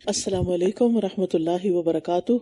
السلام علیکم ورحمۃ اللہ وبرکاتہ،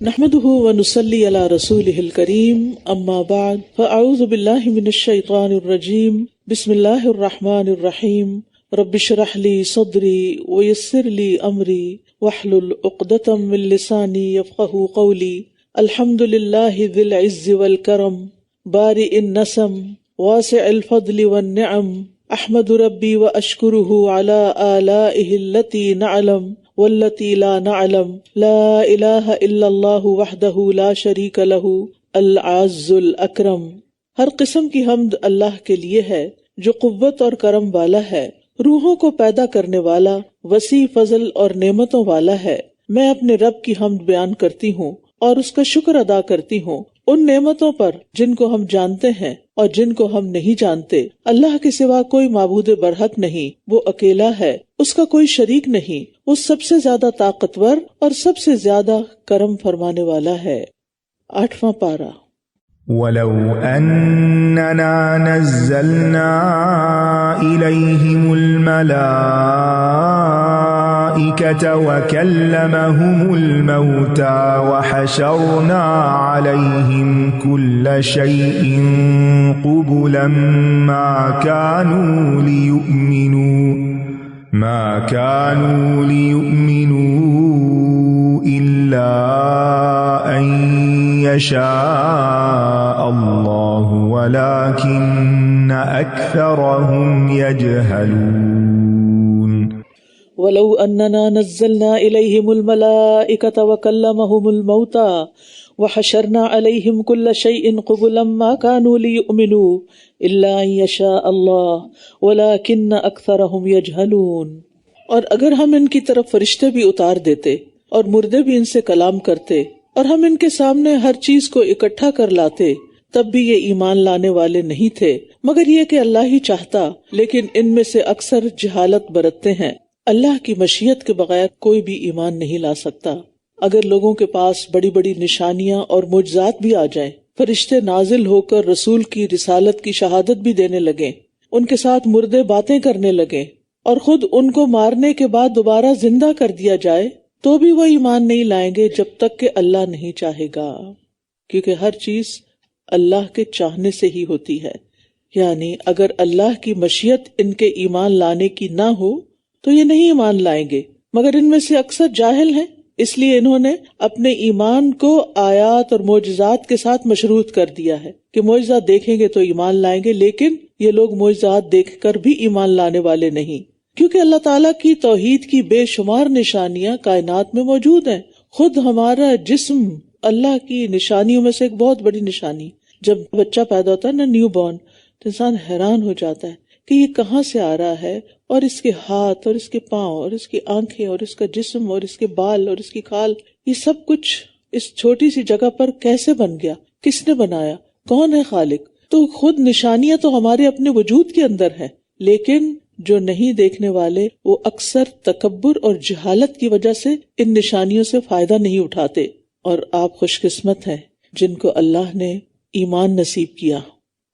نحمده ونصلی علی رسولہ الکریم، اما بعد فاعوذ باللہ من الشیطان الرجیم، بسم اللہ الرحمن الرحیم، رب اشرح لی صدری ویسر لی امری واحلل عقدۃ من لسانی یفقہوا قولی، الحمد للہ ذی العز والکرم، بارئ النسم، واسع الفضل والنعم، احمد ربی واشکرہ علی آلائہ التی نعلم والتی لا نعلم، لا الہ الا اللہ وحدہ لا شریک لہ العز الاکرم۔ ہر قسم کی حمد اللہ کے لیے ہے جو قوت اور کرم والا ہے، روحوں کو پیدا کرنے والا، وسیع فضل اور نعمتوں والا ہے۔ میں اپنے رب کی حمد بیان کرتی ہوں اور اس کا شکر ادا کرتی ہوں ان نعمتوں پر جن کو ہم جانتے ہیں اور جن کو ہم نہیں جانتے۔ اللہ کے سوا کوئی معبود برحق نہیں، وہ اکیلا ہے، اس کا کوئی شریک نہیں، وہ سب سے زیادہ طاقتور اور سب سے زیادہ کرم فرمانے والا ہے۔ 8واں پارہ۔ وَلَوْ أَنَّنَا نَزَّلْنَا إِلَيْهِمُ الْمَلَائِكَةَ وَكَلَّمَهُمُ الْمَوْتَى وَحَشَرْنَا عَلَيْهِمْ كُلَّ شَيْءٍ قُبُلًا مَا كانوا لِيُؤْمِنُوا إِلَّا أَن يَشَاءَ اللَّهُ وَلَكِنَّ أَكْثَرَهُمْ يَجْهَلُونَ۔ وَلَوْ أَنَّنَا نَزَّلْنَا إِلَيْهِمُ الْمَلَائِكَةَ وَكَلَّمَهُمُ الْمَوْتَى وَحَشَرْنَا عَلَيْهِمْ كُلَّ شَيْءٍ قُبُلًا مَا كَانُوا لِيُؤْمِنُوا إِلَّا أَن يَشَاءَ اللَّهُ وَلَكِنَّ أَكْثَرَهُمْ يَجْهَلُونَ۔ اور اگر ہم ان کی طرف فرشتے بھی اتار دیتے اور مردے بھی ان سے کلام کرتے اور ہم ان کے سامنے ہر چیز کو اکٹھا کر لاتے، تب بھی یہ ایمان لانے والے نہیں تھے، مگر یہ کہ اللہ ہی چاہتا، لیکن ان میں سے اکثر جہالت برتتے ہیں۔ اللہ کی مشیت کے بغیر کوئی بھی ایمان نہیں لا سکتا۔ اگر لوگوں کے پاس بڑی بڑی نشانیاں اور معجزات بھی آ جائیں، فرشتے نازل ہو کر رسول کی رسالت کی شہادت بھی دینے لگیں، ان کے ساتھ مردے باتیں کرنے لگیں، اور خود ان کو مارنے کے بعد دوبارہ زندہ کر دیا جائے، تو بھی وہ ایمان نہیں لائیں گے جب تک کہ اللہ نہیں چاہے گا، کیونکہ ہر چیز اللہ کے چاہنے سے ہی ہوتی ہے۔ یعنی اگر اللہ کی مشیت ان کے ایمان لانے کی نہ ہو تو یہ نہیں ایمان لائیں گے، مگر ان میں سے اکثر جاہل ہیں، اس لیے انہوں نے اپنے ایمان کو آیات اور معجزات کے ساتھ مشروط کر دیا ہے کہ معجزہ دیکھیں گے تو ایمان لائیں گے، لیکن یہ لوگ معجزات دیکھ کر بھی ایمان لانے والے نہیں، کیونکہ اللہ تعالیٰ کی توحید کی بے شمار نشانیاں کائنات میں موجود ہیں۔ خود ہمارا جسم اللہ کی نشانیوں میں سے ایک بہت بڑی نشانی۔ جب بچہ پیدا ہوتا ہے نا، نیو بورن، تو انسان حیران ہو جاتا ہے کہ یہ کہاں سے آ رہا ہے، اور اس کے ہاتھ اور اس کے پاؤں اور اس کی آنکھیں اور اس کا جسم اور اس کے بال اور اس کی کھال، یہ سب کچھ اس چھوٹی سی جگہ پر کیسے بن گیا، کس نے بنایا، کون ہے خالق؟ تو خود نشانیاں تو ہمارے اپنے وجود کے اندر ہیں، لیکن جو نہیں دیکھنے والے وہ اکثر تکبر اور جہالت کی وجہ سے ان نشانیوں سے فائدہ نہیں اٹھاتے۔ اور آپ خوش قسمت ہیں جن کو اللہ نے ایمان نصیب کیا۔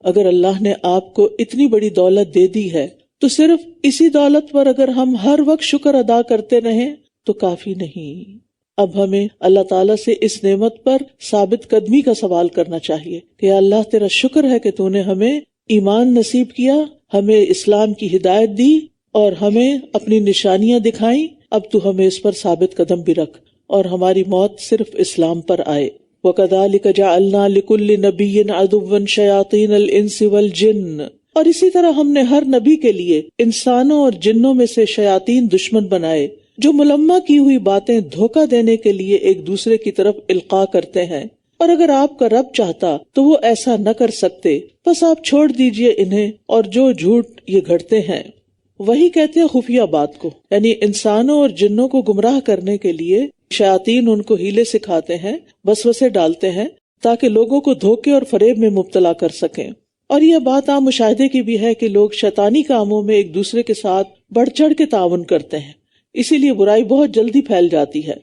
اگر اللہ نے آپ کو اتنی بڑی دولت دے دی ہے تو صرف اسی دولت پر اگر ہم ہر وقت شکر ادا کرتے رہیں تو کافی نہیں۔ اب ہمیں اللہ تعالیٰ سے اس نعمت پر ثابت قدمی کا سوال کرنا چاہیے کہ اللہ تیرا شکر ہے کہ تو نے ہمیں ایمان نصیب کیا، ہمیں اسلام کی ہدایت دی اور ہمیں اپنی نشانیاں دکھائیں، اب تو ہمیں اس پر ثابت قدم بھی رکھ اور ہماری موت صرف اسلام پر آئے۔ وَكَذَلِكَ جَعَلْنَا لِكُلِّ نَبِيٍّ عَدُوًّا شَيَاطِينَ الْإِنسِ وَالْجِنِّ، اور اسی طرح ہم نے ہر نبی کے لیے انسانوں اور جنوں میں سے شیاطین دشمن بنائے جو ملمہ کی ہوئی باتیں دھوکہ دینے کے لیے ایک دوسرے کی طرف القاء کرتے ہیں، اور اگر آپ کا رب چاہتا تو وہ ایسا نہ کر سکتے، بس آپ چھوڑ دیجئے انہیں اور جو جھوٹ یہ گھڑتے ہیں۔ وہی کہتے ہیں خفیہ بات کو، یعنی انسانوں اور جنوں کو گمراہ کرنے کے لیے شیاطین ان کو ہیلے سکھاتے ہیں، وسوسے ڈالتے ہیں تاکہ لوگوں کو دھوکے اور فریب میں مبتلا کر سکیں۔ اور یہ بات عام مشاہدے کی بھی ہے کہ لوگ شیطانی کاموں میں ایک دوسرے کے ساتھ بڑھ چڑھ کے تعاون کرتے ہیں، اسی لیے برائی بہت جلدی پھیل جاتی ہے۔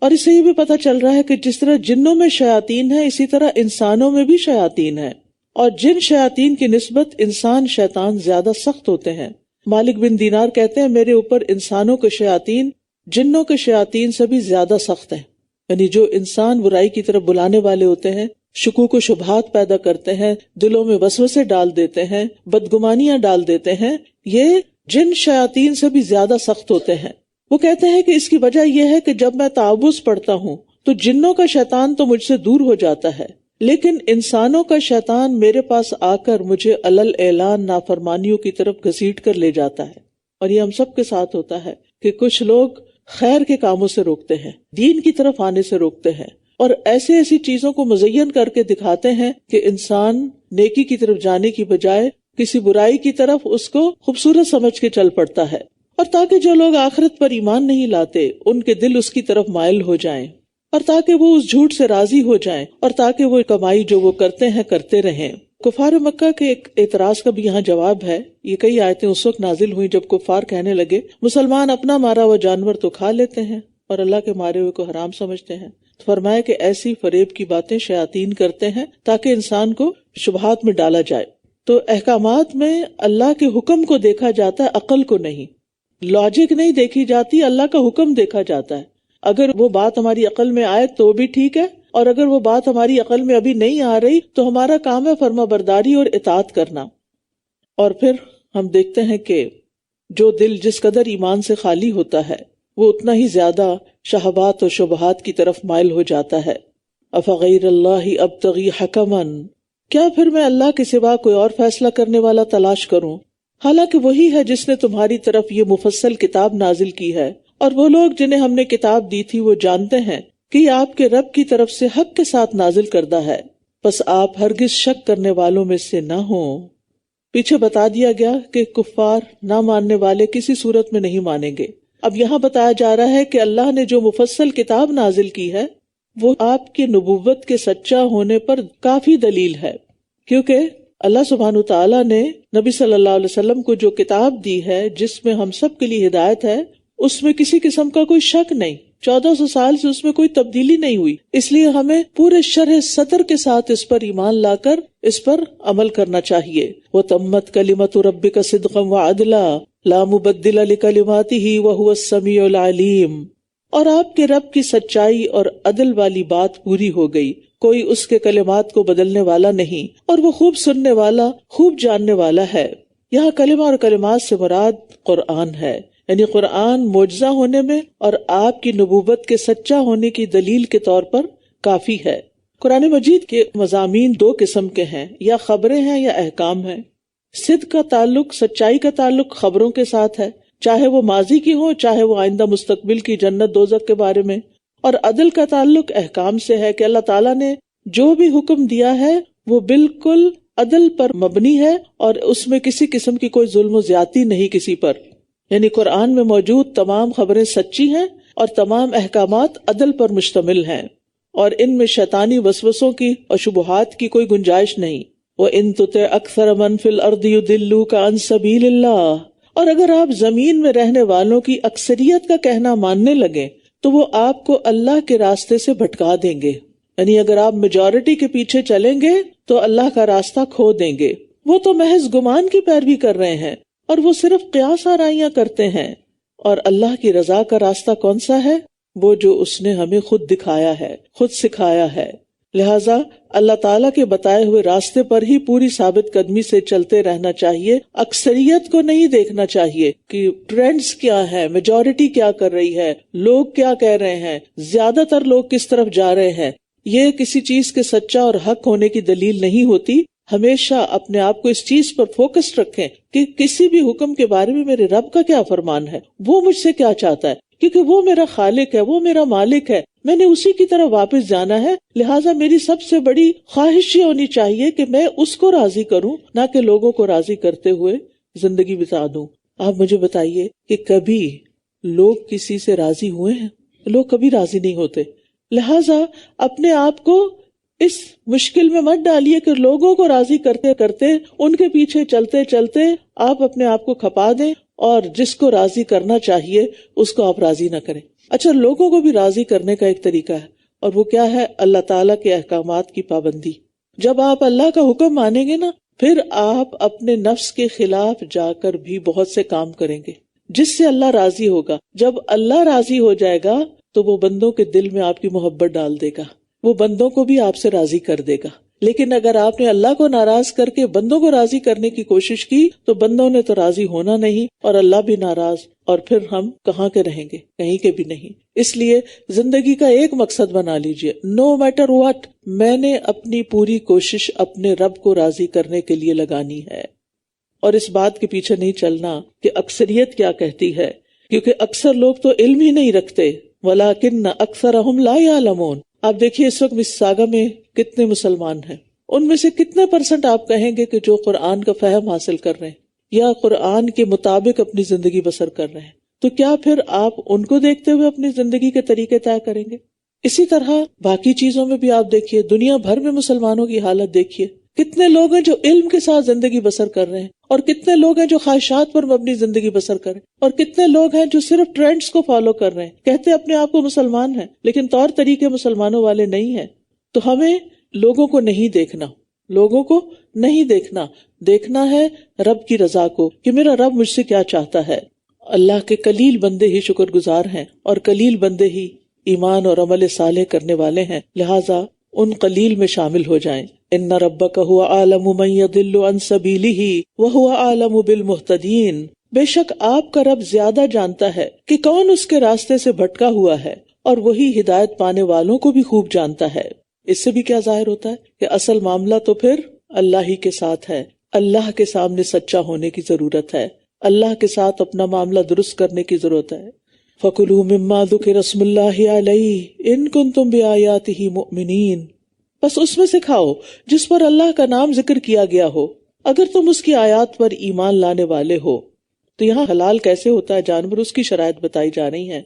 اور اس سے یہ بھی پتہ چل رہا ہے کہ جس طرح جنوں میں شیاطین ہیں اسی طرح انسانوں میں بھی شیاطین ہیں، اور جن شیاطین کی نسبت انسان شیطان زیادہ سخت ہوتے ہیں۔ مالک بن دینار کہتے ہیں میرے اوپر انسانوں کے شیاطین جنوں کے شیاطین سے بھی زیادہ سخت ہیں. یعنی جو انسان برائی کی طرف بلانے والے ہوتے ہیں، شکوک و شبہات پیدا کرتے ہیں، دلوں میں وسوسے ڈال دیتے ہیں، بدگمانیاں ڈال دیتے ہیں، یہ جن شیاطین سے بھی زیادہ سخت ہوتے ہیں. وہ کہتے ہیں کہ اس کی وجہ یہ ہے کہ جب میں تعوذ پڑھتا ہوں تو جنوں کا شیطان تو مجھ سے دور ہو جاتا ہے، لیکن انسانوں کا شیطان میرے پاس آ کر مجھے علل اعلان نافرمانیوں کی طرف گھسیٹ کر لے جاتا ہے. اور یہ ہم سب کے ساتھ ہوتا ہے کہ کچھ لوگ خیر کے کاموں سے روکتے ہیں، دین کی طرف آنے سے روکتے ہیں، اور ایسی چیزوں کو مزین کر کے دکھاتے ہیں کہ انسان نیکی کی طرف جانے کی بجائے کسی برائی کی طرف اس کو خوبصورت سمجھ کے چل پڑتا ہے. اور تاکہ جو لوگ آخرت پر ایمان نہیں لاتے ان کے دل اس کی طرف مائل ہو جائیں، اور تاکہ وہ اس جھوٹ سے راضی ہو جائیں، اور تاکہ وہ کمائی جو وہ کرتے ہیں کرتے رہیں. کفار مکہ کے ایک اعتراض کا بھی یہاں جواب ہے. یہ کئی آیتیں اس وقت نازل ہوئی جب کفار کہنے لگے مسلمان اپنا مارا ہوا جانور تو کھا لیتے ہیں اور اللہ کے مارے ہوئے کو حرام سمجھتے ہیں. فرمایا کہ ایسی فریب کی باتیں شیاطین کرتے ہیں تاکہ انسان کو شبہات میں ڈالا جائے. تو احکامات میں اللہ کے حکم کو دیکھا جاتا ہے، عقل کو نہیں. لاجک نہیں دیکھی جاتی، اللہ کا حکم دیکھا جاتا ہے. اگر وہ بات ہماری عقل میں آئے تو بھی ٹھیک ہے، اور اگر وہ بات ہماری عقل میں ابھی نہیں آ رہی تو ہمارا کام ہے فرما برداری اور اطاعت کرنا. اور پھر ہم دیکھتے ہیں کہ جو دل جس قدر ایمان سے خالی ہوتا ہے وہ اتنا ہی زیادہ شہوات اور شبہات کی طرف مائل ہو جاتا ہے. افغیر اللہ ابتغی حکما، کیا پھر میں اللہ کے سوا کوئی اور فیصلہ کرنے والا تلاش کروں، حالانکہ وہی ہے جس نے تمہاری طرف یہ مفصل کتاب نازل کی ہے. اور وہ لوگ جنہیں ہم نے کتاب دی تھی وہ جانتے ہیں کہ یہ آپ کے رب کی طرف سے حق کے ساتھ نازل کردہ ہے، پس آپ ہرگز شک کرنے والوں میں سے نہ ہوں. پیچھے بتا دیا گیا کہ کفار نہ ماننے والے کسی صورت میں نہیں مانیں گے. اب یہاں بتایا جا رہا ہے کہ اللہ نے جو مفصل کتاب نازل کی ہے وہ آپ کی نبوت کے سچا ہونے پر کافی دلیل ہے، کیونکہ اللہ سبحانہ تعالیٰ نے نبی صلی اللہ علیہ وسلم کو جو کتاب دی ہے جس میں ہم سب کے لیے ہدایت ہے، اس میں کسی قسم کا کوئی شک نہیں. 1400 سال سے اس میں کوئی تبدیلی نہیں ہوئی، اس لیے ہمیں پورے شرح صدر کے ساتھ اس پر ایمان لا کر اس پر عمل کرنا چاہیے. وَتَمَّتْ كَلِمَةُ رَبِّكَ صِدْقًا وَعَدْلًا لَا مُبَدِّلَ لِكَلِمَاتِهِ وَهُوَ السَّمِيعُ الْعَلِيمُ. اور آپ کے رب کی سچائی اور عدل والی بات پوری ہو گئی، کوئی اس کے کلمات کو بدلنے والا نہیں، اور وہ خوب سننے والا خوب جاننے والا ہے. یہاں کلمہ اور کلمات سے مراد قرآن ہے، یعنی قرآن معجزہ ہونے میں اور آپ کی نبوت کے سچا ہونے کی دلیل کے طور پر کافی ہے. قرآن مجید کے مضامین دو قسم کے ہیں، یا خبریں ہیں یا احکام ہیں. صدق کا تعلق، سچائی کا تعلق خبروں کے ساتھ ہے، چاہے وہ ماضی کی ہو چاہے وہ آئندہ مستقبل کی جنت دوزخ کے بارے میں. اور عدل کا تعلق احکام سے ہے کہ اللہ تعالیٰ نے جو بھی حکم دیا ہے وہ بالکل عدل پر مبنی ہے اور اس میں کسی قسم کی کوئی ظلم و زیادتی نہیں کسی پر. یعنی قرآن میں موجود تمام خبریں سچی ہیں اور تمام احکامات عدل پر مشتمل ہیں، اور ان میں شیطانی وسوسوں کی اور شبہات کی کوئی گنجائش نہیں. وَإِن تُطِعْ أَكْثَرَ مَنْ فِي الْأَرْضِ يُضِلُّوكَ عَنْ سَبِيلِ اللَّهِ. اور اگر آپ زمین میں رہنے والوں کی اکثریت کا کہنا ماننے لگیں تو وہ آپ کو اللہ کے راستے سے بھٹکا دیں گے. یعنی اگر آپ میجورٹی کے پیچھے چلیں گے تو اللہ کا راستہ کھو دیں گے. وہ تو محض گمان کی پیروی کر رہے ہیں اور وہ صرف قیاس آرائیاں کرتے ہیں. اور اللہ کی رضا کا راستہ کون سا ہے؟ وہ جو اس نے ہمیں خود دکھایا ہے، خود سکھایا ہے. لہٰذا اللہ تعالیٰ کے بتائے ہوئے راستے پر ہی پوری ثابت قدمی سے چلتے رہنا چاہیے. اکثریت کو نہیں دیکھنا چاہیے کہ ٹرینڈز کیا ہے، میجورٹی کیا کر رہی ہے، لوگ کیا کہہ رہے ہیں، زیادہ تر لوگ کس طرف جا رہے ہیں. یہ کسی چیز کے سچا اور حق ہونے کی دلیل نہیں ہوتی. ہمیشہ اپنے آپ کو اس چیز پر فوکس رکھیں کہ کسی بھی حکم کے بارے میں میرے رب کا کیا فرمان ہے، وہ مجھ سے کیا چاہتا ہے، کیونکہ وہ میرا خالق ہے، وہ میرا مالک ہے، میں نے اسی کی طرف واپس جانا ہے. لہٰذا میری سب سے بڑی خواہش یہ ہونی چاہیے کہ میں اس کو راضی کروں، نہ کہ لوگوں کو راضی کرتے ہوئے زندگی بتا دوں. آپ مجھے بتائیے کہ کبھی لوگ کسی سے راضی ہوئے ہیں؟ لوگ کبھی راضی نہیں ہوتے. لہٰذا اپنے آپ کو اس مشکل میں مت ڈالیے کہ لوگوں کو راضی کرتے کرتے ان کے پیچھے چلتے چلتے آپ اپنے آپ کو کھپا دیں اور جس کو راضی کرنا چاہیے اس کو آپ راضی نہ کریں. اچھا، لوگوں کو بھی راضی کرنے کا ایک طریقہ ہے، اور وہ کیا ہے؟ اللہ تعالیٰ کے احکامات کی پابندی. جب آپ اللہ کا حکم مانیں گے نا، پھر آپ اپنے نفس کے خلاف جا کر بھی بہت سے کام کریں گے. جس سے اللہ راضی ہوگا. جب اللہ راضی ہو جائے گا تو وہ بندوں کے دل میں آپ کی محبت ڈال دے گا، وہ بندوں کو بھی آپ سے راضی کر دے گا. لیکن اگر آپ نے اللہ کو ناراض کر کے بندوں کو راضی کرنے کی کوشش کی تو بندوں نے تو راضی ہونا نہیں اور اللہ بھی ناراض، اور پھر ہم کہاں کے رہیں گے؟ کہیں کے بھی نہیں. اس لیے زندگی کا ایک مقصد بنا لیجئے، نو میٹر واٹ، میں نے اپنی پوری کوشش اپنے رب کو راضی کرنے کے لیے لگانی ہے، اور اس بات کے پیچھے نہیں چلنا کہ اکثریت کیا کہتی ہے، کیونکہ اکثر لوگ تو علم ہی نہیں رکھتے. وَلَٰكِنَّ أَكْثَرَهُمْ لَا يَعْلَمُونَ. آپ دیکھیے اس وقت مساگا میں کتنے مسلمان ہیں، ان میں سے کتنے پرسنٹ آپ کہیں گے کہ جو قرآن کا فہم حاصل کر رہے ہیں یا قرآن کے مطابق اپنی زندگی بسر کر رہے ہیں؟ تو کیا پھر آپ ان کو دیکھتے ہوئے اپنی زندگی کے طریقے طے کریں گے؟ اسی طرح باقی چیزوں میں بھی آپ دیکھیے، دنیا بھر میں مسلمانوں کی حالت دیکھیے، کتنے لوگ ہیں جو علم کے ساتھ زندگی بسر کر رہے ہیں، اور کتنے لوگ ہیں جو خواہشات پر اپنی زندگی بسر کریں، اور کتنے لوگ ہیں جو صرف ٹرینڈز کو فالو کر رہے ہیں، کہتے اپنے آپ کو مسلمان ہیں لیکن طور طریقے مسلمانوں والے نہیں ہیں. تو ہمیں لوگوں کو نہیں دیکھنا، لوگوں کو نہیں دیکھنا، دیکھنا ہے رب کی رضا کو کہ میرا رب مجھ سے کیا چاہتا ہے. اللہ کے قلیل بندے ہی شکر گزار ہیں اور قلیل بندے ہی ایمان اور عمل صالح کرنے والے ہیں، لہٰذا ان قلیل میں شامل ہو جائیں. ان ربک هو اعلم من يضل عن سبیلہ وهو اعلم بالمہتدین. بے شک آپ کا رب زیادہ جانتا ہے کہ کون اس کے راستے سے بھٹکا ہوا ہے، اور وہی ہدایت پانے والوں کو بھی خوب جانتا ہے. اس سے بھی کیا ظاہر ہوتا ہے کہ اصل معاملہ تو پھر اللہ ہی کے ساتھ ہے. اللہ کے سامنے سچا ہونے کی ضرورت ہے، اللہ کے ساتھ اپنا معاملہ درست کرنے کی ضرورت ہے. فَكُلُوا مِمَّا ذُكِرَ اسْمُ اللَّهِ عَلَيْهِ إِن كُنتُم بِآيَاتِهِ مُؤْمِنِينَ. بس اس میں سے کھاؤ جس پر اللہ کا نام ذکر کیا گیا ہو، اگر تم اس کی آیات پر ایمان لانے والے ہو. تو یہاں حلال کیسے ہوتا ہے جانور، اس کی شرائط بتائی جا رہی ہیں،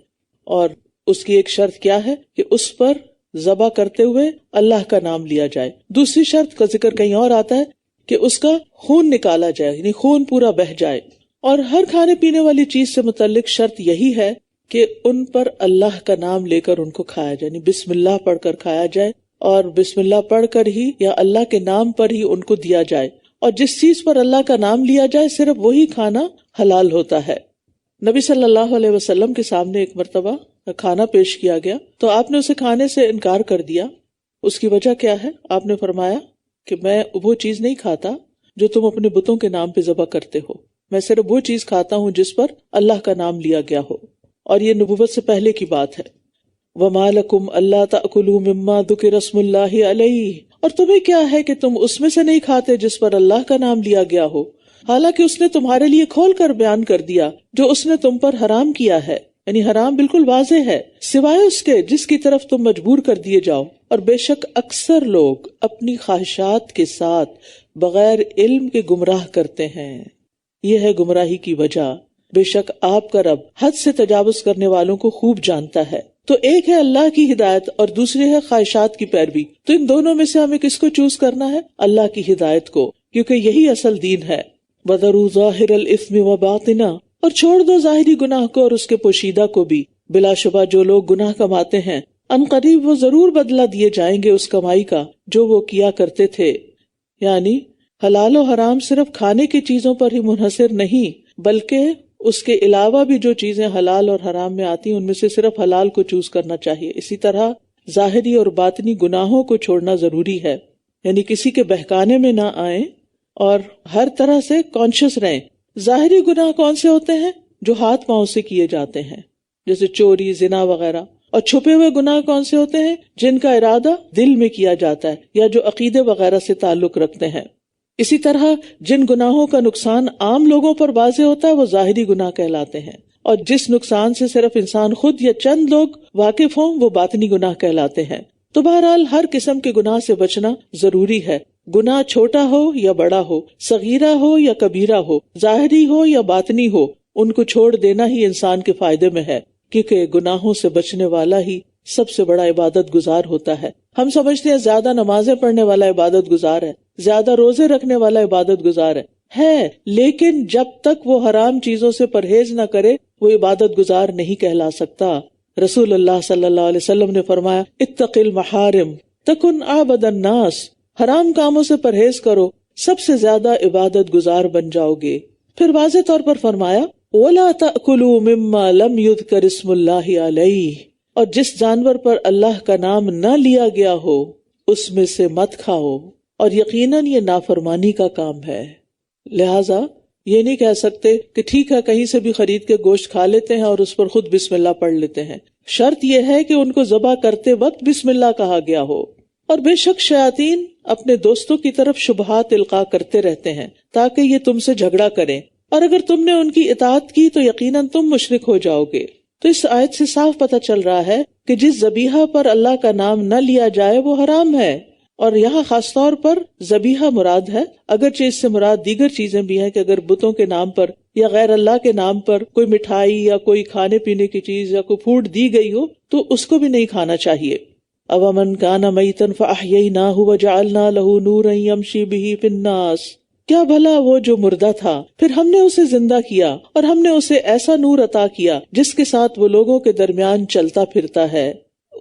اور اس کی ایک شرط کیا ہے کہ اس پر ذبح کرتے ہوئے اللہ کا نام لیا جائے. دوسری شرط کا ذکر کہیں اور آتا ہے کہ اس کا خون نکالا جائے، یعنی خون پورا بہہ جائے. اور ہر کھانے پینے والی چیز سے متعلق شرط یہی ہے کہ ان پر اللہ کا نام لے کر ان کو کھایا جائے، یعنی بسم اللہ پڑھ کر کھایا جائے، اور بسم اللہ پڑھ کر ہی یا اللہ کے نام پر ہی ان کو دیا جائے. اور جس چیز پر اللہ کا نام لیا جائے صرف وہی کھانا حلال ہوتا ہے. نبی صلی اللہ علیہ وسلم کے سامنے ایک مرتبہ کھانا پیش کیا گیا تو آپ نے اسے کھانے سے انکار کر دیا. اس کی وجہ کیا ہے؟ آپ نے فرمایا کہ میں وہ چیز نہیں کھاتا جو تم اپنے بتوں کے نام پہ ذبح کرتے ہو، میں صرف وہ چیز کھاتا ہوں جس پر اللہ کا نام لیا گیا ہو. اور یہ نبوت سے پہلے کی بات ہے. وَمَا لَكُمْ أَلَّا تَأْكُلُوا مِمَّا ذُكِرَ اسْمُ اللَّهِ عَلَيْهِ. اور تمہیں کیا ہے کہ تم اس میں سے نہیں کھاتے جس پر اللہ کا نام لیا گیا ہو، حالانکہ اس نے تمہارے لیے کھول کر بیان کر دیا جو اس نے تم پر حرام کیا ہے. یعنی حرام بالکل واضح ہے، سوائے اس کے جس کی طرف تم مجبور کر دیے جاؤ. اور بے شک اکثر لوگ اپنی خواہشات کے ساتھ بغیر علم کے گمراہ کرتے ہیں. یہ ہے گمراہی کی وجہ. بے شک آپ کا رب حد سے تجاوز کرنے والوں کو خوب جانتا ہے. تو ایک ہے اللہ کی ہدایت اور دوسری ہے خواہشات کی پیروی. تو ان دونوں میں سے ہمیں کس کو چوز کرنا ہے؟ اللہ کی ہدایت کو، کیونکہ یہی اصل دین ہے. وَذَرُوا ظَاهِرَ الْإِثْمِ وَبَاطِنَهُ. اور چھوڑ دو ظاہری گناہ کو اور اس کے پوشیدہ کو بھی. بلا شبہ جو لوگ گناہ کماتے ہیں ان قریب وہ ضرور بدلہ دیے جائیں گے اس کمائی کا جو وہ کیا کرتے تھے. یعنی حلال و حرام صرف کھانے کی چیزوں پر ہی منحصر نہیں، بلکہ اس کے علاوہ بھی جو چیزیں حلال اور حرام میں آتی ہیں ان میں سے صرف حلال کو چوز کرنا چاہیے. اسی طرح ظاہری اور باطنی گناہوں کو چھوڑنا ضروری ہے، یعنی کسی کے بہکانے میں نہ آئیں اور ہر طرح سے کانشیس رہیں. ظاہری گناہ کون سے ہوتے ہیں؟ جو ہاتھ پاؤں سے کیے جاتے ہیں، جیسے چوری، زنا وغیرہ. اور چھپے ہوئے گناہ کون سے ہوتے ہیں؟ جن کا ارادہ دل میں کیا جاتا ہے یا جو عقیدے وغیرہ سے تعلق رکھتے ہیں. اسی طرح جن گناہوں کا نقصان عام لوگوں پر واضح ہوتا ہے وہ ظاہری گناہ کہلاتے ہیں، اور جس نقصان سے صرف انسان خود یا چند لوگ واقف ہوں وہ باطنی گناہ کہلاتے ہیں. تو بہرحال ہر قسم کے گناہ سے بچنا ضروری ہے. گناہ چھوٹا ہو یا بڑا ہو، صغیرہ ہو یا کبیرہ ہو، ظاہری ہو یا باطنی ہو، ان کو چھوڑ دینا ہی انسان کے فائدے میں ہے، کیونکہ گناہوں سے بچنے والا ہی سب سے بڑا عبادت گزار ہوتا ہے. ہم سمجھتے ہیں زیادہ نمازیں پڑھنے والا عبادت گزار ہے، زیادہ روزے رکھنے والا عبادت گزار ہے، لیکن جب تک وہ حرام چیزوں سے پرہیز نہ کرے وہ عبادت گزار نہیں کہلا سکتا. رسول اللہ صلی اللہ علیہ وسلم نے فرمایا اتق المحارم تکن عابد الناس. حرام کاموں سے پرہیز کرو، سب سے زیادہ عبادت گزار بن جاؤ گے. پھر واضح طور پر فرمایا وَلَا تَأْكُلُوا مِمَّا لَمْ يُذْكَرِ اسْمُ اللَّهِ عَلَيْهِ، اور جس جانور پر اللہ کا نام نہ لیا گیا ہو اس میں سے مت کھاؤ، اور یقیناً یہ نافرمانی کا کام ہے۔ لہٰذا یہ نہیں کہہ سکتے کہ ٹھیک ہے کہیں سے بھی خرید کے گوشت کھا لیتے ہیں اور اس پر خود بسم اللہ پڑھ لیتے ہیں، شرط یہ ہے کہ ان کو ذبح کرتے وقت بسم اللہ کہا گیا ہو۔ اور بے شک شیاطین اپنے دوستوں کی طرف شبہات القاء کرتے رہتے ہیں تاکہ یہ تم سے جھگڑا کریں، اور اگر تم نے ان کی اطاعت کی تو یقیناً تم مشرک ہو جاؤ گے۔ تو اس آیت سے صاف پتہ چل رہا ہے کہ جس ذبیحہ پر اللہ کا نام نہ لیا جائے وہ حرام ہے، اور یہاں خاص طور پر ذبیحہ مراد ہے، اگرچہ اس سے مراد دیگر چیزیں بھی ہیں کہ اگر بتوں کے نام پر یا غیر اللہ کے نام پر کوئی مٹھائی یا کوئی کھانے پینے کی چیز یا کوئی پھوٹ دی گئی ہو تو اس کو بھی نہیں کھانا چاہیے۔ أَوَمَنْ كَانَ مَيْتًا فَأَحْيَيْنَاهُ وَجَعَلْنَا لَهُ نُورًا يَمْشِي بِهِ فِي النَّاسِ، کیا بھلا وہ جو مردہ تھا پھر ہم نے اسے زندہ کیا اور ہم نے اسے ایسا نور عطا کیا جس کے ساتھ وہ لوگوں کے درمیان چلتا پھرتا ہے۔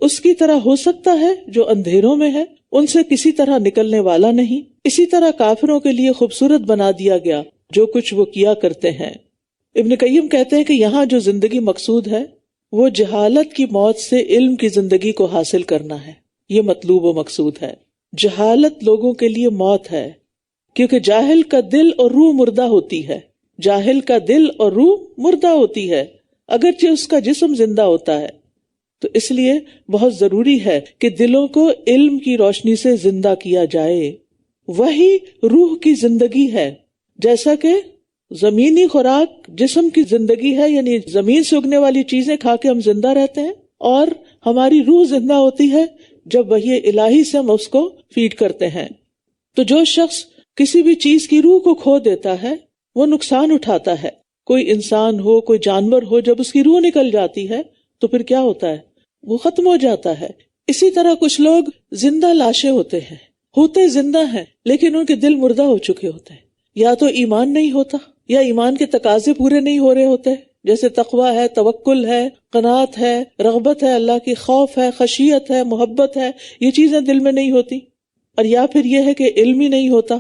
اس کی طرح ہو سکتا ہے جو اندھیروں میں ہے، ان سے کسی طرح نکلنے والا نہیں۔ اسی طرح کافروں کے لیے خوبصورت بنا دیا گیا جو کچھ وہ کیا کرتے ہیں۔ ابن قیم کہتے ہیں کہ یہاں جو زندگی مقصود ہے وہ جہالت کی موت سے علم کی زندگی کو حاصل کرنا ہے، یہ مطلوب و مقصود ہے۔ جہالت لوگوں کے لیے موت ہے، کیونکہ جاہل کا دل اور روح مردہ ہوتی ہے، جاہل کا دل اور روح مردہ ہوتی ہے اگرچہ اس کا جسم زندہ ہوتا ہے۔ تو اس لیے بہت ضروری ہے کہ دلوں کو علم کی روشنی سے زندہ کیا جائے، وہی روح کی زندگی ہے۔ جیسا کہ زمینی خوراک جسم کی زندگی ہے، یعنی زمین سے اگنے والی چیزیں کھا کے ہم زندہ رہتے ہیں، اور ہماری روح زندہ ہوتی ہے جب وحی الہی سے ہم اس کو فیڈ کرتے ہیں۔ تو جو شخص کسی بھی چیز کی روح کو کھو دیتا ہے وہ نقصان اٹھاتا ہے۔ کوئی انسان ہو، کوئی جانور ہو، جب اس کی روح نکل جاتی ہے تو پھر کیا ہوتا ہے؟ وہ ختم ہو جاتا ہے۔ اسی طرح کچھ لوگ زندہ لاشیں ہوتے زندہ ہیں لیکن ان کے دل مردہ ہو چکے ہوتے ہیں، یا تو ایمان نہیں ہوتا یا ایمان کے تقاضے پورے نہیں ہو رہے ہوتے، جیسے تقویٰ ہے، توکل ہے، قناعت ہے، رغبت ہے، اللہ کی خوف ہے، خشیت ہے، محبت ہے، یہ چیزیں دل میں نہیں ہوتی۔ اور یا پھر یہ ہے کہ علم ہی نہیں ہوتا،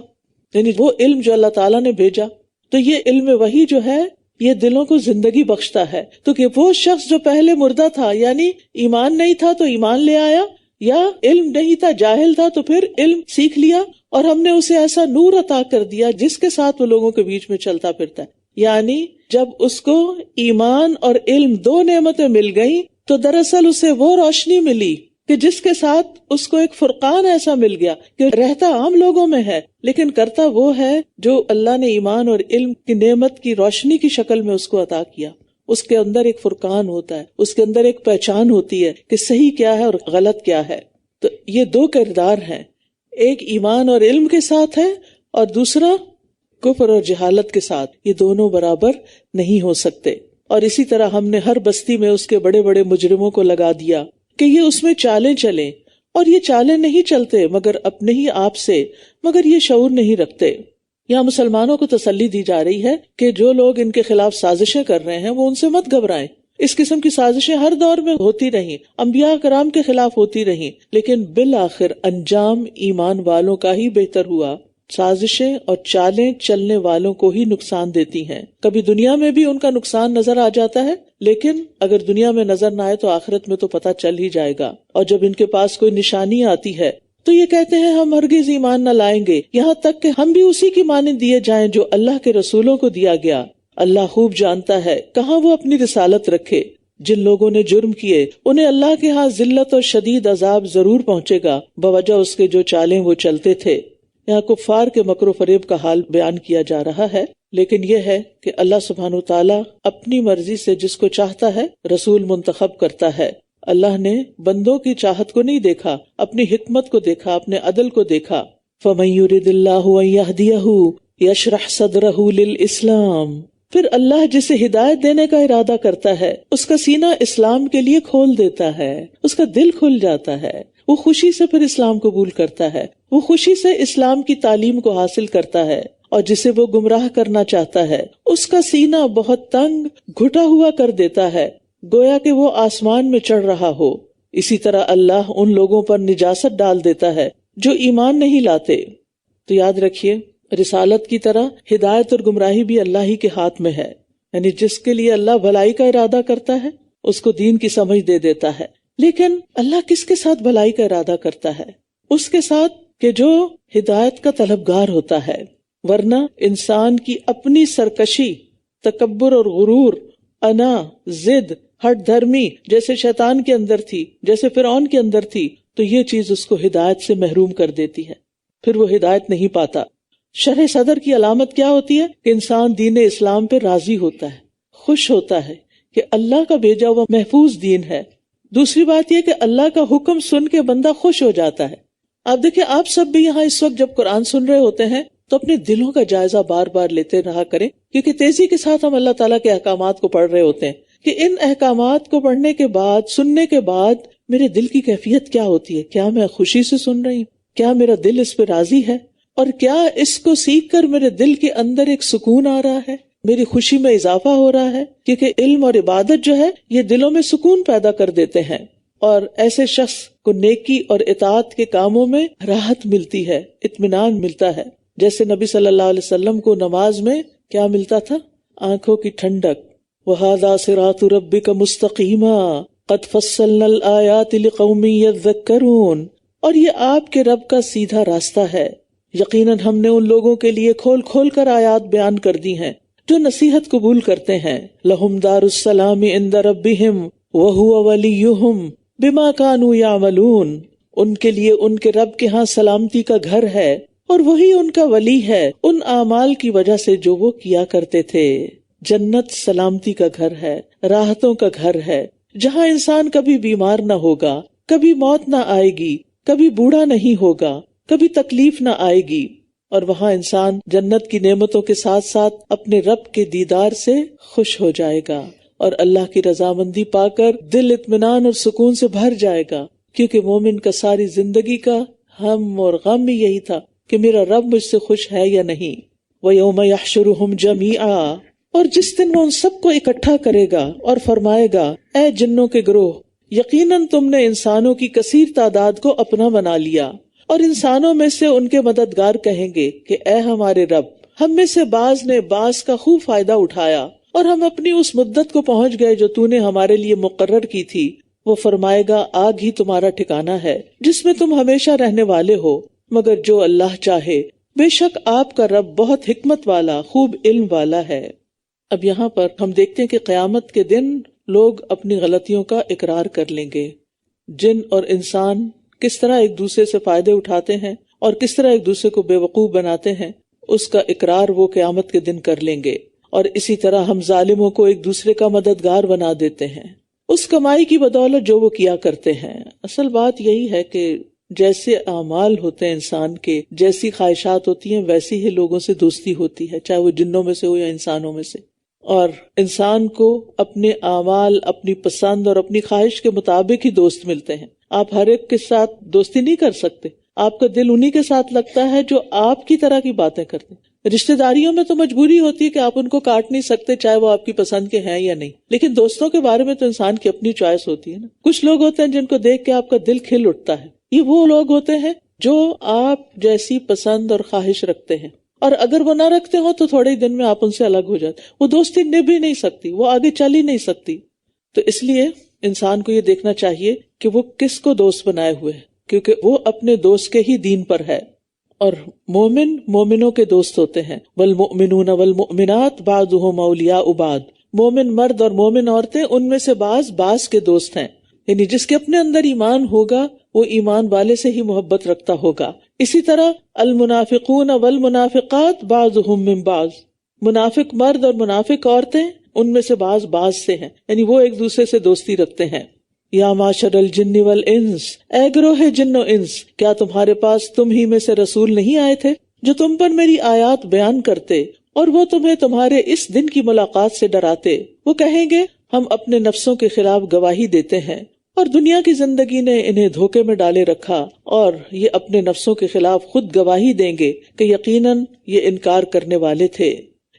یعنی وہ علم جو اللہ تعالیٰ نے بھیجا۔ تو یہ علم وحی جو ہے یہ دلوں کو زندگی بخشتا ہے۔ تو کہ وہ شخص جو پہلے مردہ تھا، یعنی ایمان نہیں تھا تو ایمان لے آیا، یا علم نہیں تھا، جاہل تھا تو پھر علم سیکھ لیا، اور ہم نے اسے ایسا نور عطا کر دیا جس کے ساتھ وہ لوگوں کے بیچ میں چلتا پھرتا ہے۔ یعنی جب اس کو ایمان اور علم دو نعمتیں مل گئیں تو دراصل اسے وہ روشنی ملی کہ جس کے ساتھ اس کو ایک فرقان ایسا مل گیا کہ رہتا عام لوگوں میں ہے لیکن کرتا وہ ہے جو اللہ نے ایمان اور علم کی نعمت کی روشنی کی شکل میں اس کو عطا کیا۔ اس کے اندر ایک فرقان ہوتا ہے، اس کے اندر ایک پہچان ہوتی ہے کہ صحیح کیا ہے اور غلط کیا ہے۔ تو یہ دو کردار ہیں، ایک ایمان اور علم کے ساتھ ہے اور دوسرا کفر اور جہالت کے ساتھ۔ یہ دونوں برابر نہیں ہو سکتے۔ اور اسی طرح ہم نے ہر بستی میں اس کے بڑے بڑے مجرموں کو لگا دیا کہ یہ اس میں چالیں چلیں، اور یہ چالیں نہیں چلتے مگر اپنے ہی آپ سے، مگر یہ شعور نہیں رکھتے۔ یہاں مسلمانوں کو تسلی دی جا رہی ہے کہ جو لوگ ان کے خلاف سازشیں کر رہے ہیں وہ ان سے مت گھبرائیں۔ اس قسم کی سازشیں ہر دور میں ہوتی رہیں، انبیاء کرام کے خلاف ہوتی رہیں، لیکن بالآخر انجام ایمان والوں کا ہی بہتر ہوا۔ سازشیں اور چالیں چلنے والوں کو ہی نقصان دیتی ہیں۔ کبھی دنیا میں بھی ان کا نقصان نظر آ جاتا ہے، لیکن اگر دنیا میں نظر نہ آئے تو آخرت میں تو پتہ چل ہی جائے گا۔ اور جب ان کے پاس کوئی نشانی آتی ہے تو یہ کہتے ہیں ہم ہرگز ایمان نہ لائیں گے یہاں تک کہ ہم بھی اسی کی مانند دیے جائیں جو اللہ کے رسولوں کو دیا گیا۔ اللہ خوب جانتا ہے کہاں وہ اپنی رسالت رکھے۔ جن لوگوں نے جرم کیے انہیں اللہ کے ہاں ذلت اور شدید عذاب ضرور پہنچے گا بوجہ اس کے جو چالیں وہ چلتے تھے۔ یہاں کفار کے مکر و فریب کا حال بیان کیا جا رہا ہے، لیکن یہ ہے کہ اللہ سبحانہ وتعالی اپنی مرضی سے جس کو چاہتا ہے رسول منتخب کرتا ہے۔ اللہ نے بندوں کی چاہت کو نہیں دیکھا، اپنی حکمت کو دیکھا، اپنے عدل کو دیکھا۔ فَمَن يُرِدِ اللَّهُ أَن يَهْدِيَهُ يَشْرَحْ صَدْرَهُ لِلْإِسْلَامِ، پھر اللہ جسے ہدایت دینے کا ارادہ کرتا ہے اس کا سینہ اسلام کے لیے کھول دیتا ہے، اس کا دل کھل جاتا ہے، وہ خوشی سے پھر اسلام قبول کرتا ہے، وہ خوشی سے اسلام کی تعلیم کو حاصل کرتا ہے۔ اور جسے وہ گمراہ کرنا چاہتا ہے اس کا سینہ بہت تنگ گھٹا ہوا کر دیتا ہے، گویا کہ وہ آسمان میں چڑھ رہا ہو۔ اسی طرح اللہ ان لوگوں پر نجاست ڈال دیتا ہے جو ایمان نہیں لاتے۔ تو یاد رکھیے رسالت کی طرح ہدایت اور گمراہی بھی اللہ ہی کے ہاتھ میں ہے۔ یعنی جس کے لیے اللہ بھلائی کا ارادہ کرتا ہے اس کو دین کی سمجھ دے دیتا ہے. لیکن اللہ کس کے ساتھ بھلائی کا ارادہ کرتا ہے؟ اس کے ساتھ کہ جو ہدایت کا طلبگار ہوتا ہے. ورنہ انسان کی اپنی سرکشی، تکبر اور غرور، انا، ضد، ہٹ دھرمی جیسے شیطان کے اندر تھی، جیسے فرعون کے اندر تھی، تو یہ چیز اس کو ہدایت سے محروم کر دیتی ہے، پھر وہ ہدایت نہیں پاتا. شرح صدر کی علامت کیا ہوتی ہے؟ کہ انسان دین اسلام پہ راضی ہوتا ہے، خوش ہوتا ہے کہ اللہ کا بھیجا ہوا محفوظ دین ہے. دوسری بات یہ کہ اللہ کا حکم سن کے بندہ خوش ہو جاتا ہے. آپ دیکھیں، آپ سب بھی یہاں اس وقت جب قرآن سن رہے ہوتے ہیں تو اپنے دلوں کا جائزہ بار بار لیتے رہا کریں، کیونکہ تیزی کے ساتھ ہم اللہ تعالیٰ کے احکامات کو پڑھ رہے ہوتے ہیں کہ ان احکامات کو پڑھنے کے بعد، سننے کے بعد میرے دل کی کیفیت کیا ہوتی ہے. کیا میں خوشی سے سن رہی ہوں؟ کیا میرا دل اس پہ راضی ہے؟ اور کیا اس کو سیکھ کر میرے دل کے اندر ایک سکون آ رہا ہے، میری خوشی میں اضافہ ہو رہا ہے؟ کیونکہ علم اور عبادت جو ہے یہ دلوں میں سکون پیدا کر دیتے ہیں، اور ایسے شخص کو نیکی اور اطاعت کے کاموں میں راحت ملتی ہے، اطمینان ملتا ہے. جیسے نبی صلی اللہ علیہ وسلم کو نماز میں کیا ملتا تھا؟ آنکھوں کی ٹھنڈک. وَهَذَا صِرَاطُ رَبِّكَ مُسْتَقِيمًا قَدْ فَصَّلْنَا الْآيَاتِ لِقَوْمٍ يَذَّكَّرُونَ. اور یہ آپ کے رب کا سیدھا راستہ ہے، یقیناً ہم نے ان لوگوں کے لیے کھول کھول کر آیات بیان کر دی ہیں جو نصیحت قبول کرتے ہیں. لَهُمْ دَارُ السَّلَامِ عِنْدَ رَبِّهِمْ وَهُوَ وَلِيُّهُمْ بِمَا كَانُوا يَعْمَلُونَ. ان کے لیے ان کے رب کے ہاں سلامتی کا گھر ہے اور وہی ان کا ولی ہے ان اعمال کی وجہ سے جو وہ کیا کرتے تھے. جنت سلامتی کا گھر ہے، راحتوں کا گھر ہے، جہاں انسان کبھی بیمار نہ ہوگا، کبھی موت نہ آئے گی، کبھی بوڑھا نہیں ہوگا، کبھی تکلیف نہ آئے گی. اور وہاں انسان جنت کی نعمتوں کے ساتھ ساتھ اپنے رب کے دیدار سے خوش ہو جائے گا اور اللہ کی رضامندی پا کر دل اطمینان اور سکون سے بھر جائے گا. کیونکہ مومن کا ساری زندگی کا ہم اور غم بھی یہی تھا کہ میرا رب مجھ سے خوش ہے یا نہیں. وَيَوْمَ يَحْشُرُهُمْ جَمِيعًا. اور جس دن وہ ان سب کو اکٹھا کرے گا اور فرمائے گا، اے جنوں کے گروہ، یقیناً تم نے انسانوں کی کثیر تعداد کو اپنا بنا لیا، اور انسانوں میں سے ان کے مددگار کہیں گے کہ اے ہمارے رب، ہم میں سے بعض نے بعض کا خوب فائدہ اٹھایا اور ہم اپنی اس مدت کو پہنچ گئے جو تو نے ہمارے لیے مقرر کی تھی. وہ فرمائے گا، آگ ہی تمہارا ٹھکانہ ہے جس میں تم ہمیشہ رہنے والے ہو، مگر جو اللہ چاہے، بے شک آپ کا رب بہت حکمت والا، خوب علم والا ہے. اب یہاں پر ہم دیکھتے ہیں کہ قیامت کے دن لوگ اپنی غلطیوں کا اقرار کر لیں گے. جن اور انسان کس طرح ایک دوسرے سے فائدے اٹھاتے ہیں اور کس طرح ایک دوسرے کو بے وقوف بناتے ہیں، اس کا اقرار وہ قیامت کے دن کر لیں گے. اور اسی طرح ہم ظالموں کو ایک دوسرے کا مددگار بنا دیتے ہیں اس کمائی کی بدولت جو وہ کیا کرتے ہیں. اصل بات یہی ہے کہ جیسے اعمال ہوتے ہیں انسان کے، جیسی خواہشات ہوتی ہیں، ویسی ہی لوگوں سے دوستی ہوتی ہے، چاہے وہ جنوں میں سے ہو یا انسانوں میں سے. اور انسان کو اپنے اعمال، اپنی پسند اور اپنی خواہش کے مطابق ہی دوست ملتے ہیں. آپ ہر ایک کے ساتھ دوستی نہیں کر سکتے. آپ کا دل انہی کے ساتھ لگتا ہے جو آپ کی طرح کی باتیں کرتے ہیں. رشتہ داریوں میں تو مجبوری ہوتی ہے کہ آپ ان کو کاٹ نہیں سکتے، چاہے وہ آپ کی پسند کے ہیں یا نہیں. لیکن دوستوں کے بارے میں تو انسان کی اپنی چوائس ہوتی ہے نا. کچھ لوگ ہوتے ہیں جن کو دیکھ کے آپ کا دل کھل اٹھتا ہے. یہ وہ لوگ ہوتے ہیں جو آپ جیسی پسند اور خواہش رکھتے ہیں، اور اگر وہ نہ رکھتے ہو تو تھوڑے ہی دن میں آپ ان سے الگ ہو جاتے. وہ دوستی نبھ ہی نہیں سکتی، وہ آگے چل ہی نہیں سکتی. تو اس لیے انسان کو یہ دیکھنا چاہیے کہ وہ کس کو دوست بنائے ہوئے ہے، کیونکہ وہ اپنے دوست کے ہی دین پر ہے. اور مومن مومنوں کے دوست ہوتے ہیں. والمؤمنون والمؤمنات بعضهم اولیاء بعض. مومن مرد اور مومن عورتیں ان میں سے بعض کے دوست ہیں. یعنی جس کے اپنے اندر ایمان ہوگا وہ ایمان والے سے ہی محبت رکھتا ہوگا. اسی طرح المنافقون والمنافقات بعضهم من بعض. منافق مرد اور منافق عورتیں ان میں سے بعض سے ہیں، یعنی وہ ایک دوسرے سے دوستی رکھتے ہیں. یا معشر الجن والانس. اے گروہ جن و انس، کیا تمہارے پاس تم ہی میں سے رسول نہیں آئے تھے جو تم پر میری آیات بیان کرتے اور وہ تمہیں تمہارے اس دن کی ملاقات سے ڈراتے؟ وہ کہیں گے ہم اپنے نفسوں کے خلاف گواہی دیتے ہیں اور دنیا کی زندگی نے انہیں دھوکے میں ڈالے رکھا، اور یہ اپنے نفسوں کے خلاف خود گواہی دیں گے کہ یقیناً یہ انکار کرنے والے تھے.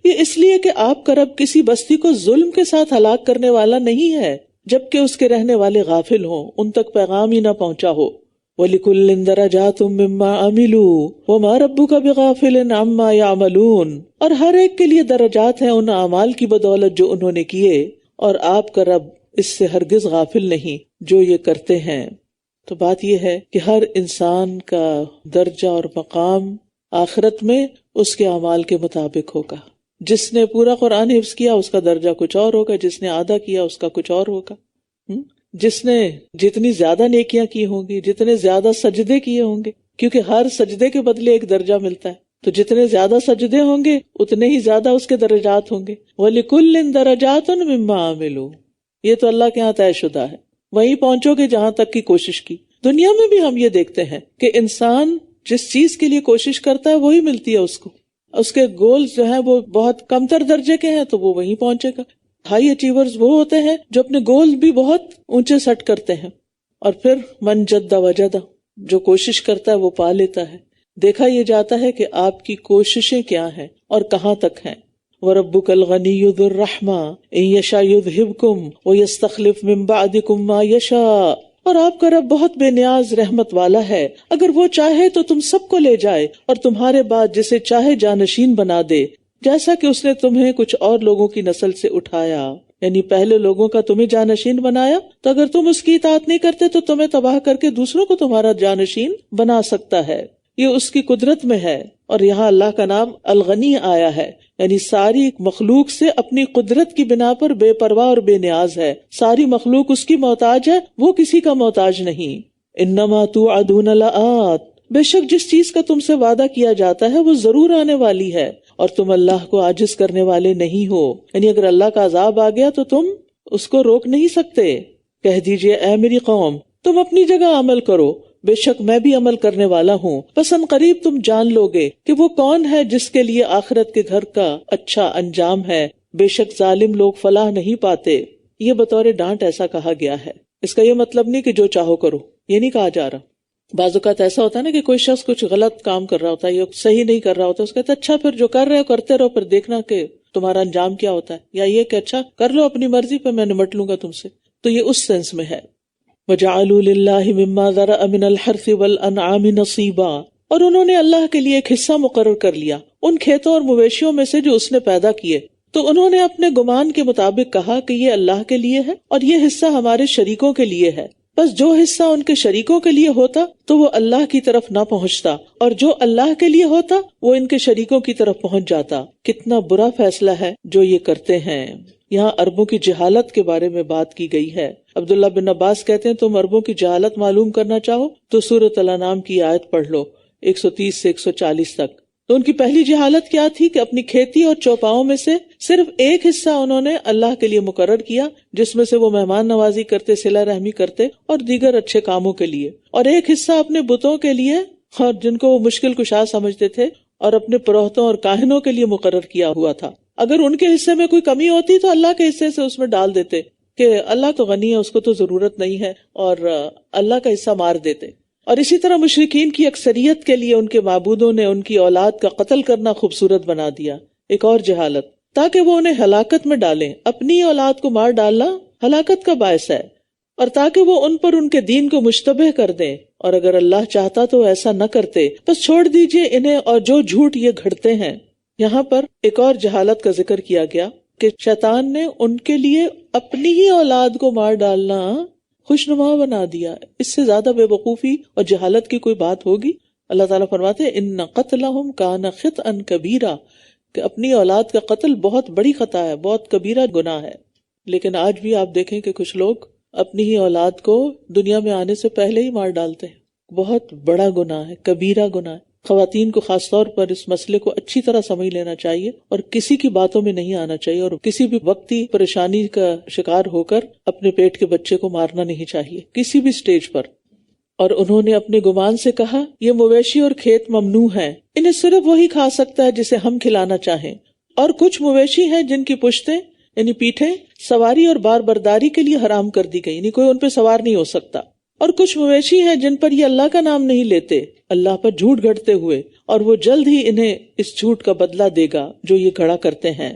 یہ اس لیے کہ آپ کا رب کسی بستی کو ظلم کے ساتھ ہلاک کرنے والا نہیں ہے جبکہ اس کے رہنے والے غافل ہوں، ان تک پیغام ہی نہ پہنچا ہو. وَلِكُلٍّ دَرَجَاتٌ مِّمَّا عَمِلُوا وَمَا رَبُّكَ بِغَافِلٍ عَمَّا يَعْمَلُونَ، اور ہر ایک کے لیے درجات ہیں ان اعمال کی بدولت جو انہوں نے کیے، اور آپ کا رب اس سے ہرگز غافل نہیں جو یہ کرتے ہیں۔ تو بات یہ ہے کہ ہر انسان کا درجہ اور مقام آخرت میں اس کے اعمال کے مطابق ہوگا۔ جس نے پورا قرآن حفظ کیا اس کا درجہ کچھ اور ہوگا، جس نے آدھا کیا اس کا کچھ اور ہوگا، جس نے جتنی زیادہ نیکیاں کی ہوں گی، جتنے زیادہ سجدے کیے ہوں گے، کیونکہ ہر سجدے کے بدلے ایک درجہ ملتا ہے، تو جتنے زیادہ سجدے ہوں گے اتنے ہی زیادہ اس کے درجات ہوں گے۔ وَلِكُلٍّ دَرَجَاتٌ مِّمَّا عَمِلُوا، یہ تو اللہ کے ہاں طے شدہ ہے، وہیں پہنچو گے جہاں تک کی کوشش کی۔ دنیا میں بھی ہم یہ دیکھتے ہیں کہ انسان جس چیز کے لیے کوشش کرتا ہے وہی ملتی ہے اس کو، اس کے گولز جو ہیں وہ بہت کم تر درجے کے ہیں تو وہ وہیں پہنچے گا۔ ہائی اچیورز وہ ہوتے ہیں جو اپنے گول بھی بہت اونچے سیٹ کرتے ہیں، اور پھر من جد وجد، جو کوشش کرتا ہے وہ پا لیتا ہے۔ دیکھا یہ جاتا ہے کہ آپ کی کوششیں کیا ہیں اور کہاں تک ہیں۔ وَرَبُّكَ الْغَنِيُّ ذُو الرَّحْمَةِ إِن يَشَأْ يُذْهِبْكُمْ وَيَسْتَخْلِفْ مِن بَعْدِكُم مَّا يَشَاءُ، اور آپ کا رب بہت بے نیاز رحمت والا ہے، اگر وہ چاہے تو تم سب کو لے جائے اور تمہارے بعد جسے چاہے جانشین بنا دے، جیسا کہ اس نے تمہیں کچھ اور لوگوں کی نسل سے اٹھایا، یعنی پہلے لوگوں کا تمہیں جانشین بنایا، تو اگر تم اس کی اطاعت نہیں کرتے تو تمہیں تباہ کر کے دوسروں کو تمہارا جانشین بنا سکتا ہے، یہ اس کی قدرت میں ہے۔ اور یہاں اللہ کا نام الغنی آیا ہے، یعنی ساری مخلوق سے اپنی قدرت کی بنا پر بے پرواہ اور بے نیاز ہے، ساری مخلوق اس کی محتاج ہے، وہ کسی کا محتاج نہیں۔ انما توعدون لآت، بے شک جس چیز کا تم سے وعدہ کیا جاتا ہے وہ ضرور آنے والی ہے، اور تم اللہ کو عاجز کرنے والے نہیں ہو، یعنی اگر اللہ کا عذاب آ گیا تو تم اس کو روک نہیں سکتے۔ کہہ دیجئے اے میری قوم، تم اپنی جگہ عمل کرو، بے شک میں بھی عمل کرنے والا ہوں، بس ان قریب تم جان لو گے کہ وہ کون ہے جس کے لیے آخرت کے گھر کا اچھا انجام ہے، بے شک ظالم لوگ فلاح نہیں پاتے۔ یہ بطور ڈانٹ ایسا کہا گیا ہے، اس کا یہ مطلب نہیں کہ جو چاہو کرو، یہ نہیں کہا جا رہا۔ بعض اوقات ایسا ہوتا ہے نا کہ کوئی شخص کچھ غلط کام کر رہا ہوتا ہے یا صحیح نہیں کر رہا ہوتا، اس کہتا ہے اچھا پھر جو کر رہے ہو کرتے رہو، پھر دیکھنا کہ تمہارا انجام کیا ہوتا ہے، یا یہ کہ اچھا کر لو اپنی مرضی پہ، میں نمٹ لوں گا تم سے، تو یہ اس سینس میں ہے۔ وَجَعَلُوا لِلَّهِ مِمَّا ذَرَأَ مِنَ الْحَرْثِ وَالْأَنْعَامِ نَصِيبًا، اور انہوں نے اللہ کے لیے ایک حصہ مقرر کر لیا ان کھیتوں اور مویشیوں میں سے جو اس نے پیدا کیے، تو انہوں نے اپنے گمان کے مطابق کہا کہ یہ اللہ کے لیے ہے اور یہ حصہ ہمارے شریکوں کے لیے ہے، بس جو حصہ ان کے شریکوں کے لیے ہوتا تو وہ اللہ کی طرف نہ پہنچتا، اور جو اللہ کے لیے ہوتا وہ ان کے شریکوں کی طرف پہنچ جاتا۔ کتنا برا فیصلہ ہے جو یہ کرتے ہیں۔ یہاں عربوں کی جہالت کے بارے میں بات کی گئی ہے۔ عبداللہ بن عباس کہتے ہیں تم عربوں کی جہالت معلوم کرنا چاہو تو سورۃ الانعام کی آیت پڑھ لو 130 سے 140 تک۔ تو ان کی پہلی جہالت کیا تھی کہ اپنی کھیتی اور چوپاؤں میں سے صرف ایک حصہ انہوں نے اللہ کے لیے مقرر کیا، جس میں سے وہ مہمان نوازی کرتے، صلہ رحمی کرتے اور دیگر اچھے کاموں کے لیے، اور ایک حصہ اپنے بتوں کے لیے، اور جن کو وہ مشکل کشا سمجھتے تھے، اور اپنے پروہتوں اور کاہنوں کے لیے مقرر کیا ہوا تھا۔ اگر ان کے حصے میں کوئی کمی ہوتی تو اللہ کے حصے سے اس میں ڈال دیتے کہ اللہ تو غنی ہے، اس کو تو ضرورت نہیں ہے، اور اللہ کا حصہ مار دیتے۔ اور اسی طرح مشرکین کی اکثریت کے لیے ان کے معبودوں نے ان کی اولاد کا قتل کرنا خوبصورت بنا دیا۔ ایک اور جہالت، تاکہ وہ انہیں ہلاکت میں ڈالیں۔ اپنی اولاد کو مار ڈالنا ہلاکت کا باعث ہے، اور تاکہ وہ ان پر ان کے دین کو مشتبہ کر دیں، اور اگر اللہ چاہتا تو ایسا نہ کرتے، بس چھوڑ دیجئے انہیں اور جو جھوٹ یہ گھڑتے ہیں۔ یہاں پر ایک اور جہالت کا ذکر کیا گیا کہ شیطان نے ان کے لیے اپنی ہی اولاد کو مار ڈالنا خوشنما بنا دیا۔ اس سے زیادہ بے وقوفی اور جہالت کی کوئی بات ہوگی؟ اللہ تعالیٰ فرماتے ہیں ان قتلہم کان خطئا کبیرا، کہ اپنی اولاد کا قتل بہت بڑی خطا ہے، بہت کبیرہ گناہ ہے۔ لیکن آج بھی آپ دیکھیں کہ کچھ لوگ اپنی ہی اولاد کو دنیا میں آنے سے پہلے ہی مار ڈالتے ہیں۔ بہت بڑا گناہ ہے، کبیرہ گناہ ہے۔ خواتین کو خاص طور پر اس مسئلے کو اچھی طرح سمجھ لینا چاہیے اور کسی کی باتوں میں نہیں آنا چاہیے، اور کسی بھی وقتی پریشانی کا شکار ہو کر اپنے پیٹ کے بچے کو مارنا نہیں چاہیے کسی بھی سٹیج پر۔ اور انہوں نے اپنے گمان سے کہا یہ مویشی اور کھیت ممنوع ہیں، انہیں صرف وہی کھا سکتا ہے جسے ہم کھلانا چاہیں، اور کچھ مویشی ہیں جن کی پشتیں یعنی پیٹھیں سواری اور بار برداری کے لیے حرام کر دی گئی، یعنی کوئی ان پہ سوار نہیں ہو سکتا، اور کچھ مویشی ہیں جن پر یہ اللہ کا نام نہیں لیتے، اللہ پر جھوٹ گھڑتے ہوئے، اور وہ جلد ہی انہیں اس جھوٹ کا بدلہ دے گا جو یہ گھڑا کرتے ہیں۔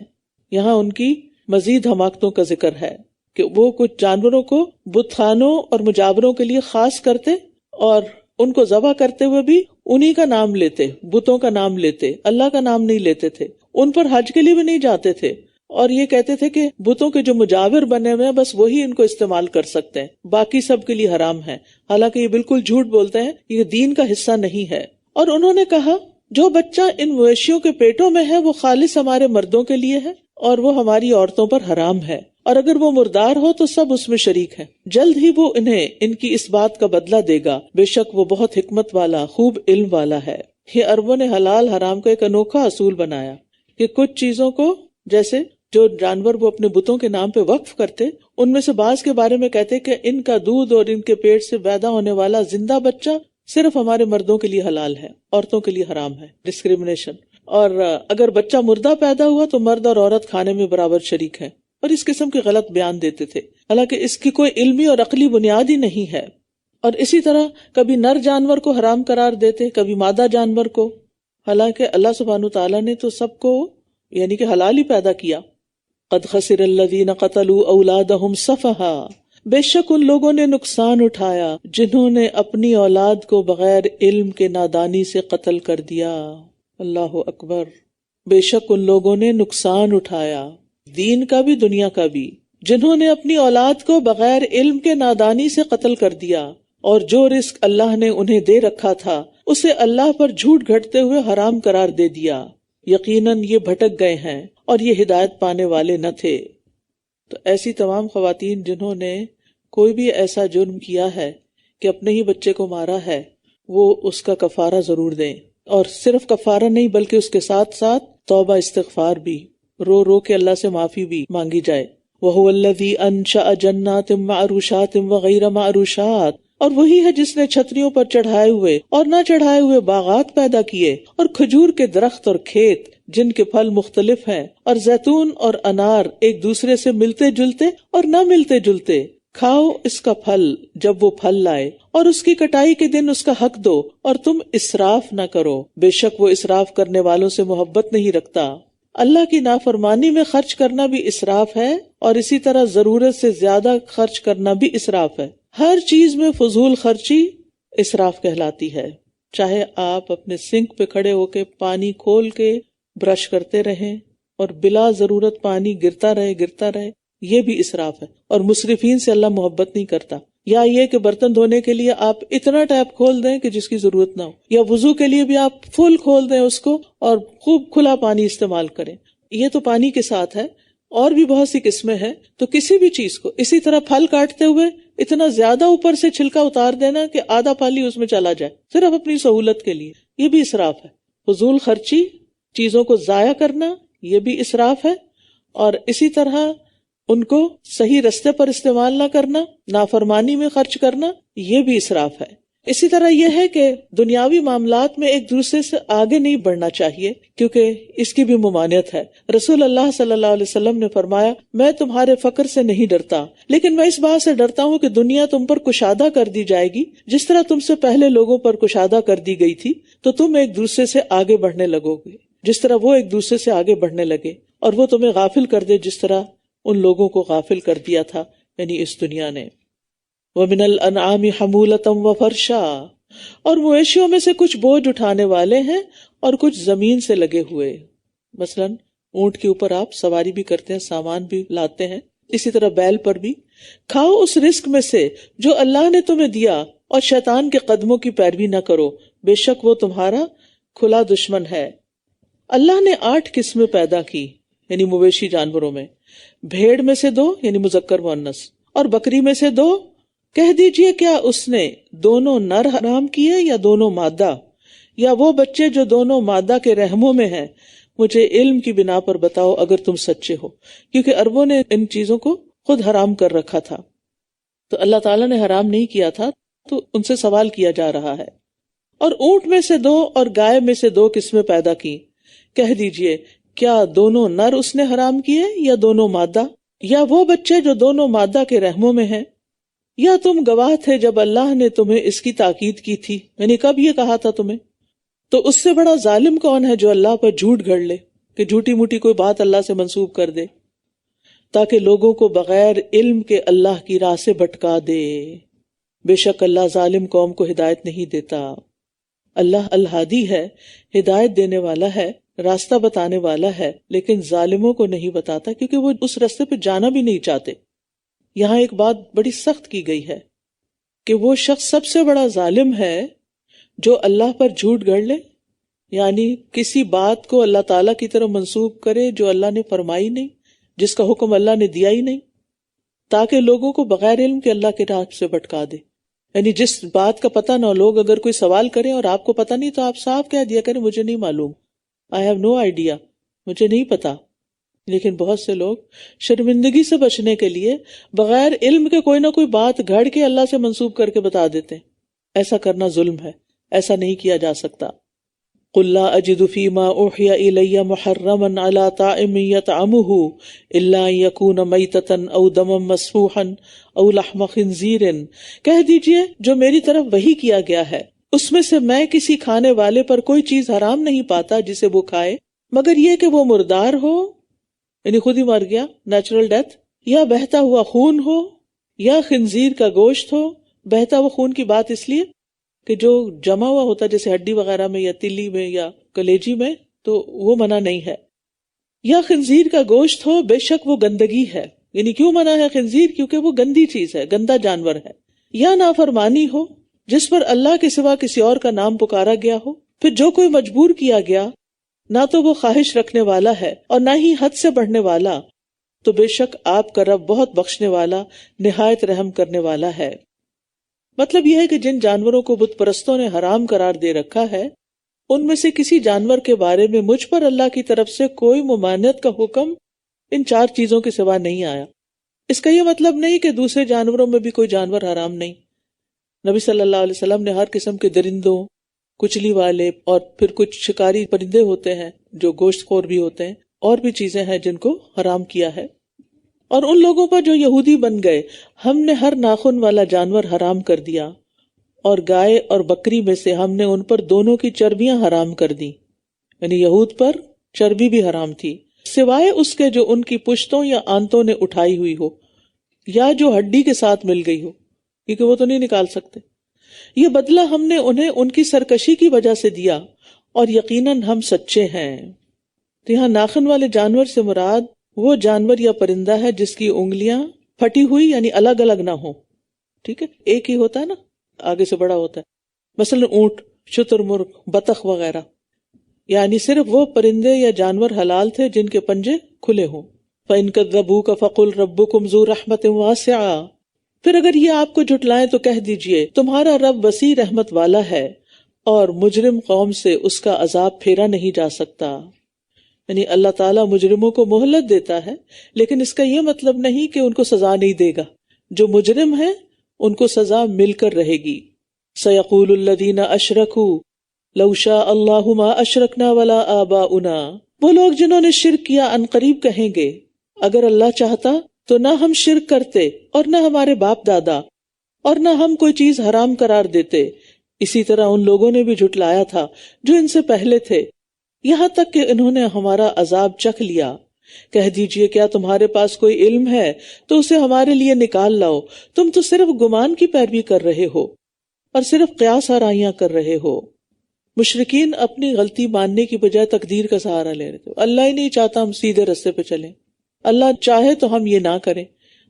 یہاں ان کی مزید حماقتوں کا ذکر ہے کہ وہ کچھ جانوروں کو بت خانوں اور مجاوروں کے لیے خاص کرتے اور ان کو ذبح کرتے ہوئے بھی انہی کا نام لیتے، بتوں کا نام لیتے، اللہ کا نام نہیں لیتے تھے. ان پر حج کے لیے بھی نہیں جاتے تھے، اور یہ کہتے تھے کہ بتوں کے جو مجاور بنے ہوئے ہیں بس وہی ان کو استعمال کر سکتے ہیں، باقی سب کے لیے حرام ہے. حالانکہ یہ بالکل جھوٹ بولتے ہیں، یہ دین کا حصہ نہیں ہے. اور انہوں نے کہا جو بچہ ان مویشیوں کے پیٹوں میں ہے وہ خالص ہمارے مردوں کے لیے ہے اور وہ ہماری عورتوں پر حرام ہے، اور اگر وہ مردار ہو تو سب اس میں شریک ہیں. جلد ہی وہ انہیں ان کی اس بات کا بدلہ دے گا، بے شک وہ بہت حکمت والا خوب علم والا ہے. یہ عربوں نے حلال حرام کا ایک انوکھا اصول بنایا کہ کچھ چیزوں کو، جیسے جو جانور وہ اپنے بتوں کے نام پہ وقف کرتے، ان میں سے بعض کے بارے میں کہتے کہ ان کا دودھ اور ان کے پیٹ سے پیدا ہونے والا زندہ بچہ صرف ہمارے مردوں کے لیے حلال ہے، عورتوں کے لیے حرام ہے. ڈسکریمنیشن. اور اگر بچہ مردہ پیدا ہوا تو مرد اور عورت کھانے میں برابر شریک ہیں، اور اس قسم کے غلط بیان دیتے تھے، حالانکہ اس کی کوئی علمی اور عقلی بنیاد ہی نہیں ہے. اور اسی طرح کبھی نر جانور کو حرام قرار دیتے، کبھی مادہ جانور کو، حالانکہ اللہ سبحانہ تعالیٰ نے تو سب کو یعنی کہ حلال ہی پیدا کیا. قد خسر الذین قتلوا اولادہم سفہا، بے شک ان لوگوں نے نقصان اٹھایا جنہوں نے اپنی اولاد کو بغیر علم کے نادانی سے قتل کر دیا. اللہ اکبر. بے شک ان لوگوں نے نقصان اٹھایا، دین کا بھی دنیا کا بھی، جنہوں نے اپنی اولاد کو بغیر علم کے نادانی سے قتل کر دیا، اور جو رزق اللہ نے انہیں دے رکھا تھا اسے اللہ پر جھوٹ گھڑتے ہوئے حرام قرار دے دیا. یقیناً یہ بھٹک گئے ہیں اور یہ ہدایت پانے والے نہ تھے. تو ایسی تمام خواتین جنہوں نے کوئی بھی ایسا جرم کیا ہے کہ اپنے ہی بچے کو مارا ہے، وہ اس کا کفارہ ضرور دیں، اور صرف کفارہ نہیں بلکہ اس کے ساتھ ساتھ توبہ استغفار بھی، رو رو کے اللہ سے معافی بھی مانگی جائے. وَهُوَ الَّذِي أَنشَأَ جَنَّاتٍ مَّعْرُوشَاتٍ وَغَيْرَ مَعْرُوشَاتٍ، اور وہی ہے جس نے چھتریوں پر چڑھائے ہوئے اور نہ چڑھائے ہوئے باغات پیدا کیے، اور کھجور کے درخت اور کھیت جن کے پھل مختلف ہیں، اور زیتون اور انار ایک دوسرے سے ملتے جلتے اور نہ ملتے جلتے. کھاؤ اس کا پھل جب وہ پھل لائے، اور اس کی کٹائی کے دن اس کا حق دو، اور تم اسراف نہ کرو، بے شک وہ اسراف کرنے والوں سے محبت نہیں رکھتا. اللہ کی نافرمانی میں خرچ کرنا بھی اسراف ہے، اور اسی طرح ضرورت سے زیادہ خرچ کرنا بھی اسراف ہے. ہر چیز میں فضول خرچی اسراف کہلاتی ہے. چاہے آپ اپنے سنک پہ کھڑے ہو کے پانی کھول کے برش کرتے رہیں اور بلا ضرورت پانی گرتا رہے، یہ بھی اسراف ہے، اور مسرفین سے اللہ محبت نہیں کرتا. یا یہ کہ برتن دھونے کے لیے آپ اتنا ٹیپ کھول دیں کہ جس کی ضرورت نہ ہو، یا وضو کے لیے بھی آپ فل کھول دیں اس کو اور خوب کھلا پانی استعمال کریں. یہ تو پانی کے ساتھ ہے، اور بھی بہت سی قسمیں ہیں. تو کسی بھی چیز کو اسی طرح پھل کاٹتے ہوئے اتنا زیادہ اوپر سے چھلکا اتار دینا کہ آدھا پھل ہی اس میں چلا جائے صرف اپنی سہولت کے لیے، یہ بھی اسراف ہے. فضول خرچی، چیزوں کو ضائع کرنا، یہ بھی اسراف ہے. اور اسی طرح ان کو صحیح رستے پر استعمال نہ کرنا، نافرمانی میں خرچ کرنا، یہ بھی اسراف ہے. اسی طرح یہ ہے کہ دنیاوی معاملات میں ایک دوسرے سے آگے نہیں بڑھنا چاہیے، کیونکہ اس کی بھی ممانعت ہے. رسول اللہ صلی اللہ علیہ وسلم نے فرمایا، میں تمہارے فقر سے نہیں ڈرتا، لیکن میں اس بات سے ڈرتا ہوں کہ دنیا تم پر کشادہ کر دی جائے گی جس طرح تم سے پہلے لوگوں پر کشادہ کر دی گئی تھی، تو تم ایک دوسرے سے آگے بڑھنے لگو گے جس طرح وہ ایک دوسرے سے آگے بڑھنے لگے، اور وہ تمہیں غافل کر دے جس طرح ان لوگوں کو غافل کر دیا تھا، یعنی اس دنیا نے. وَمِنَ الْأَنْعَامِ حَمُولَةً وَفَرْشًا، اور مویشیوں میں سے کچھ بوجھ اٹھانے والے ہیں اور کچھ زمین سے لگے ہوئے. مثلا اونٹ کے اوپر آپ سواری بھی کرتے ہیں، سامان بھی لاتے ہیں، اسی طرح بیل پر بھی. کھاؤ اس رزق میں سے جو اللہ نے تمہیں دیا، اور شیطان کے قدموں کی پیروی نہ کرو، بے شک وہ تمہارا کھلا دشمن ہے. اللہ نے 8 قسمیں پیدا کی یعنی مویشی جانوروں میں، بھیڑ میں سے 2 یعنی مذکر مؤنث، اور بکری میں سے 2. کہہ دیجئے کیا اس نے دونوں نر حرام کیے یا دونوں مادہ، یا وہ بچے جو دونوں مادہ کے رحموں میں ہیں؟ مجھے علم کی بنا پر بتاؤ اگر تم سچے ہو، کیونکہ عربوں نے ان چیزوں کو خود حرام کر رکھا تھا، تو اللہ تعالیٰ نے حرام نہیں کیا تھا، تو ان سے سوال کیا جا رہا ہے. اور اونٹ میں سے 2 اور گائے میں سے 2 قسمیں پیدا کی. کہہ دیجئے کیا دونوں نر اس نے حرام کیے یا دونوں مادہ، یا وہ بچے جو دونوں مادہ کے رحموں میں ہیں؟ یا تم گواہ تھے جب اللہ نے تمہیں اس کی تاکید کی تھی، یعنی کب یہ کہا تھا تمہیں؟ تو اس سے بڑا ظالم کون ہے جو اللہ پر جھوٹ گھڑ لے، کہ جھوٹی موٹی کوئی بات اللہ سے منسوب کر دے تاکہ لوگوں کو بغیر علم کے اللہ کی راہ سے بھٹکا دے. بے شک اللہ ظالم قوم کو ہدایت نہیں دیتا. اللہ الہادی ہے، ہدایت دینے والا ہے، راستہ بتانے والا ہے، لیکن ظالموں کو نہیں بتاتا کیونکہ وہ اس راستے پہ جانا بھی نہیں چاہتے. یہاں ایک بات بڑی سخت کی گئی ہے کہ وہ شخص سب سے بڑا ظالم ہے جو اللہ پر جھوٹ گڑھ لے، یعنی کسی بات کو اللہ تعالیٰ کی طرف منسوب کرے جو اللہ نے فرمائی نہیں، جس کا حکم اللہ نے دیا ہی نہیں، تاکہ لوگوں کو بغیر علم کے اللہ کے راہ سے بھٹکا دے. یعنی جس بات کا پتہ نہ ہو، لوگ اگر کوئی سوال کریں اور آپ کو پتہ نہیں تو آپ صاف کہہ دیا کریں مجھے نہیں معلوم، I have no idea، مجھے نہیں پتا. لیکن بہت سے لوگ شرمندگی سے بچنے کے لیے بغیر علم کے کوئی نہ کوئی بات گھڑ کے اللہ سے منسوب کر کے بتا دیتے ہیں. ایسا کرنا ظلم ہے، ایسا نہیں کیا جا سکتا. قُلْ لَا أَجِدُ فِي مَا أُوحِيَ إِلَيَّ مُحَرَّمًا عَلَىٰ طَاعِمٍ يَطْعَمُهُ إِلَّا أَن يَكُونَ مَيْتَةً أَوْ دَمًا مَّسْفُوحًا أَوْ لَحْمَ خِنزِيرٍ. کہہ دیجئے جو میری طرف وحی کیا گیا ہے اس میں سے میں کسی کھانے والے پر کوئی چیز حرام نہیں پاتا جسے وہ کھائے مگر یہ کہ وہ مردار ہو، یعنی خود ہی مر گیا، نیچرل ڈیتھ، یا بہتا ہوا خون ہو، یا خنزیر کا گوشت ہو. بہتا ہوا خون کی بات اس لیے کہ جو جمع ہوا ہوتا ہے جیسے ہڈی وغیرہ میں یا تلی میں یا کلیجی میں، تو وہ منع نہیں ہے. یا خنزیر کا گوشت ہو، بے شک وہ گندگی ہے. یعنی کیوں منع ہے خنزیر؟ کیونکہ وہ گندی چیز ہے، گندا جانور ہے. یا نافرمانی ہو جس پر اللہ کے سوا کسی اور کا نام پکارا گیا ہو. پھر جو کوئی مجبور کیا گیا نہ تو وہ خواہش رکھنے والا ہے اور نہ ہی حد سے بڑھنے والا، تو بے شک آپ کا رب بہت بخشنے والا، نہایت رحم کرنے والا ہے. مطلب یہ ہے کہ جن جانوروں کو بت پرستوں نے حرام قرار دے رکھا ہے ان میں سے کسی جانور کے بارے میں مجھ پر اللہ کی طرف سے کوئی ممانعت کا حکم ان 4 چیزوں کے سوا نہیں آیا. اس کا یہ مطلب نہیں کہ دوسرے جانوروں میں بھی کوئی جانور حرام نہیں. نبی صلی اللہ علیہ وسلم نے ہر قسم کے درندوں، کچلی والے اور پھر کچھ شکاری پرندے ہوتے ہیں جو گوشت خور بھی ہوتے ہیں، اور بھی چیزیں ہیں جن کو حرام کیا ہے. اور ان لوگوں پر جو یہودی بن گئے ہم نے ہر ناخن والا جانور حرام کر دیا، اور گائے اور بکری میں سے ہم نے ان پر دونوں کی چربیاں حرام کر دی. یعنی یہود پر چربی بھی حرام تھی سوائے اس کے جو ان کی پشتوں یا آنتوں نے اٹھائی ہوئی ہو یا جو ہڈی کے ساتھ مل گئی ہو، کیونکہ وہ تو نہیں نکال سکتے. یہ بدلہ ہم نے انہیں ان کی سرکشی کی وجہ سے دیا اور یقیناً ہم سچے ہیں. تو یہاں ناخن والے جانور سے مراد وہ جانور یا پرندہ ہے جس کی انگلیاں پھٹی ہوئی یعنی الگ الگ نہ ہو. ٹھیک ہے، ایک ہی ہوتا ہے نا، آگے سے بڑا ہوتا ہے، مثلا اونٹ، شتر مرغ، بطخ وغیرہ. یعنی صرف وہ پرندے یا جانور حلال تھے جن کے پنجے کھلے ہوں. فَإِن كَذَّبُوكَ فَقُلْ رَبُّكُمْ ذُو رَحْمَةٍ وَاسِعَةٍ. پھر اگر یہ آپ کو جھٹلائیں تو کہہ دیجئے تمہارا رب وسیع رحمت والا ہے اور مجرم قوم سے اس کا عذاب پھیرا نہیں جا سکتا. یعنی اللہ تعالیٰ مجرموں کو مہلت دیتا ہے لیکن اس کا یہ مطلب نہیں کہ ان کو سزا نہیں دے گا. جو مجرم ہیں ان کو سزا مل کر رہے گی. سَيَقُولُ الَّذِينَ أَشْرَكُوا لَوْ شَاءَ اللَّهُ مَا أَشْرَكْنَا وَلَا آبَاؤُنَا. وہ لوگ جنہوں نے شرک کیا عنقریب کہیں گے اگر اللہ چاہتا تو نہ ہم شرک کرتے اور نہ ہمارے باپ دادا اور نہ ہم کوئی چیز حرام قرار دیتے. اسی طرح ان لوگوں نے بھی جھٹلایا تھا جو ان سے پہلے تھے، یہاں تک کہ انہوں نے ہمارا عذاب چکھ لیا. کہہ دیجئے کیا تمہارے پاس کوئی علم ہے تو اسے ہمارے لیے نکال لاؤ. تم تو صرف گمان کی پیروی کر رہے ہو اور صرف قیاس آرائیاں کر رہے ہو. مشرکین اپنی غلطی ماننے کی بجائے تقدیر کا سہارا لے رہے تھے. اللہ ہی نہیں چاہتا ہم سیدھے رستے پہ چلیں، اللہ چاہے تو ہم یہ نہ کریں.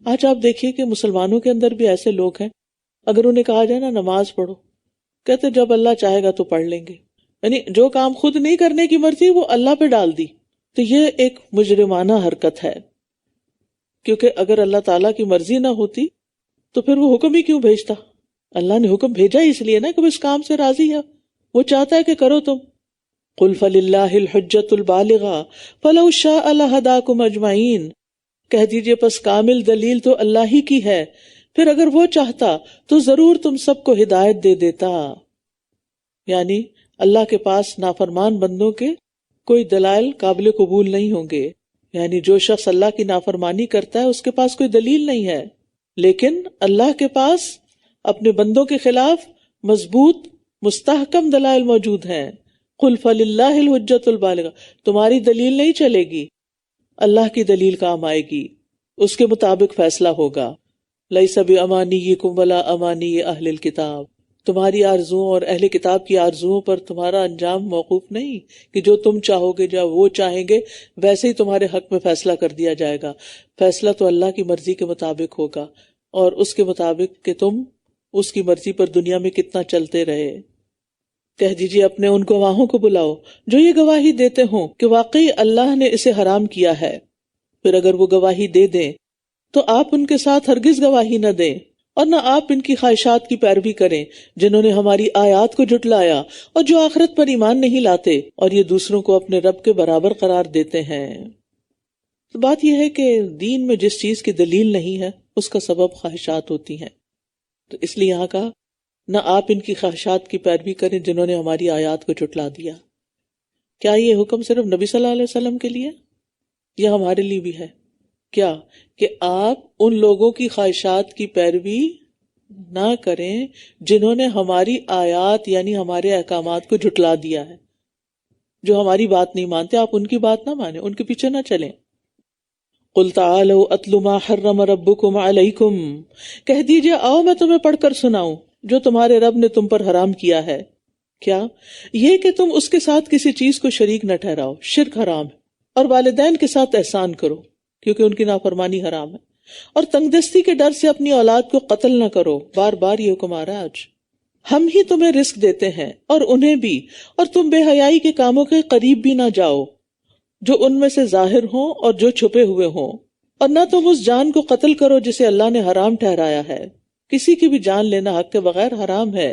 آج آپ دیکھیے کہ مسلمانوں کے اندر بھی ایسے لوگ ہیں، اگر انہیں کہا جائے نا نماز پڑھو، کہتے جب اللہ چاہے گا تو پڑھ لیں گے. یعنی جو کام خود نہیں کرنے کی مرضی وہ اللہ پہ ڈال دی. تو یہ ایک مجرمانہ حرکت ہے، کیونکہ اگر اللہ تعالیٰ کی مرضی نہ ہوتی تو پھر وہ حکم ہی کیوں بھیجتا؟ اللہ نے حکم بھیجا اس لیے نا کہ وہ اس کام سے راضی ہے، وہ چاہتا ہے کہ کرو تم. قُلْ فَلِلَّهِ الْحُجَّةُ الْبَالِغَةُ فَلَوْ شَاءَ لَهَدَاكُمْ أَجْمَعِينَ. کہہ دیجئے پس کامل دلیل تو اللہ ہی کی ہے، پھر اگر وہ چاہتا تو ضرور تم سب کو ہدایت دے دیتا. یعنی اللہ کے پاس نافرمان بندوں کے کوئی دلائل قابل قبول نہیں ہوں گے. یعنی جو شخص اللہ کی نافرمانی کرتا ہے اس کے پاس کوئی دلیل نہیں ہے، لیکن اللہ کے پاس اپنے بندوں کے خلاف مضبوط مستحکم دلائل موجود ہیں. قُلْ فَلِلَّهِ الْحُجَّةُ الْبَالِغَةُ. تمہاری دلیل نہیں چلے گی، اللہ کی دلیل کام آئے گی، اس کے مطابق فیصلہ ہوگا. لیس بامانیکم ولا امانی اہل الکتاب، تمہاری آرزوؤں اور اہل کتاب کی آرزوؤں پر تمہارا انجام موقوف نہیں کہ جو تم چاہو گے جو وہ چاہیں گے ویسے ہی تمہارے حق میں فیصلہ کر دیا جائے گا. فیصلہ تو اللہ کی مرضی کے مطابق ہوگا اور اس کے مطابق کہ تم اس کی مرضی پر دنیا میں کتنا چلتے رہے. کہہ دیجیے اپنے ان گواہوں کو بلاؤ جو یہ گواہی دیتے ہوں کہ واقعی اللہ نے اسے حرام کیا ہے. پھر اگر وہ گواہی دے دیں تو آپ ان کے ساتھ ہرگز گواہی نہ دیں اور نہ آپ ان کی خواہشات کی پیروی کریں جنہوں نے ہماری آیات کو جھٹلایا اور جو آخرت پر ایمان نہیں لاتے اور یہ دوسروں کو اپنے رب کے برابر قرار دیتے ہیں. تو بات یہ ہے کہ دین میں جس چیز کی دلیل نہیں ہے اس کا سبب خواہشات ہوتی ہیں. تو اس لیے یہاں کہا نہ آپ ان کی خواہشات کی پیروی کریں جنہوں نے ہماری آیات کو جھٹلا دیا. کیا یہ حکم صرف نبی صلی اللہ علیہ وسلم کے لیے یا ہمارے لیے بھی ہے؟ کیا کہ آپ ان لوگوں کی خواہشات کی پیروی نہ کریں جنہوں نے ہماری آیات یعنی ہمارے احکامات کو جھٹلا دیا ہے، جو ہماری بات نہیں مانتے. آپ ان کی بات نہ مانیں، ان کے پیچھے نہ چلیں. قل تعالوا اتل ما حرم ربکم علیکم، کہہ دیجئے آؤ میں تمہیں پڑھ کر سناؤں جو تمہارے رب نے تم پر حرام کیا ہے. کیا یہ کہ تم اس کے ساتھ کسی چیز کو شریک نہ ٹھہراؤ، شرک حرام ہے، اور والدین کے ساتھ احسان کرو کیونکہ ان کی نافرمانی حرام ہے، اور تنگ دستی کے ڈر سے اپنی اولاد کو قتل نہ کرو. بار بار یہ حکم آ رہا ہے. آج ہم ہی تمہیں رزق دیتے ہیں اور انہیں بھی، اور تم بے حیائی کے کاموں کے قریب بھی نہ جاؤ جو ان میں سے ظاہر ہوں اور جو چھپے ہوئے ہوں، اور نہ تم اس جان کو قتل کرو جسے اللہ نے حرام ٹھہرایا ہے. کسی کی بھی جان لینا حق کے بغیر حرام ہے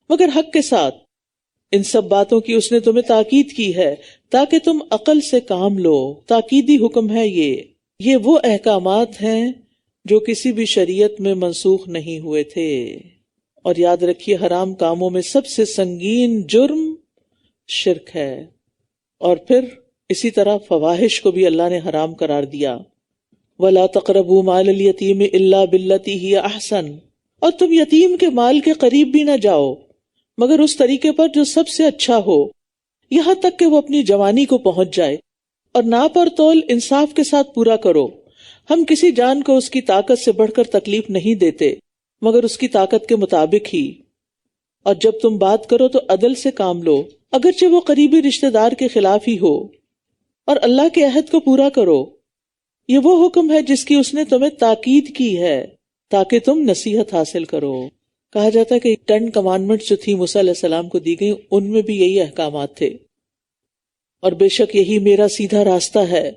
مگر حق کے ساتھ. ان سب باتوں کی اس نے تمہیں تاکید کی ہے تاکہ تم عقل سے کام لو. تاکیدی حکم ہے یہ وہ احکامات ہیں جو کسی بھی شریعت میں منسوخ نہیں ہوئے تھے. اور یاد رکھیے حرام کاموں میں سب سے سنگین جرم شرک ہے. اور پھر اسی طرح فواحش کو بھی اللہ نے حرام قرار دیا. وَلَا تَقْرَبُوا مَالَ الْيَتِيمِ إِلَّا بِالَّتِي هِيَ أَحْسَنُ، اور تم یتیم کے مال کے قریب بھی نہ جاؤ مگر اس طریقے پر جو سب سے اچھا ہو، یہاں تک کہ وہ اپنی جوانی کو پہنچ جائے. اور ناپ اور تول انصاف کے ساتھ پورا کرو. ہم کسی جان کو اس کی طاقت سے بڑھ کر تکلیف نہیں دیتے مگر اس کی طاقت کے مطابق ہی. اور جب تم بات کرو تو عدل سے کام لو اگرچہ وہ قریبی رشتہ دار کے خلاف ہی ہو، اور اللہ کے عہد کو پورا کرو. یہ وہ حکم ہے جس کی اس نے تمہیں تاکید کی ہے تاکہ تم نصیحت حاصل کرو. کہا جاتا ہے کہ 10 کمانڈمنٹس جو تھی موسیٰ علیہ السلام کو دی گئی ان میں بھی یہی احکامات تھے. اور بے شک یہی میرا سیدھا راستہ ہے،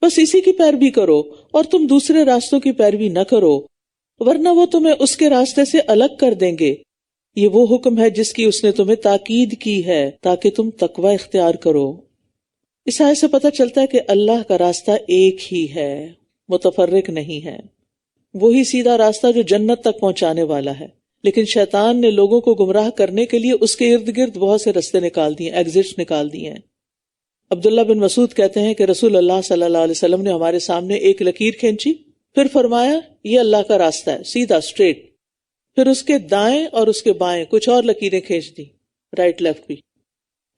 بس اسی کی پیروی کرو اور تم دوسرے راستوں کی پیروی نہ کرو ورنہ وہ تمہیں اس کے راستے سے الگ کر دیں گے. یہ وہ حکم ہے جس کی اس نے تمہیں تاکید کی ہے تاکہ تم تقوی اختیار کرو. اس آیت سے پتہ چلتا ہے کہ اللہ کا راستہ ایک ہی ہے، متفرق نہیں ہے. وہی سیدھا راستہ جو جنت تک پہنچانے والا ہے. لیکن شیطان نے لوگوں کو گمراہ کرنے کے لیے اس کے ارد گرد بہت سے رستے نکال دیے، ایگزٹس نکال دیے ہیں. عبداللہ بن مسعود کہتے ہیں کہ رسول اللہ صلی اللہ علیہ وسلم نے ہمارے سامنے ایک لکیر کھینچی، پھر فرمایا یہ اللہ کا راستہ ہے، سیدھا اسٹریٹ. پھر اس کے دائیں اور اس کے بائیں کچھ اور لکیریں کھینچ دی، رائٹ لیفٹ بھی.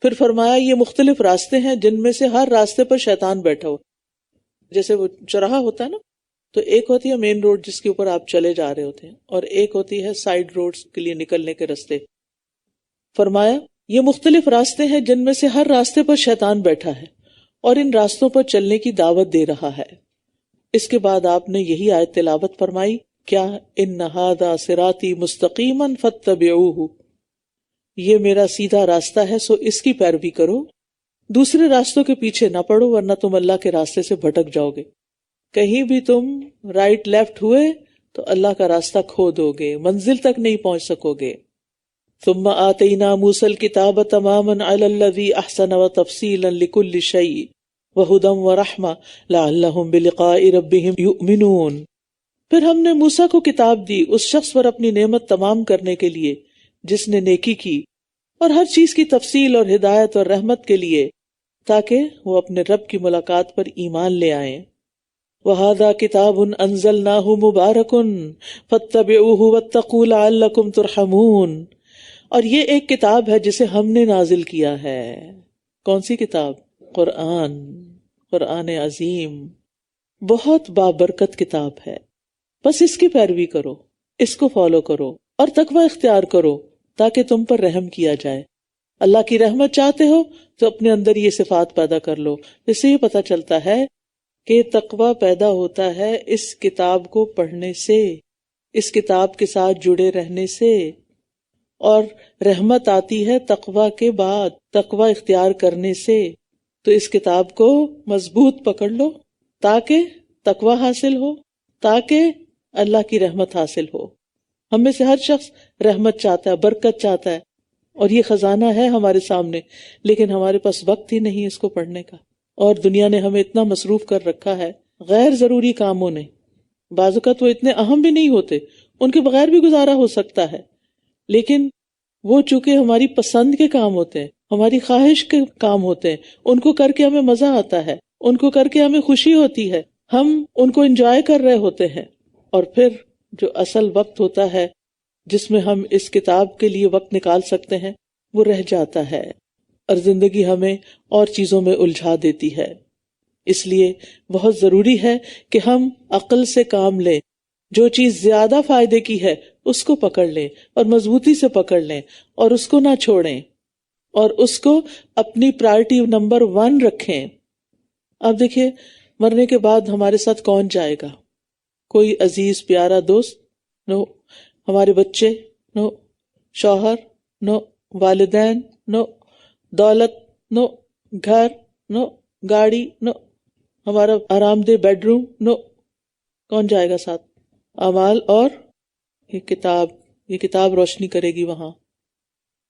پھر فرمایا یہ مختلف راستے ہیں جن میں سے ہر راستے پر شیطان بیٹھا ہو. جیسے وہ چوراہا ہوتا ہے نا، تو ایک ہوتی ہے مین روڈ جس کے اوپر آپ چلے جا رہے ہوتے ہیں، اور ایک ہوتی ہے سائیڈ روڈز کے لیے نکلنے کے راستے. فرمایا یہ مختلف راستے ہیں جن میں سے ہر راستے پر شیطان بیٹھا ہے اور ان راستوں پر چلنے کی دعوت دے رہا ہے. اس کے بعد آپ نے یہی آیت تلاوت فرمائی، کیا ان ھذا صراطی مستقیما فاتبعوہ، یہ میرا سیدھا راستہ ہے سو اس کی پیروی کرو، دوسرے راستوں کے پیچھے نہ پڑو ورنہ تم اللہ کے راستے سے بھٹک جاؤ گے. کہیں بھی تم رائٹ لیفٹ ہوئے تو اللہ کا راستہ کھو دو گے، منزل تک نہیں پہنچ سکو گے. ثم آتینا موسیٰ الکتاب تماما علی الذی احسن وتفصیلا لکل شیء وہدی ورحمۃ لعلہم بلقاء ربہم یؤمنون. پھر ہم نے موسیٰ کو کتاب دی اس شخص پر اپنی نعمت تمام کرنے کے لیے جس نے نیکی کی، اور ہر چیز کی تفصیل اور ہدایت اور رحمت کے لیے تاکہ وہ اپنے رب کی ملاقات پر ایمان لے آئیں. وَهَذَا كِتَابٌ أَنزَلْنَاهُ مُبَارَكٌ فَاتَّبِعُوهُ وَاتَّقُوا لَعَلَّكُمْ تُرْحَمُونَ. اور یہ ایک کتاب ہے جسے ہم نے نازل کیا ہے. کون سی کتاب؟ قرآن عظیم، بہت بابرکت کتاب ہے. بس اس کی پیروی کرو، اس کو فالو کرو اور تقوی اختیار کرو تاکہ تم پر رحم کیا جائے۔ اللہ کی رحمت چاہتے ہو تو اپنے اندر یہ صفات پیدا کر لو۔ اس سے یہ پتہ چلتا ہے کہ تقوی پیدا ہوتا ہے اس کتاب کو پڑھنے سے، اس کتاب کے ساتھ جڑے رہنے سے، اور رحمت آتی ہے تقوی کے بعد تقوی اختیار کرنے سے۔ تو اس کتاب کو مضبوط پکڑ لو تاکہ تقوی حاصل ہو، تاکہ اللہ کی رحمت حاصل ہو۔ ہم میں سے ہر شخص رحمت چاہتا ہے، برکت چاہتا ہے، اور یہ خزانہ ہے ہمارے سامنے، لیکن ہمارے پاس وقت ہی نہیں اس کو پڑھنے کا، اور دنیا نے ہمیں اتنا مصروف کر رکھا ہے غیر ضروری کاموں نے۔ بعض اوقات وہ اتنے اہم بھی نہیں ہوتے، ان کے بغیر بھی گزارا ہو سکتا ہے، لیکن وہ چونکہ ہماری پسند کے کام ہوتے ہیں، ہماری خواہش کے کام ہوتے ہیں، ان کو کر کے ہمیں مزہ آتا ہے، ان کو کر کے ہمیں خوشی ہوتی ہے، ہم ان کو انجوائے کر رہے ہوتے ہیں، اور پھر جو اصل وقت ہوتا ہے جس میں ہم اس کتاب کے لیے وقت نکال سکتے ہیں وہ رہ جاتا ہے، اور زندگی ہمیں اور چیزوں میں الجھا دیتی ہے۔ اس لیے بہت ضروری ہے کہ ہم عقل سے کام لیں، جو چیز زیادہ فائدے کی ہے اس کو پکڑ لیں اور مضبوطی سے پکڑ لیں اور اس کو نہ چھوڑیں، اور اس کو اپنی پرائرٹی نمبر 1 رکھیں۔ اب دیکھیے مرنے کے بعد ہمارے ساتھ کون جائے گا؟ کوئی عزیز پیارا دوست؟ نو۔ ہمارے بچے؟ نو۔ شوہر؟ نو۔ والدین؟ نو۔ دولت؟ نو۔ گھر؟ نو۔ گاڑی؟ نو۔ ہمارا آرام دہ بیڈ روم؟ نو۔ کون جائے گا ساتھ؟ اعمال اور یہ کتاب روشنی کرے گی وہاں۔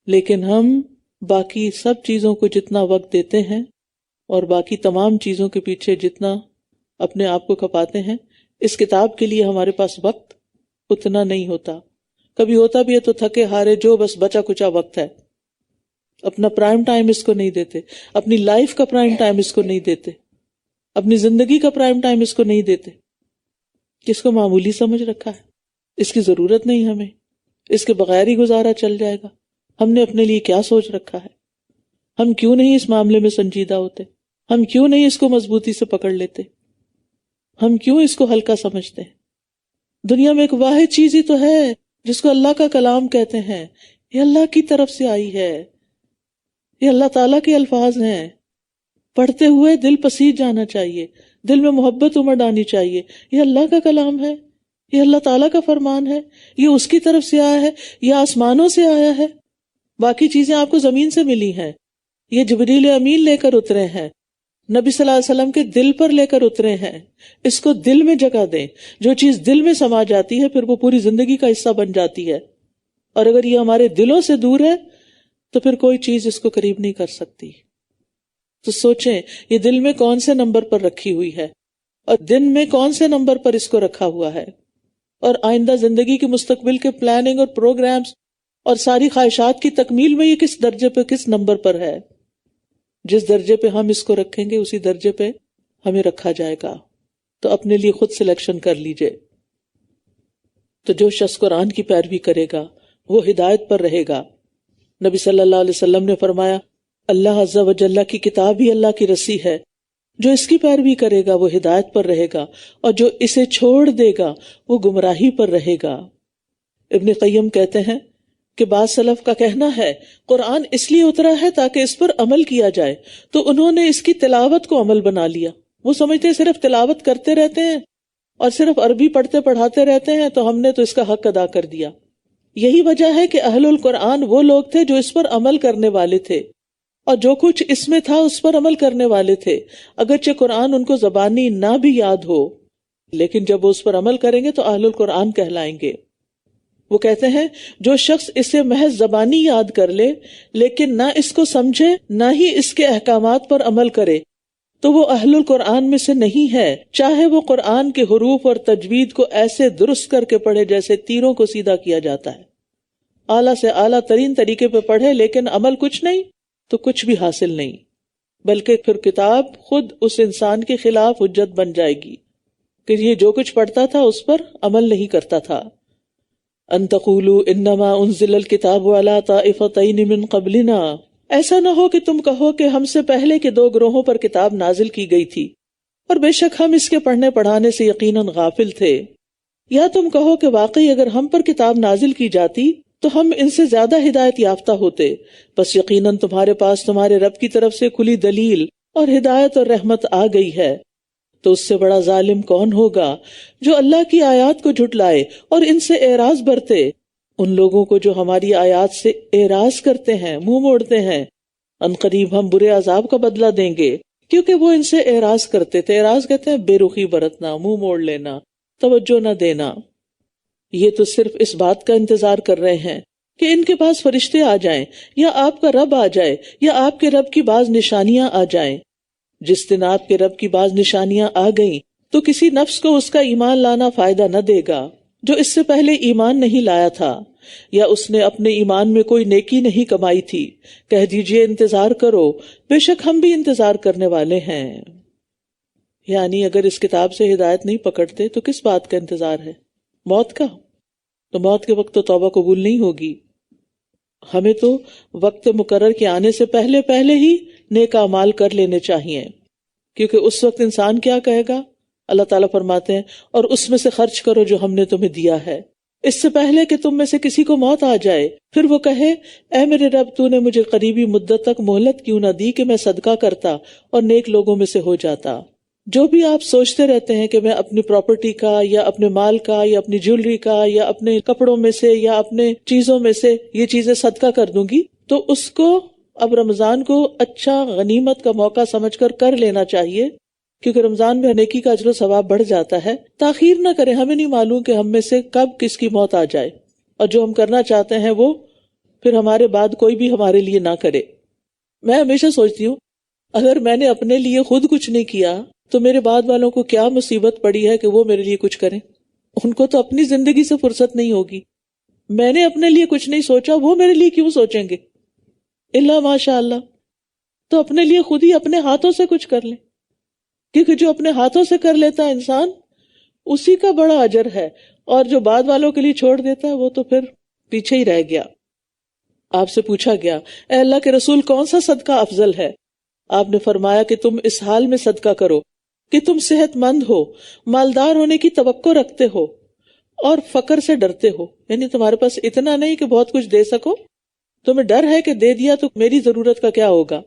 لیکن ہم باقی سب چیزوں کو جتنا وقت دیتے ہیں اور باقی تمام چیزوں کے پیچھے جتنا اپنے آپ کو کھپاتے ہیں، اس کتاب کے لیے ہمارے پاس وقت اتنا نہیں ہوتا۔ کبھی ہوتا بھی ہے تو تھکے ہارے جو بس بچا کچا وقت ہے، اپنا پرائم ٹائم اس کو نہیں دیتے، اپنی لائف کا پرائم ٹائم اس کو نہیں دیتے، اپنی زندگی کا پرائم ٹائم اس کو نہیں دیتے، کس کو معمولی سمجھ رکھا ہے، اس کی ضرورت نہیں ہمیں، اس کے بغیر ہی گزارا چل جائے گا۔ ہم نے اپنے لیے کیا سوچ رکھا ہے؟ ہم کیوں نہیں اس معاملے میں سنجیدہ ہوتے؟ ہم کیوں نہیں اس کو مضبوطی سے پکڑ لیتے؟ ہم کیوں اس کو ہلکا سمجھتے ہیں؟ دنیا میں ایک واحد چیز ہی تو ہے جس کو اللہ کا کلام کہتے ہیں، یہ اللہ کی طرف سے آئی ہے، یہ اللہ تعالیٰ کے الفاظ ہیں، پڑھتے ہوئے دل پسیج جانا چاہیے، دل میں محبت امڑ آنی چاہیے۔ یہ اللہ کا کلام ہے، یہ اللہ تعالیٰ کا فرمان ہے، یہ اس کی طرف سے آیا ہے، یہ آسمانوں سے آیا ہے۔ باقی چیزیں آپ کو زمین سے ملی ہیں، یہ جبریل امین لے کر اترے ہیں، نبی صلی اللہ علیہ وسلم کے دل پر لے کر اترے ہیں۔ اس کو دل میں جگہ دیں، جو چیز دل میں سما جاتی ہے پھر وہ پوری زندگی کا حصہ بن جاتی ہے، اور اگر یہ ہمارے دلوں سے دور ہے تو پھر کوئی چیز اس کو قریب نہیں کر سکتی۔ تو سوچیں یہ دل میں کون سے نمبر پر رکھی ہوئی ہے، اور دن میں کون سے نمبر پر اس کو رکھا ہوا ہے، اور آئندہ زندگی کے مستقبل کے پلاننگ اور پروگرامز اور ساری خواہشات کی تکمیل میں یہ کس درجے پہ، کس نمبر پر ہے۔ جس درجے پہ ہم اس کو رکھیں گے اسی درجے پہ ہمیں رکھا جائے گا۔ تو اپنے لیے خود سلیکشن کر لیجئے۔ تو جو شخص قرآن کی پیروی کرے گا وہ ہدایت پر رہے گا۔ نبی صلی اللہ علیہ وسلم نے فرمایا اللہ عز و جل کی کتاب ہی اللہ کی رسی ہے، جو اس کی پیروی کرے گا وہ ہدایت پر رہے گا، اور جو اسے چھوڑ دے گا وہ گمراہی پر رہے گا۔ ابن قیم کہتے ہیں کہ بعض سلف کا کہنا ہے قرآن اس لیے اترا ہے تاکہ اس پر عمل کیا جائے، تو انہوں نے اس کی تلاوت کو عمل بنا لیا۔ وہ سمجھتے ہیں صرف تلاوت کرتے رہتے ہیں اور صرف عربی پڑھتے پڑھاتے رہتے ہیں تو ہم نے تو اس کا حق ادا کر دیا۔ یہی وجہ ہے کہ اہل القرآن وہ لوگ تھے جو اس پر عمل کرنے والے تھے، اور جو کچھ اس میں تھا اس پر عمل کرنے والے تھے، اگرچہ قرآن ان کو زبانی نہ بھی یاد ہو، لیکن جب وہ اس پر عمل کریں گے تو اہل القرآن کہلائیں گے۔ وہ کہتے ہیں جو شخص اسے محض زبانی یاد کر لے لیکن نہ اس کو سمجھے نہ ہی اس کے احکامات پر عمل کرے تو وہ اہل القرآن میں سے نہیں ہے، چاہے وہ قرآن کے حروف اور تجوید کو ایسے درست کر کے پڑھے جیسے تیروں کو سیدھا کیا جاتا ہے، اعلیٰ سے اعلیٰ ترین طریقے پہ پڑھے لیکن عمل کچھ نہیں تو کچھ بھی حاصل نہیں، بلکہ پھر کتاب خود اس انسان کے خلاف حجت بن جائے گی کہ یہ جو کچھ پڑھتا تھا اس پر عمل نہیں کرتا تھا۔ ان تقولوا انما انزل الکتاب علی طائفتین من قبلنا، ایسا نہ ہو کہ تم کہو کہ ہم سے پہلے کے 2 گروہوں پر کتاب نازل کی گئی تھی، اور بے شک ہم اس کے پڑھنے پڑھانے سے یقیناً غافل تھے۔ یا تم کہو کہ واقعی اگر ہم پر کتاب نازل کی جاتی تو ہم ان سے زیادہ ہدایت یافتہ ہوتے، بس یقیناً تمہارے پاس تمہارے رب کی طرف سے کھلی دلیل اور ہدایت اور رحمت آ گئی ہے۔ تو اس سے بڑا ظالم کون ہوگا جو اللہ کی آیات کو جھٹلائے اور ان سے اعراض برتے؟ ان لوگوں کو جو ہماری آیات سے اعراض کرتے ہیں، منہ موڑتے ہیں، ان قریب ہم برے عذاب کا بدلہ دیں گے، کیونکہ وہ ان سے اعراض کرتے تھے۔ اعراض کہتے ہیں بے رخی برتنا، منہ موڑ لینا، توجہ نہ دینا۔ یہ تو صرف اس بات کا انتظار کر رہے ہیں کہ ان کے پاس فرشتے آ جائیں، یا آپ کا رب آ جائے، یا آپ کے رب کی بعض نشانیاں آ جائیں۔ جس دن آپ کے رب کی بعض نشانیاں آ گئیں تو کسی نفس کو اس کا ایمان لانا فائدہ نہ دے گا جو اس سے پہلے ایمان نہیں لایا تھا، یا اس نے اپنے ایمان میں کوئی نیکی نہیں کمائی تھی۔ کہہ دیجئے انتظار کرو، بے شک ہم بھی انتظار کرنے والے ہیں۔ یعنی اگر اس کتاب سے ہدایت نہیں پکڑتے تو کس بات کا انتظار ہے؟ موت کا؟ تو موت کے وقت تو توبہ قبول نہیں ہوگی۔ ہمیں تو وقت مقرر کے آنے سے پہلے پہلے ہی نیک اعمال کر لینے چاہیے، کیونکہ اس وقت انسان کیا کہے گا؟ اللہ تعالیٰ فرماتے ہیں اور اس میں سے خرچ کرو جو ہم نے تمہیں دیا ہے، اس سے پہلے کہ تم میں سے کسی کو موت آ جائے، پھر وہ کہے اے میرے رب تو نے مجھے قریبی مدت تک مہلت کیوں نہ دی کہ میں صدقہ کرتا اور نیک لوگوں میں سے ہو جاتا۔ جو بھی آپ سوچتے رہتے ہیں کہ میں اپنی پراپرٹی کا یا اپنے مال کا یا اپنی جیولری کا یا اپنے کپڑوں میں سے یا اپنے چیزوں میں سے یہ چیزیں صدقہ کر دوں گی، تو اس کو اب رمضان کو اچھا غنیمت کا موقع سمجھ کر لینا چاہیے، کیونکہ رمضان میں نیکی کا اجر و ثواب بڑھ جاتا ہے۔ تاخیر نہ کریں، ہمیں نہیں معلوم کہ ہم میں سے کب کس کی موت آ جائے، اور جو ہم کرنا چاہتے ہیں وہ پھر ہمارے بعد کوئی بھی ہمارے لیے نہ کرے۔ میں ہمیشہ سوچتی ہوں اگر میں نے اپنے لیے خود کچھ نہیں کیا تو میرے بعد والوں کو کیا مصیبت پڑی ہے کہ وہ میرے لیے کچھ کریں۔ ان کو تو اپنی زندگی سے فرصت نہیں ہوگی۔ میں نے اپنے لیے کچھ نہیں سوچا، وہ میرے لیے کیوں سوچیں گے؟ اللہ ماشاء اللہ۔ تو اپنے لیے خود ہی اپنے ہاتھوں سے کچھ کر لیں، کیونکہ جو اپنے ہاتھوں سے کر لیتا ہے انسان اسی کا بڑا اجر ہے، اور جو بعد والوں کے لیے چھوڑ دیتا ہے وہ تو پھر پیچھے ہی رہ گیا۔ آپ سے پوچھا گیا اے اللہ کے رسول کون سا صدقہ افضل ہے؟ آپ نے فرمایا کہ تم اس حال میں صدقہ کرو کہ تم صحت مند ہو، مالدار ہونے کی توقع رکھتے ہو اور فقر سے ڈرتے ہو، یعنی تمہارے پاس اتنا نہیں کہ بہت کچھ دے سکو، تمہیں ڈر ہے کہ دے دیا تو میری ضرورت کا کیا ہوگا،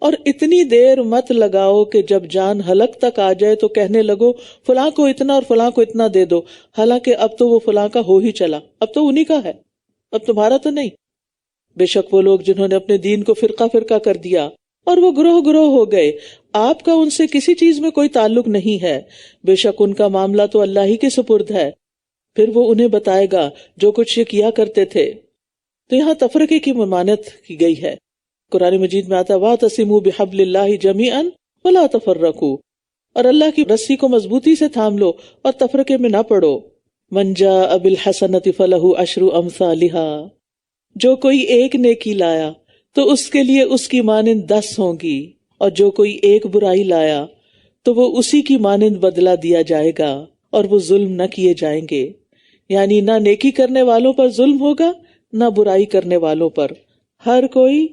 اور اتنی دیر مت لگاؤ کہ جب جان حلق تک آ جائے تو کہنے لگو فلاں کو اتنا اور فلاں کو اتنا دے دو، حالانکہ اب تو وہ فلاں کا ہو ہی چلا، اب تو انہی کا ہے، اب تمہارا تو نہیں۔ بے شک وہ لوگ جنہوں نے اپنے دین کو فرقہ فرقہ کر دیا اور وہ گروہ گروہ ہو گئے، آپ کا ان سے کسی چیز میں کوئی تعلق نہیں ہے، بے شک ان کا معاملہ تو اللہ ہی کے سپرد ہے، پھر وہ انہیں بتائے گا جو کچھ یہ کیا کرتے تھے۔ تو یہاں تفرقے کی ممانعت کی گئی ہے۔ قرآن مجید میں آتا ہے وَاعْتَصِمُوا بِحَبْلِ اللَّهِ جَمِيعًا وَلَا تَفَرَّقُوا، اور اللہ کی رسی کو مضبوطی سے تھام لو اور تفرقے میں نہ پڑو۔ مَنْ جَاءَ بِالْحَسَنَةِ فَلَهُ عَشْرُ أَمْثَالِهَا، جو کوئی ایک نیکی لایا تو اس کے لیے اس کی مانند 10 ہوں گی، اور جو کوئی ایک برائی لایا تو وہ اسی کی مانند بدلہ دیا جائے گا، اور وہ ظلم نہ کیے جائیں گے۔ یعنی نہ نیکی کرنے والوں پر ظلم ہوگا نہ برائی کرنے والوں پر، ہر کوئی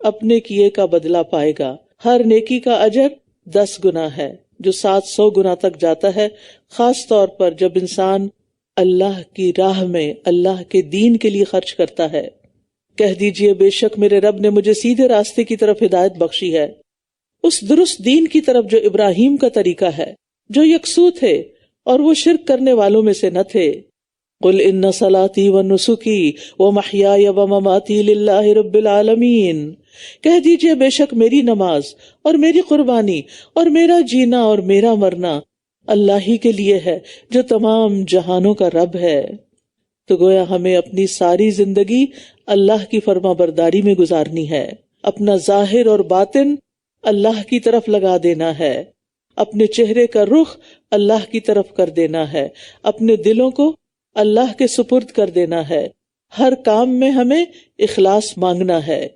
اپنے کیے کا بدلہ پائے گا۔ ہر نیکی کا اجر 10 گنا ہے، جو 700 گنا تک جاتا ہے، خاص طور پر جب انسان اللہ کی راہ میں اللہ کے دین کے لیے خرچ کرتا ہے۔ کہہ دیجئے بے شک میرے رب نے مجھے سیدھے راستے کی طرف ہدایت بخشی ہے، اس درست دین کی طرف جو ابراہیم کا طریقہ ہے، جو یکسو تھے اور وہ شرک کرنے والوں میں سے نہ تھے۔ قل ان صلاتي ونسكي ومحياي ومماتي لله رب العالمین، کہہ دیجئے بے شک میری نماز اور میری قربانی اور میرا جینا اور میرا مرنا اللہ ہی کے لیے ہے جو تمام جہانوں کا رب ہے۔ تو گویا ہمیں اپنی ساری زندگی اللہ کی فرما برداری میں گزارنی ہے، اپنا ظاہر اور باطن اللہ کی طرف لگا دینا ہے، اپنے چہرے کا رخ اللہ کی طرف کر دینا ہے، اپنے دلوں کو اللہ کے سپرد کر دینا ہے، ہر کام میں ہمیں اخلاص مانگنا ہے۔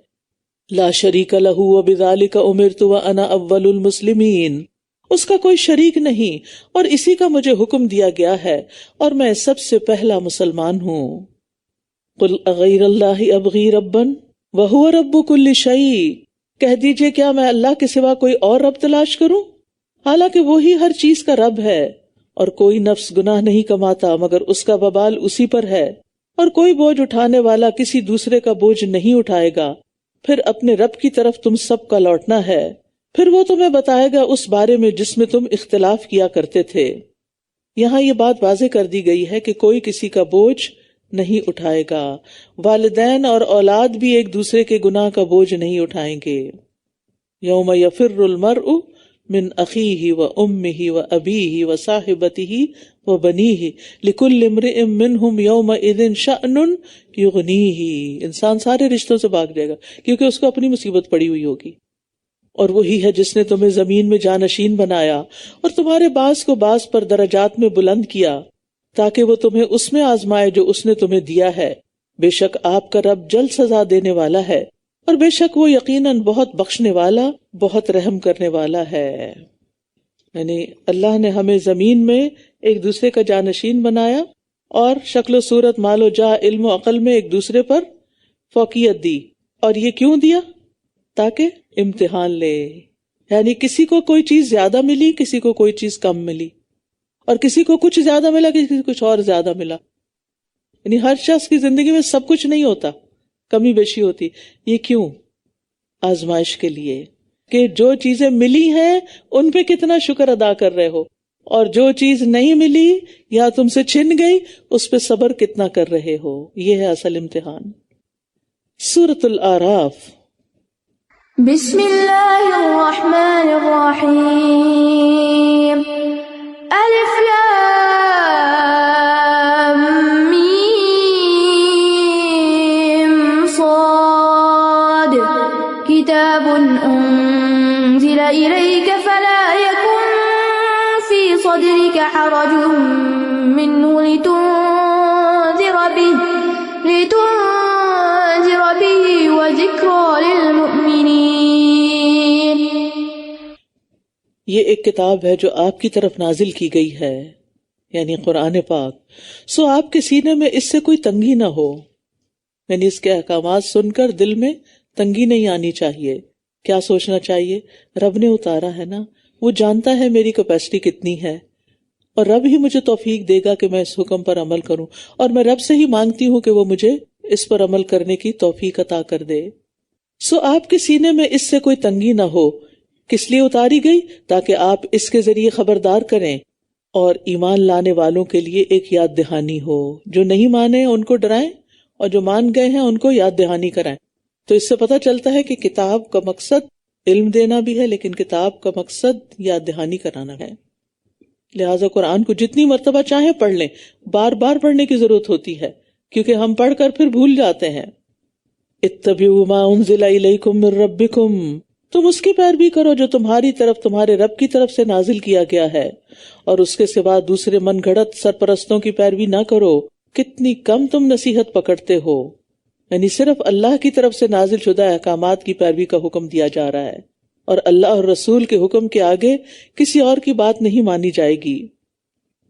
لا شریک لہ وبذالک امرت وانا اول المسلمین، اس کا کوئی شریک نہیں اور اسی کا مجھے حکم دیا گیا ہے اور میں سب سے پہلا مسلمان ہوں۔ قل اغیر اللہ ابغی ربا وہو رب کل شیء، کہہ دیجئے کیا میں اللہ کے سوا کوئی اور رب تلاش کروں، حالانکہ وہی ہر چیز کا رب ہے اور کوئی نفس گناہ نہیں کماتا مگر اس کا وبال اسی پر ہے، اور کوئی بوجھ اٹھانے والا کسی دوسرے کا بوجھ نہیں اٹھائے گا، پھر اپنے رب کی طرف تم سب کا لوٹنا ہے، پھر وہ تمہیں بتائے گا اس بارے میں جس میں تم اختلاف کیا کرتے تھے۔ یہاں یہ بات واضح کر دی گئی ہے کہ کوئی کسی کا بوجھ نہیں اٹھائے گا، والدین اور اولاد بھی ایک دوسرے کے گناہ کا بوجھ نہیں اٹھائیں گے۔ یوم یفر المرء من اخیہ و امہ و ابیہ و صاحبتہ و بنیہ لکل امرئ منہم یومئذ شأن یغنیہ۔ انسان سارے رشتوں سے بھاگ جائے گا کیونکہ اس کو اپنی مصیبت پڑی ہوئی ہوگی۔ اور وہی ہے جس نے تمہیں زمین میں جانشین بنایا اور تمہارے بعض کو بعض پر درجات میں بلند کیا تاکہ وہ تمہیں اس میں آزمائے جو اس نے تمہیں دیا ہے۔ بے شک آپ کا رب جلد سزا دینے والا ہے، اور بے شک وہ یقیناً بہت بخشنے والا، بہت رحم کرنے والا ہے۔ یعنی اللہ نے ہمیں زمین میں ایک دوسرے کا جانشین بنایا اور شکل و صورت، مال و جاہ، علم و عقل میں ایک دوسرے پر فوقیت دی۔ اور یہ کیوں دیا؟ تاکہ امتحان لے۔ یعنی کسی کو کوئی چیز زیادہ ملی، کسی کو کوئی چیز کم ملی، اور کسی کو کچھ زیادہ ملا، کسی کو کچھ اور زیادہ ملا۔ یعنی ہر شخص کی زندگی میں سب کچھ نہیں ہوتا، کمی بیشی ہوتی۔ یہ کیوں؟ آزمائش کے لیے کہ جو چیزیں ملی ہیں ان پہ کتنا شکر ادا کر رہے ہو، اور جو چیز نہیں ملی یا تم سے چھن گئی اس پہ صبر کتنا کر رہے ہو۔ یہ ہے اصل امتحان۔ سورۃ الاعراف۔ بسم اللہ الرحمن الرحیم۔ الف لام صاد کتاب انزل الیک فلا یکن فی صدرک حرج منہ لتنذر به وذکری للمؤمنین۔ یہ ایک کتاب ہے جو آپ کی طرف نازل کی گئی ہے، یعنی قرآن پاک، سو آپ کے سینے میں اس سے کوئی تنگی نہ ہو، یعنی اس کے احکامات سن کر دل میں تنگی نہیں آنی چاہیے۔ کیا سوچنا چاہیے؟ رب نے اتارا ہے نا، وہ جانتا ہے میری کیپیسٹی کتنی ہے، اور رب ہی مجھے توفیق دے گا کہ میں اس حکم پر عمل کروں، اور میں رب سے ہی مانگتی ہوں کہ وہ مجھے اس پر عمل کرنے کی توفیق عطا کر دے۔ سو آپ کے سینے میں اس سے کوئی تنگی نہ ہو۔ کس لیے اتاری گئی؟ تاکہ آپ اس کے ذریعے خبردار کریں اور ایمان لانے والوں کے لیے ایک یاد دہانی ہو۔ جو نہیں مانے ان کو ڈرائیں، اور جو مان گئے ہیں ان کو یاد دہانی کرائیں۔ تو اس سے پتہ چلتا ہے کہ کتاب کا مقصد علم دینا بھی ہے، لیکن کتاب کا مقصد یاد دہانی کرانا ہے۔ لہٰذا قرآن کو جتنی مرتبہ چاہیں پڑھ لیں، بار بار پڑھنے کی ضرورت ہوتی ہے، کیونکہ ہم پڑھ کر پھر بھول جاتے ہیں۔ اتبعوا ما انزل الیکم من ربکم، تم اس کی پیروی کرو جو تمہاری طرف تمہارے رب کی طرف سے نازل کیا گیا ہے، اور اس کے سوا دوسرے من گھڑت سرپرستوں کی پیروی نہ کرو۔ کتنی کم تم نصیحت پکڑتے ہو۔ یعنی صرف اللہ کی طرف سے نازل شدہ احکامات کی پیروی کا حکم دیا جا رہا ہے، اور اللہ اور رسول کے حکم کے آگے کسی اور کی بات نہیں مانی جائے گی۔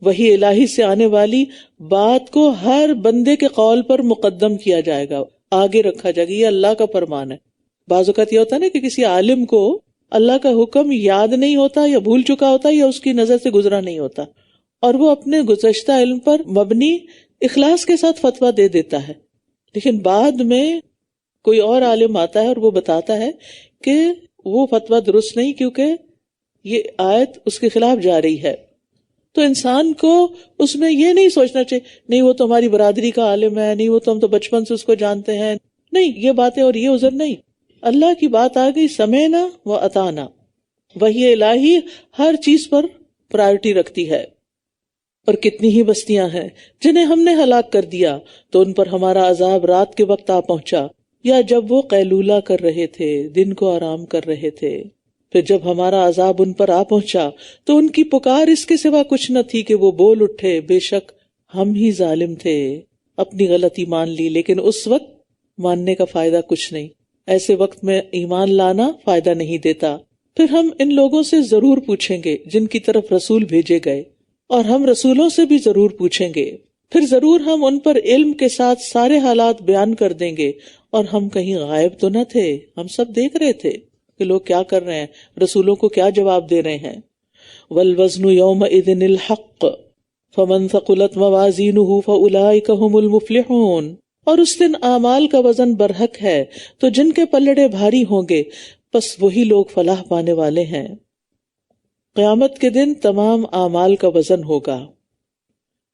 وحی الہی سے آنے والی بات کو ہر بندے کے قول پر مقدم کیا جائے گا، آگے رکھا جائے گا۔ یہ اللہ کا فرمان ہے۔ بعض اوقات یہ ہوتا ہے نا کہ کسی عالم کو اللہ کا حکم یاد نہیں ہوتا، یا بھول چکا ہوتا، یا اس کی نظر سے گزرا نہیں ہوتا، اور وہ اپنے گزشتہ علم پر مبنی اخلاص کے ساتھ فتویٰ دے دیتا ہے، لیکن بعد میں کوئی اور عالم آتا ہے اور وہ بتاتا ہے کہ وہ فتویٰ درست نہیں، کیونکہ یہ آیت اس کے خلاف جا رہی ہے۔ تو انسان کو اس میں یہ نہیں سوچنا چاہیے نہیں وہ تو ہماری برادری کا عالم ہے، نہیں وہ تو ہم تو بچپن سے اس کو جانتے ہیں، نہیں یہ باتیں اور یہ عذر نہیں۔ اللہ کی بات آ گئی، سمعنا و اطعنا۔ وحی الہی ہر چیز پر پرائرٹی رکھتی ہے۔ اور کتنی ہی بستیاں ہیں جنہیں ہم نے ہلاک کر دیا تو ان پر ہمارا عذاب رات کے وقت آ پہنچا، یا جب وہ قیلولہ کر رہے تھے، دن کو آرام کر رہے تھے۔ پھر جب ہمارا عذاب ان پر آ پہنچا تو ان کی پکار اس کے سوا کچھ نہ تھی کہ وہ بول اٹھے، بے شک ہم ہی ظالم تھے، اپنی غلطی مان لی، لیکن اس وقت ماننے کا فائدہ کچھ نہیں۔ ایسے وقت میں ایمان لانا فائدہ نہیں دیتا۔ پھر ہم ان لوگوں سے ضرور پوچھیں گے جن کی طرف رسول بھیجے گئے، اور ہم رسولوں سے بھی ضرور پوچھیں گے، پھر ضرور ہم ان پر علم کے ساتھ سارے حالات بیان کر دیں گے، اور ہم کہیں غائب تو نہ تھے، ہم سب دیکھ رہے تھے کہ لوگ کیا کر رہے ہیں، رسولوں کو کیا جواب دے رہے ہیں۔ والوزن یومئذ الحق فمن ثقلت موازینہ فاولئک هم المفلحون. اور اس دن اعمال کا وزن برحق ہے تو جن کے پلڑے بھاری ہوں گے بس وہی لوگ فلاح پانے والے ہیں. قیامت کے دن تمام اعمال کا وزن ہوگا.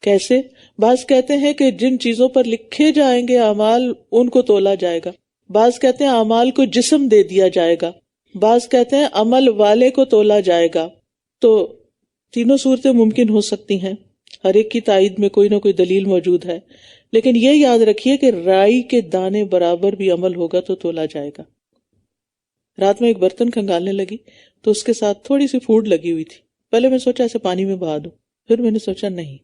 کیسے؟ بعض کہتے ہیں کہ جن چیزوں پر لکھے جائیں گے اعمال ان کو تولا جائے گا، بعض کہتے ہیں اعمال کو جسم دے دیا جائے گا، بعض کہتے ہیں عمل والے کو تولا جائے گا. تو تینوں صورتیں ممکن ہو سکتی ہیں، ہر ایک کی تائید میں کوئی نہ کوئی دلیل موجود ہے، لیکن یہ یاد رکھیے کہ رائی کے دانے برابر بھی عمل ہوگا تو تولا جائے گا. رات میں ایک برتن کھنگالنے لگی تو اس کے ساتھ تھوڑی سی پھوڑ لگی ہوئی تھی. پہلے میں سوچا اسے پانی میں بہا دوں، پھر میں نے سوچا نہیں،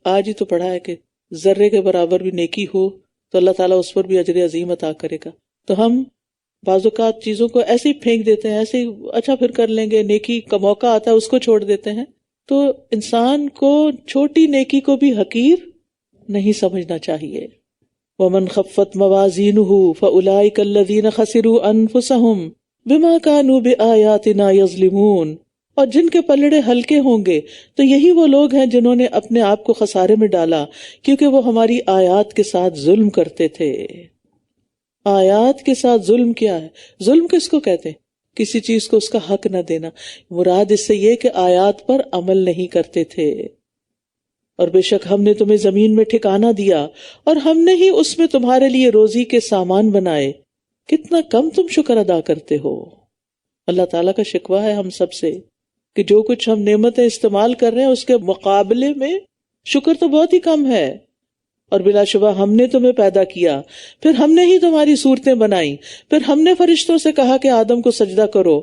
آج ہی تو پڑھا ہے کہ ذرے کے برابر بھی نیکی ہو تو اللہ تعالیٰ اس پر بھی اجر عظیم عطا کرے گا. تو ہم بعض اوقات چیزوں کو ایسے ہی پھینک دیتے ہیں، ایسے ہی اچھا پھر کر لیں گے، نیکی کا موقع آتا ہے اس کو چھوڑ دیتے ہیں. تو انسان کو چھوٹی نیکی کو بھی حقیر نہیں سمجھنا چاہیے. وَمَنْ خَفَّتْ مَوَازِينُهُ فَأُولَئِكَ الَّذِينَ خَسِرُوا أَنفُسَهُمْ بِمَا كَانُوا بِآيَاتِنَا يَظْلِمُونَ. اور جن کے پلڑے ہلکے ہوں گے تو یہی وہ لوگ ہیں جنہوں نے اپنے آپ کو خسارے میں ڈالا کیونکہ وہ ہماری آیات کے ساتھ ظلم کرتے تھے. آیات کے ساتھ ظلم کیا ہے؟ ظلم کس کو کہتے ہیں؟ کسی چیز کو اس کا حق نہ دینا. مراد اس سے یہ کہ آیات پر عمل نہیں کرتے تھے. اور بے شک ہم نے تمہیں زمین میں ٹھکانہ دیا اور ہم نے ہی اس میں تمہارے لیے روزی کے سامان بنائے، کتنا کم تم شکر ادا کرتے ہو. اللہ تعالیٰ کا شکوہ ہے ہم سب سے کہ جو کچھ ہم نعمتیں استعمال کر رہے ہیں اس کے مقابلے میں شکر تو بہت ہی کم ہے. اور بلا شبہ ہم نے تمہیں پیدا کیا، پھر ہم نے ہی تمہاری صورتیں بنائیں، پھر ہم نے فرشتوں سے کہا کہ آدم کو سجدہ کرو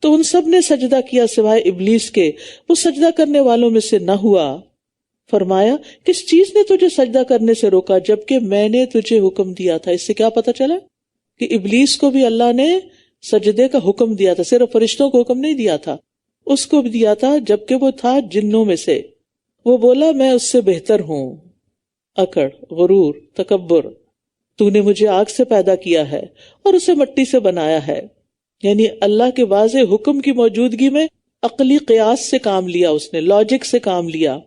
تو ان سب نے سجدہ کیا سوائے ابلیس کے، وہ سجدہ کرنے والوں میں سے نہ ہوا. فرمایا کس چیز نے تجھے سجدہ کرنے سے روکا جبکہ میں نے تجھے حکم دیا تھا. اس سے کیا پتہ چلا کہ ابلیس کو بھی اللہ نے سجدے کا حکم دیا تھا، صرف فرشتوں کو حکم نہیں دیا تھا، اس کو بھی دیا تھا جبکہ وہ تھا جنوں میں سے. وہ بولا میں اس سے بہتر ہوں. اکڑ، غرور، تکبر. تو نے مجھے آگ سے پیدا کیا ہے اور اسے مٹی سے بنایا ہے. یعنی اللہ کے واضح حکم کی موجودگی میں عقلی قیاس سے کام لیا، اس نے لاجک سے کام لیا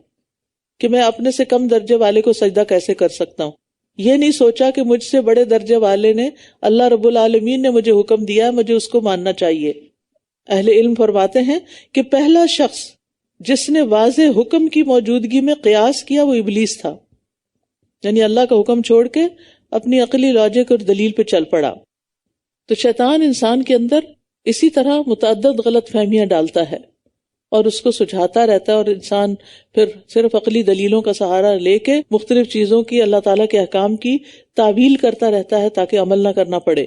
کہ میں اپنے سے کم درجے والے کو سجدہ کیسے کر سکتا ہوں. یہ نہیں سوچا کہ مجھ سے بڑے درجے والے نے، اللہ رب العالمین نے مجھے حکم دیا ہے، مجھے اس کو ماننا چاہیے. اہل علم فرماتے ہیں کہ پہلا شخص جس نے واضح حکم کی موجودگی میں قیاس کیا وہ ابلیس تھا. یعنی اللہ کا حکم چھوڑ کے اپنی عقلی لاجک اور دلیل پہ چل پڑا. تو شیطان انسان کے اندر اسی طرح متعدد غلط فہمیاں ڈالتا ہے اور اس کو سجھاتا رہتا ہے، اور انسان پھر صرف عقلی دلیلوں کا سہارا لے کے مختلف چیزوں کی، اللہ تعالیٰ کے احکام کی تعویل کرتا رہتا ہے تاکہ عمل نہ کرنا پڑے.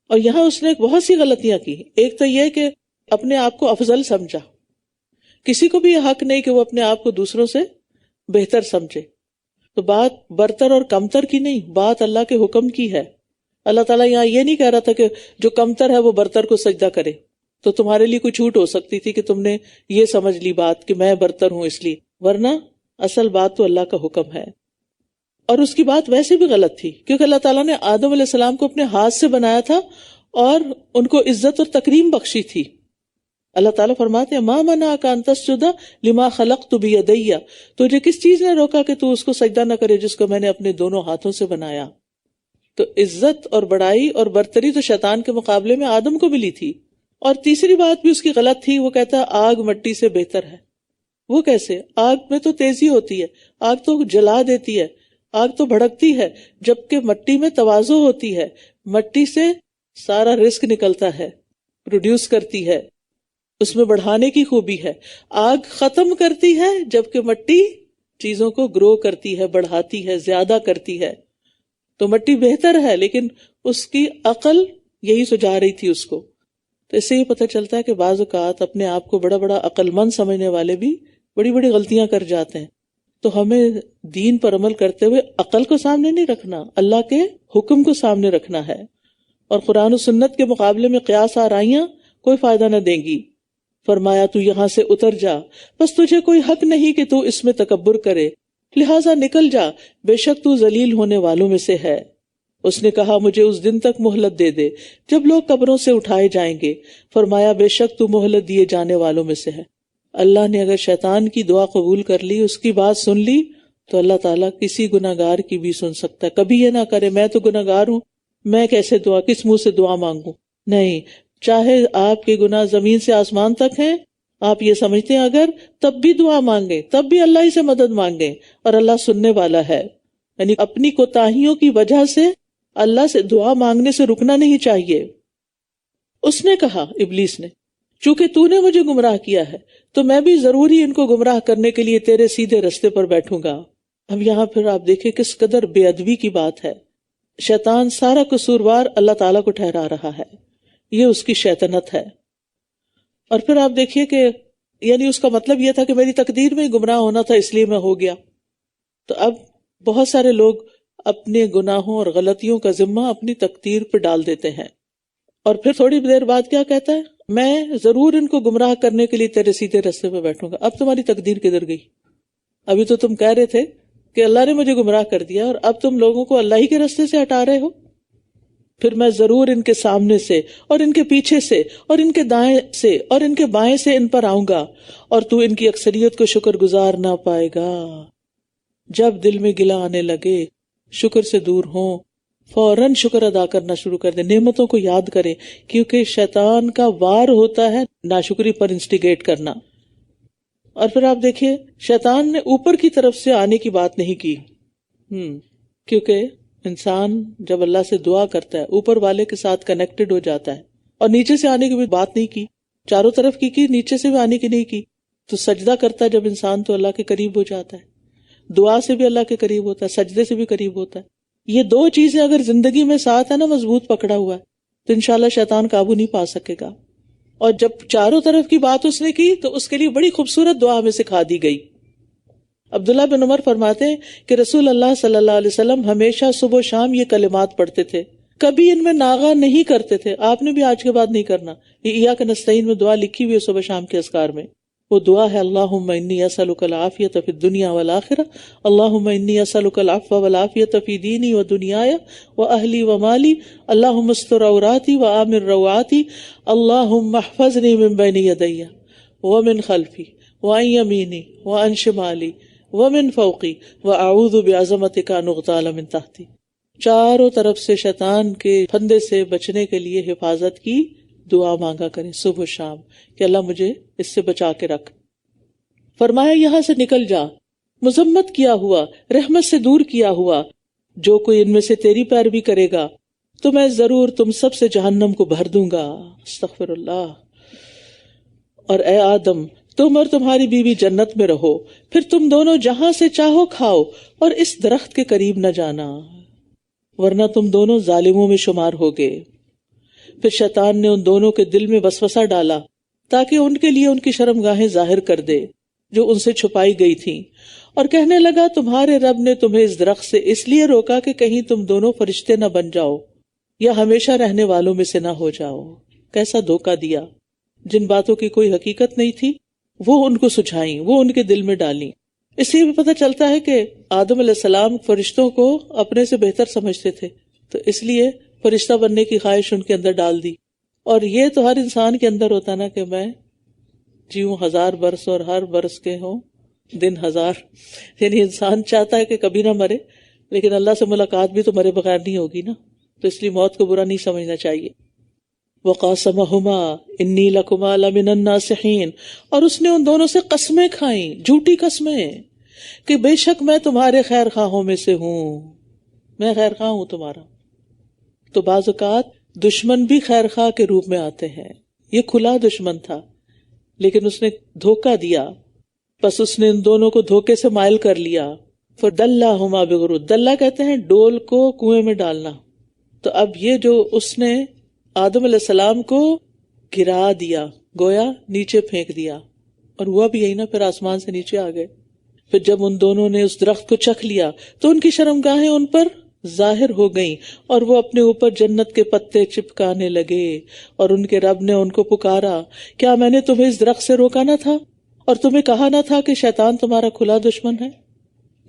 اور یہاں اس نے بہت سی غلطیاں کی. ایک تو یہ کہ اپنے آپ کو افضل سمجھا. کسی کو بھی یہ حق نہیں کہ وہ اپنے آپ کو دوسروں سے بہتر سمجھے. تو بات برتر اور کمتر کی نہیں، بات اللہ کے حکم کی ہے. اللہ تعالیٰ یہاں یہ نہیں کہہ رہا تھا کہ جو کمتر ہے وہ برتر کو سجدہ کرے. تو تمہارے لیے کوئی چھوٹ ہو سکتی تھی کہ تم نے یہ سمجھ لی بات کہ میں برتر ہوں اس لیے، ورنہ اصل بات تو اللہ کا حکم ہے. اور اس کی بات ویسے بھی غلط تھی کیونکہ اللہ تعالیٰ نے آدم علیہ السلام کو اپنے ہاتھ سے بنایا تھا اور ان کو عزت اور تکریم بخشی تھی. اللہ تعالیٰ فرماتے ہیں ما منعک ان تسجد لما خلقت بیدی، تجھے کس چیز نے روکا کہ تو اس کو سجدہ نہ کرے جس کو میں نے اپنے دونوں ہاتھوں سے بنایا. تو عزت اور بڑائی اور برتری تو شیطان کے مقابلے میں آدم کو ملی تھی. اور تیسری بات بھی اس کی غلط تھی، وہ کہتا ہے آگ مٹی سے بہتر ہے. وہ کیسے؟ آگ میں تو تیزی ہوتی ہے، آگ تو جلا دیتی ہے، آگ تو بھڑکتی ہے، جبکہ مٹی میں تواضع ہوتی ہے. مٹی سے سارا رزق نکلتا ہے، پروڈیوس کرتی ہے، اس میں بڑھانے کی خوبی ہے. آگ ختم کرتی ہے جبکہ مٹی چیزوں کو گرو کرتی ہے، بڑھاتی ہے، زیادہ کرتی ہے. تو مٹی بہتر ہے، لیکن اس کی عقل یہی سجھا رہی تھی اس کو. تو اس سے یہ پتہ چلتا ہے کہ بعض اوقات اپنے آپ کو بڑا بڑا عقل مند سمجھنے والے بھی بڑی بڑی غلطیاں کر جاتے ہیں. تو ہمیں دین پر عمل کرتے ہوئے عقل کو سامنے نہیں رکھنا، اللہ کے حکم کو سامنے رکھنا ہے. اور قرآن و سنت کے مقابلے میں قیاس آرائیاں کوئی فائدہ نہ دیں گی. فرمایا تو یہاں سے اتر جا، بس تجھے کوئی حق نہیں کہ تو اس میں تکبر کرے، لہٰذا نکل جا، بے شک تو ذلیل ہونے والوں میں سے ہے. اس نے کہا مجھے اس دن تک مہلت دے دے جب لوگ قبروں سے اٹھائے جائیں گے. فرمایا بے شک تو مہلت دیے جانے والوں میں سے ہے. اللہ نے اگر شیطان کی دعا قبول کر لی، اس کی بات سن لی، تو اللہ تعالیٰ کسی گناہگار کی بھی سن سکتا ہے. کبھی یہ نہ کرے میں تو گناہگار ہوں، میں کیسے کس منہ سے دعا مانگوں. نہیں، چاہے آپ کے گناہ زمین سے آسمان تک ہیں، آپ یہ سمجھتے ہیں اگر، تب بھی دعا مانگیں، تب بھی اللہ ہی سے مدد مانگیں، اور اللہ سننے والا ہے. یعنی اپنی کوتاہیوں کی وجہ سے اللہ سے دعا مانگنے سے رکنا نہیں چاہیے. اس نے کہا، ابلیس نے، چونکہ تو نے مجھے گمراہ کیا ہے تو میں بھی ضرور ہی ان کو گمراہ کرنے کے لیے تیرے سیدھے رستے پر بیٹھوں گا. اب یہاں پھر آپ دیکھیں کس قدر بے ادبی کی بات ہے. شیطان سارا قصوروار اللہ تعالیٰ کو ٹھہرا رہا ہے، یہ اس کی شیطنت ہے. اور پھر آپ دیکھیے کہ یعنی اس کا مطلب یہ تھا کہ میری تقدیر میں گمراہ ہونا تھا اس لیے میں ہو گیا. تو اب بہت سارے لوگ اپنے گناہوں اور غلطیوں کا ذمہ اپنی تقدیر پہ ڈال دیتے ہیں، اور پھر تھوڑی دیر بعد کیا کہتا ہے، میں ضرور ان کو گمراہ کرنے کے لیے تیرے سیدھے راستے پہ بیٹھوں گا. اب تمہاری تقدیر کدھر گئی؟ ابھی تو تم کہہ رہے تھے کہ اللہ نے مجھے گمراہ کر دیا، اور اب تم لوگوں کو اللہ ہی کے راستے سے ہٹا رہے ہو. پھر میں ضرور ان کے سامنے سے اور ان کے پیچھے سے اور ان کے دائیں سے اور ان کے بائیں سے ان پر آؤں گا، اور تو ان کی اکثریت کو شکر گزار نہ پائے گا. جب دل میں گلہ آنے لگے، شکر سے دور ہوں، فوراً شکر ادا کرنا شروع کر دیں، نعمتوں کو یاد کریں، کیونکہ شیطان کا وار ہوتا ہے ناشکری پر انسٹیگیٹ کرنا. اور پھر آپ دیکھیے شیطان نے اوپر کی طرف سے آنے کی بات نہیں کی، کیونکہ انسان جب اللہ سے دعا کرتا ہے اوپر والے کے ساتھ کنیکٹڈ ہو جاتا ہے. اور نیچے سے آنے کی بھی بات نہیں کی، چاروں طرف کی نیچے سے بھی آنے کی نہیں کی. تو سجدہ کرتا ہے جب انسان تو اللہ کے قریب ہو جاتا ہے، دعا سے بھی اللہ کے قریب ہوتا ہے، سجدے سے بھی قریب ہوتا ہے. یہ دو چیزیں اگر زندگی میں ساتھ ہے نا، مضبوط پکڑا ہوا ہے، تو انشاءاللہ شیطان قابو نہیں پا سکے گا. اور جب چاروں طرف کی بات اس نے کی تو اس کے لیے بڑی خوبصورت دعا ہمیں سکھا دی گئی. عبداللہ بن عمر فرماتے ہیں کہ رسول اللہ صلی اللہ علیہ وسلم ہمیشہ صبح و شام یہ کلمات پڑھتے تھے، کبھی ان میں ناغہ نہیں کرتے تھے. آپ نے بھی آج کے بعد نہیں کرنا. یہ ایاک نستعین میں دعا لکھی ہوئی ہے صبح شام کے اذکار میں. وہ دعا ہے، اللہم انی اسألک العافیۃ فی الدنیا والآخرہ، اللہم انی اسألک العفو والعافیۃ فی دینی و دنیای و اہلی و مالی، اللہم استر عوراتی و آمن روعاتی، اللہم احفظنی من بین یدی ومن خلفی وعن یمینی وعن شمالی ومن فوقی واعوذ بعظمتک ان اغتال من تحتی. چاروں طرف سے شیطان کے پھندے سے بچنے کے لیے حفاظت کی دعا مانگا کریں صبح و شام کہ اللہ مجھے اس سے بچا کے رکھ. فرمایا یہاں سے نکل جا، مذمت کیا ہوا، رحمت سے دور کیا ہوا، جو کوئی ان میں سے تیری پیروی کرے گا تو میں ضرور تم سب سے جہنم کو بھر دوں گا. استغفر اللہ. اور اے آدم، تم اور تمہاری بیوی جنت میں رہو، پھر تم دونوں جہاں سے چاہو کھاؤ اور اس درخت کے قریب نہ جانا، ورنہ تم دونوں ظالموں میں شمار ہوگے. پھر شیطان نے ان دونوں کے دل میں وسوسہ ڈالا تاکہ ان کے لیے ان کی شرمگاہیں ظاہر کر دے جو ان سے چھپائی گئی تھیں، اور کہنے لگا تمہارے رب نے تمہیں اس درخت سے اس لیے روکا کہ کہیں تم دونوں فرشتے نہ بن جاؤ یا ہمیشہ رہنے والوں میں سے نہ ہو جاؤ. کیسا دھوکہ دیا. جن باتوں کی کوئی حقیقت نہیں تھی وہ ان کو سجھائیں، وہ ان کے دل میں ڈالیں. اس لیے بھی پتہ چلتا ہے کہ آدم علیہ السلام فرشتوں کو اپنے سے بہتر سمجھتے تھے، تو اس لیے فرشتہ بننے کی خواہش ان کے اندر ڈال دی. اور یہ تو ہر انسان کے اندر ہوتا نا کہ میں جیوں 1000 برس اور ہر برس کے ہوں دن 1000. یعنی انسان چاہتا ہے کہ کبھی نہ مرے، لیکن اللہ سے ملاقات بھی تو مرے بغیر نہیں ہوگی نا، تو اس لیے موت کو برا نہیں سمجھنا چاہیے. وَقَاسَمَهُمَا إِنِّي لَكُمَا لَمِنَ النَّاصِحِينَ، اور اس نے ان دونوں سے قسمیں کھائیں، جھوٹی قسمیں، کہ بے شک میں تمہارے خیر خواہوں میں سے ہوں، میں خیر خواہ ہوں تمہارا. تو بعض اوقات دشمن بھی خیر خواہ کے روپ میں آتے ہیں. یہ کھلا دشمن تھا لیکن اس نے دھوکہ دیا، بس اس نے ان دونوں کو دھوکے سے مائل کر لیا. فَدَلَّهُمَا بِغُرُورٍ، دلہ کہتے ہیں ڈول کو کنویں میں ڈالنا. تو اب یہ جو اس نے آدم علیہ السلام کو گرا دیا، گویا نیچے پھینک دیا، اور وہ بھی یہی نا، پھر آسمان سے نیچے آ گئے. پھر جب ان دونوں نے اس درخت کو چکھ لیا تو ان کی شرمگاہیں ان پر ظاہر ہو گئیں، اور وہ اپنے اوپر جنت کے پتے چپکانے لگے. اور ان کے رب نے ان کو پکارا، کیا میں نے تمہیں اس درخت سے روکا نہ تھا اور تمہیں کہا نہ تھا کہ شیطان تمہارا کھلا دشمن ہے؟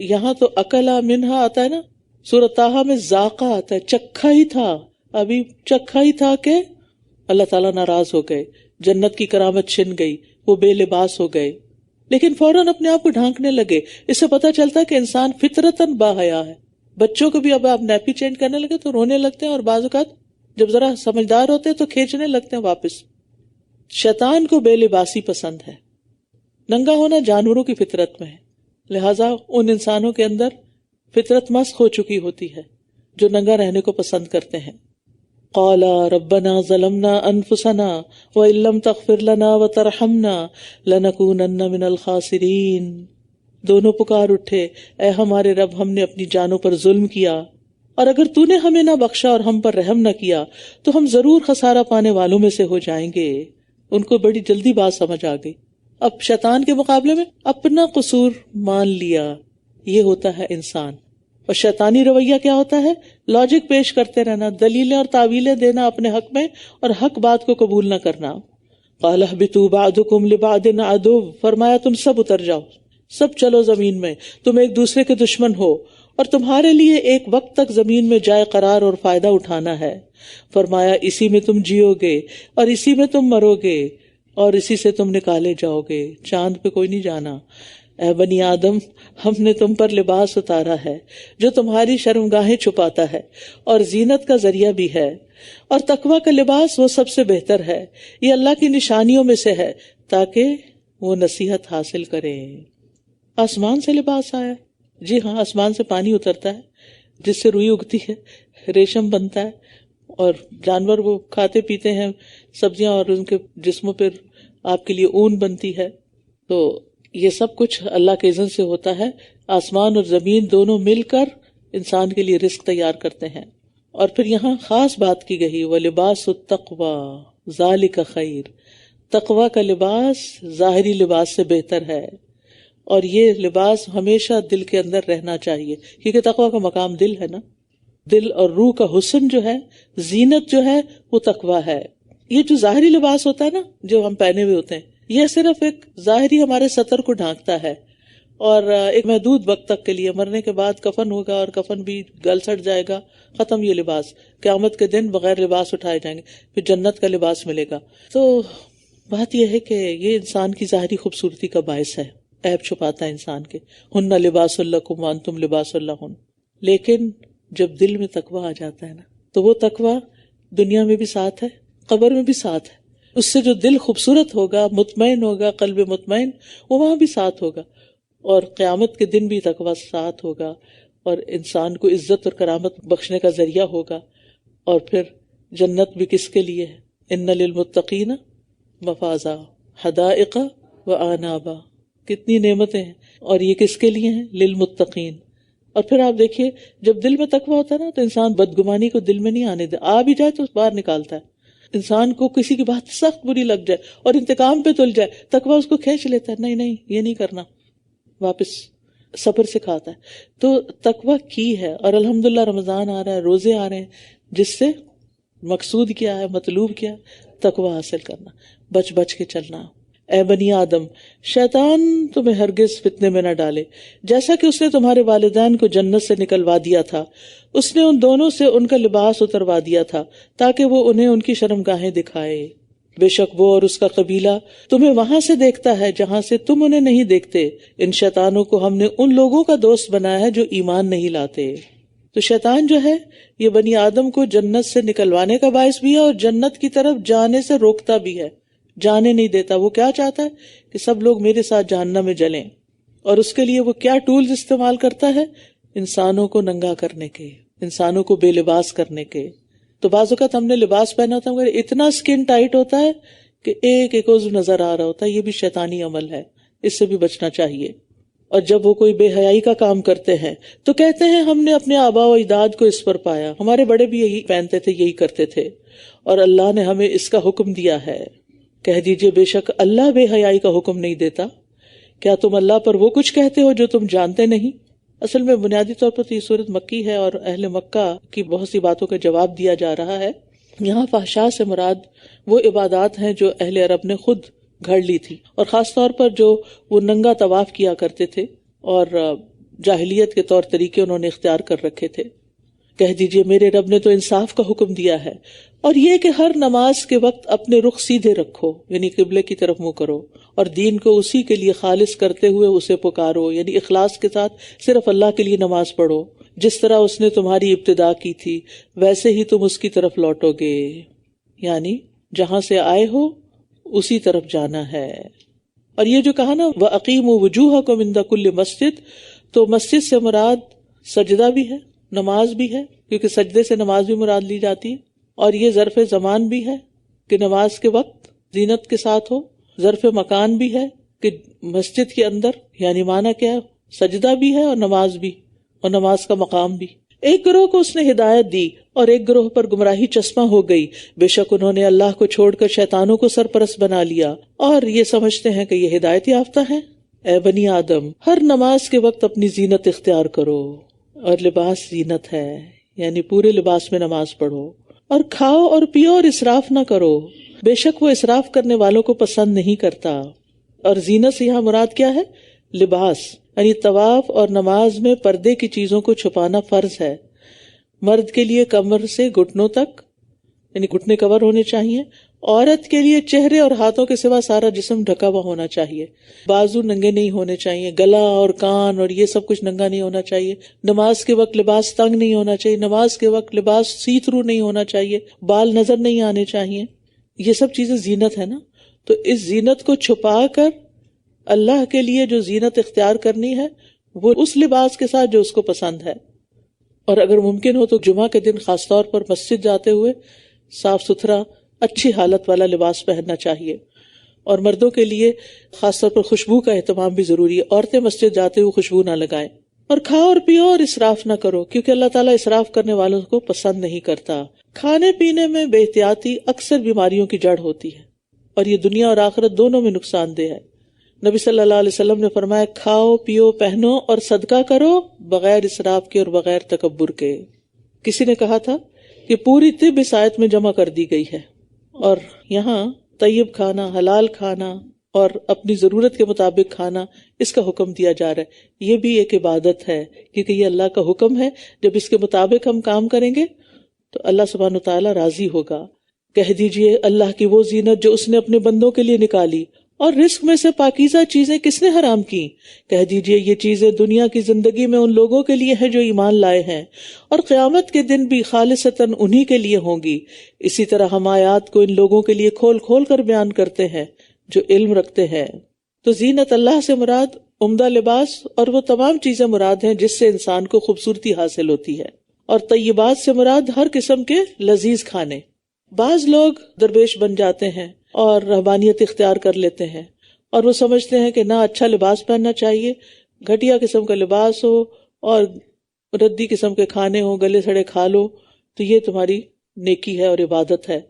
یہاں تو اکلا منہا آتا ہے نا، سورۃ طٰہٰ میں ذاقہ آتا ہے، چکھا ہی تھا. ابھی چکھا ہی تھا کہ اللہ تعالیٰ ناراض ہو گئے، جنت کی کرامت چھن گئی، وہ بے لباس ہو گئے. لیکن فوراً اپنے آپ کو ڈھانکنے لگے. اس سے پتہ چلتا ہے کہ انسان فطرتاً باحیا ہے. بچوں کو بھی اب آپ نیپی چینج کرنے لگے تو رونے لگتے ہیں، اور بعض اوقات جب ذرا سمجھدار ہوتے ہیں تو کھینچنے لگتے ہیں واپس. شیطان کو بے لباسی پسند ہے. ننگا ہونا جانوروں کی فطرت میں ہے، لہٰذا ان انسانوں کے اندر فطرت مسخ ہو چکی ہوتی ہے جو ننگا رہنے کو پسند کرتے ہیں. قال ربنا ظلمنا انفسنا وان لم تغفر لنا وترحمنا لنكونن من الخاسرین. دونوں پکار اٹھے، اے ہمارے رب، ہم نے اپنی جانوں پر ظلم کیا، اور اگر تو نے ہمیں نہ بخشا اور ہم پر رحم نہ کیا تو ہم ضرور خسارہ پانے والوں میں سے ہو جائیں گے. ان کو بڑی جلدی بات سمجھ آ گئی. اب شیطان کے مقابلے میں اپنا قصور مان لیا. یہ ہوتا ہے انسان. اور شیطانی رویہ کیا ہوتا ہے؟ لاجک پیش کرتے رہنا، دلیلیں اور تعویلیں دینا اپنے حق میں، اور حق بات کو قبول نہ کرنا. قال اهبطوا بعضكم لبعض عدو، فرمایا تم سب اتر جاؤ، سب چلو زمین میں، تم ایک دوسرے کے دشمن ہو، اور تمہارے لیے ایک وقت تک زمین میں جائے قرار اور فائدہ اٹھانا ہے. فرمایا اسی میں تم جیو گے اور اسی میں تم مرو گے اور اسی سے تم نکالے جاؤ گے. چاند پہ کوئی نہیں جانا. اے بنی آدم، ہم نے تم پر لباس اتارا ہے جو تمہاری شرمگاہیں چھپاتا ہے اور زینت کا ذریعہ بھی ہے، اور تقوی کا لباس وہ سب سے بہتر ہے. یہ اللہ کی نشانیوں میں سے ہے تاکہ وہ نصیحت حاصل کریں. آسمان سے لباس آیا. جی ہاں، آسمان سے پانی اترتا ہے جس سے روئی اگتی ہے، ریشم بنتا ہے، اور جانور وہ کھاتے پیتے ہیں سبزیاں، اور ان کے جسموں پر آپ کے لیے اون بنتی ہے. تو یہ سب کچھ اللہ کے اذن سے ہوتا ہے. آسمان اور زمین دونوں مل کر انسان کے لیے رزق تیار کرتے ہیں. اور پھر یہاں خاص بات کی گئی، وَلِبَاسُ التَّقْوَى ذَلِكَ خَيْرٌ. تقوی کا لباس ظاہری لباس سے بہتر ہے، اور یہ لباس ہمیشہ دل کے اندر رہنا چاہیے، کیونکہ تقوی کا مقام دل ہے نا. دل اور روح کا حسن جو ہے، زینت جو ہے، وہ تقوی ہے. یہ جو ظاہری لباس ہوتا ہے نا، جو ہم پہنے ہوئے ہوتے ہیں، یہ صرف ایک ظاہری ہمارے سطر کو ڈھانکتا ہے، اور ایک محدود وقت تک کے لیے. مرنے کے بعد کفن ہوگا اور کفن بھی گل سڑ جائے گا، ختم یہ لباس. قیامت کے دن بغیر لباس اٹھائے جائیں گے، پھر جنت کا لباس ملے گا. تو بات یہ ہے کہ یہ انسان کی ظاہری خوبصورتی کا باعث ہے، عیب چھپاتا ہے انسان کے. ہن لباس لکم وانتم لباس لہن. لیکن جب دل میں تقوی آ جاتا ہے نا، تو وہ تقوی دنیا میں بھی ساتھ ہے، قبر میں بھی ساتھ ہے. اس سے جو دل خوبصورت ہوگا، مطمئن ہوگا، قلب مطمئن، وہ وہاں بھی ساتھ ہوگا، اور قیامت کے دن بھی تقوی ساتھ ہوگا، اور انسان کو عزت اور کرامت بخشنے کا ذریعہ ہوگا. اور پھر جنت بھی کس کے لیے ہے؟ ان للمتقین مفازا حدائق وعنابا. کتنی نعمتیں ہیں، اور یہ کس کے لیے ہیں؟ للمتقین. اور پھر آپ دیکھیے، جب دل میں تقوی ہوتا ہے نا، تو انسان بدگمانی کو دل میں نہیں آنے دے. آ بھی جائے تو باہر نکالتا ہے. انسان کو کسی کی بات سخت بری لگ جائے اور انتقام پہ تل جائے، تقوی اس کو کھینچ لیتا ہے، نہیں یہ نہیں کرنا، واپس صبر سکھاتا ہے. تو تقوی کی ہے. اور الحمدللہ رمضان آ رہا ہے، روزے آ رہے ہیں، جس سے مقصود کیا ہے، مطلوب کیا ہے؟ تقوی حاصل کرنا، بچ بچ کے چلنا. اے بنی آدم، شیطان تمہیں ہرگز فتنے میں نہ ڈالے، جیسا کہ اس نے تمہارے والدین کو جنت سے نکلوا دیا تھا. اس نے ان دونوں سے ان کا لباس اتروا دیا تھا تاکہ وہ انہیں ان کی شرمگاہیں دکھائے. بے شک وہ اور اس کا قبیلہ تمہیں وہاں سے دیکھتا ہے جہاں سے تم انہیں نہیں دیکھتے. ان شیطانوں کو ہم نے ان لوگوں کا دوست بنایا ہے جو ایمان نہیں لاتے. تو شیطان جو ہے، یہ بنی آدم کو جنت سے نکلوانے کا باعث بھی ہے، اور جنت کی طرف جانے سے روکتا بھی ہے، جانے نہیں دیتا. وہ کیا چاہتا ہے کہ سب لوگ میرے ساتھ جہنم میں جلیں. اور اس کے لیے وہ کیا ٹولز استعمال کرتا ہے؟ انسانوں کو ننگا کرنے کے، انسانوں کو بے لباس کرنے کے. تو بعض اوقات ہم نے لباس پہنا ہوتا ہے مگر اتنا سکن ٹائٹ ہوتا ہے کہ ایک ایک عضو نظر آ رہا ہوتا ہے. یہ بھی شیطانی عمل ہے، اس سے بھی بچنا چاہیے. اور جب وہ کوئی بے حیائی کا کام کرتے ہیں تو کہتے ہیں ہم نے اپنے آباء و اجداد کو اس پر پایا، ہمارے بڑے بھی یہی پہنتے تھے، یہی کرتے تھے، اور اللہ نے ہمیں اس کا حکم دیا ہے. کہہ دیجئے بے شک اللہ بے حیائی کا حکم نہیں دیتا. کیا تم اللہ پر وہ کچھ کہتے ہو جو تم جانتے نہیں؟ اصل میں بنیادی طور پر یہ صورت مکی ہے، اور اہل مکہ کی بہت سی باتوں کا جواب دیا جا رہا ہے. یہاں فحشاء سے مراد وہ عبادات ہیں جو اہل عرب نے خود گھڑ لی تھی، اور خاص طور پر جو وہ ننگا طواف کیا کرتے تھے اور جاہلیت کے طور طریقے انہوں نے اختیار کر رکھے تھے. کہہ دیجئے میرے رب نے تو انصاف کا حکم دیا ہے، اور یہ کہ ہر نماز کے وقت اپنے رخ سیدھے رکھو، یعنی قبلے کی طرف منہ کرو، اور دین کو اسی کے لیے خالص کرتے ہوئے اسے پکارو، یعنی اخلاص کے ساتھ صرف اللہ کے لیے نماز پڑھو، جس طرح اس نے تمہاری ابتدا کی تھی ویسے ہی تم اس کی طرف لوٹو گے، یعنی جہاں سے آئے ہو اسی طرف جانا ہے۔ اور یہ جو کہا نا وَأَقِيمُوا وُجُوهَكُمْ عِنْدَ كُلِّ مسجد، تو مسجد سے مراد سجدہ بھی ہے، نماز بھی ہے، کیونکہ سجدے سے نماز بھی مراد لی جاتی ہے، اور یہ ظرف زمان بھی ہے کہ نماز کے وقت زینت کے ساتھ ہو، ظرف مکان بھی ہے کہ مسجد کے اندر، یعنی معنی کیا ہے، سجدہ بھی ہے اور نماز بھی، اور نماز کا مقام بھی۔ ایک گروہ کو اس نے ہدایت دی اور ایک گروہ پر گمراہی چشمہ ہو گئی، بے شک انہوں نے اللہ کو چھوڑ کر شیطانوں کو سرپرست بنا لیا اور یہ سمجھتے ہیں کہ یہ ہدایت یافتہ ہیں۔ اے بنی آدم، ہر نماز کے وقت اپنی زینت اختیار کرو، اور لباس زینت ہے، یعنی پورے لباس میں نماز پڑھو، اور کھاؤ اور پیو اور اسراف نہ کرو، بے شک وہ اسراف کرنے والوں کو پسند نہیں کرتا۔ اور زینت سے یہاں مراد کیا ہے؟ لباس، یعنی طواف اور نماز میں پردے کی چیزوں کو چھپانا فرض ہے۔ مرد کے لیے کمر سے گھٹنوں تک، یعنی گھٹنے کور ہونے چاہیے، عورت کے لیے چہرے اور ہاتھوں کے سوا سارا جسم ڈھکا ہوا ہونا چاہیے، بازو ننگے نہیں ہونے چاہیے، گلا اور کان اور یہ سب کچھ ننگا نہیں ہونا چاہیے، نماز کے وقت لباس تنگ نہیں ہونا چاہیے، نماز کے وقت لباس سی تھرو نہیں ہونا چاہیے، بال نظر نہیں آنے چاہیے، یہ سب چیزیں زینت ہے نا۔ تو اس زینت کو چھپا کر اللہ کے لیے جو زینت اختیار کرنی ہے وہ اس لباس کے ساتھ جو اس کو پسند ہے، اور اگر ممکن ہو تو جمعہ کے دن خاص طور پر مسجد جاتے ہوئے صاف ستھرا اچھی حالت والا لباس پہننا چاہیے۔ اور مردوں کے لیے خاص طور پر خوشبو کا اہتمام بھی ضروری ہے، عورتیں مسجد جاتے ہوئے خوشبو نہ لگائیں۔ اور کھاؤ اور پیو اور اسراف نہ کرو، کیونکہ اللہ تعالیٰ اسراف کرنے والوں کو پسند نہیں کرتا۔ کھانے پینے میں بے احتیاطی اکثر بیماریوں کی جڑ ہوتی ہے، اور یہ دنیا اور آخرت دونوں میں نقصان دہ ہے۔ نبی صلی اللہ علیہ وسلم نے فرمایا کھاؤ پیو پہنو اور صدقہ کرو بغیر اسراف کے اور بغیر تکبر کے۔ کسی نے کہا تھا کہ پوری طب اس آیت میں جمع کر دی گئی ہے، اور یہاں طیب کھانا، حلال کھانا اور اپنی ضرورت کے مطابق کھانا، اس کا حکم دیا جا رہا ہے۔ یہ بھی ایک عبادت ہے، کیونکہ یہ اللہ کا حکم ہے، جب اس کے مطابق ہم کام کریں گے تو اللہ سبحانہ وتعالیٰ راضی ہوگا۔ کہہ دیجئے اللہ کی وہ زینت جو اس نے اپنے بندوں کے لیے نکالی، اور رزق میں سے پاکیزہ چیزیں کس نے حرام کی؟ کہہ دیجئے یہ چیزیں دنیا کی زندگی میں ان لوگوں کے لیے ہیں جو ایمان لائے ہیں، اور قیامت کے دن بھی خالصتاً انہی کے لیے ہوں گی۔ اسی طرح ہم آیات کو ان لوگوں کے لیے کھول کھول کر بیان کرتے ہیں جو علم رکھتے ہیں۔ تو زینت اللہ سے مراد عمدہ لباس اور وہ تمام چیزیں مراد ہیں جس سے انسان کو خوبصورتی حاصل ہوتی ہے، اور طیبات سے مراد ہر قسم کے لذیذ کھانے۔ بعض لوگ درویش بن جاتے ہیں اور رہبانیت اختیار کر لیتے ہیں، اور وہ سمجھتے ہیں کہ نہ اچھا لباس پہننا چاہیے، گھٹیا قسم کا لباس ہو اور ردی قسم کے کھانے ہو، گلے سڑے کھا لو تو یہ تمہاری نیکی ہے اور عبادت ہے۔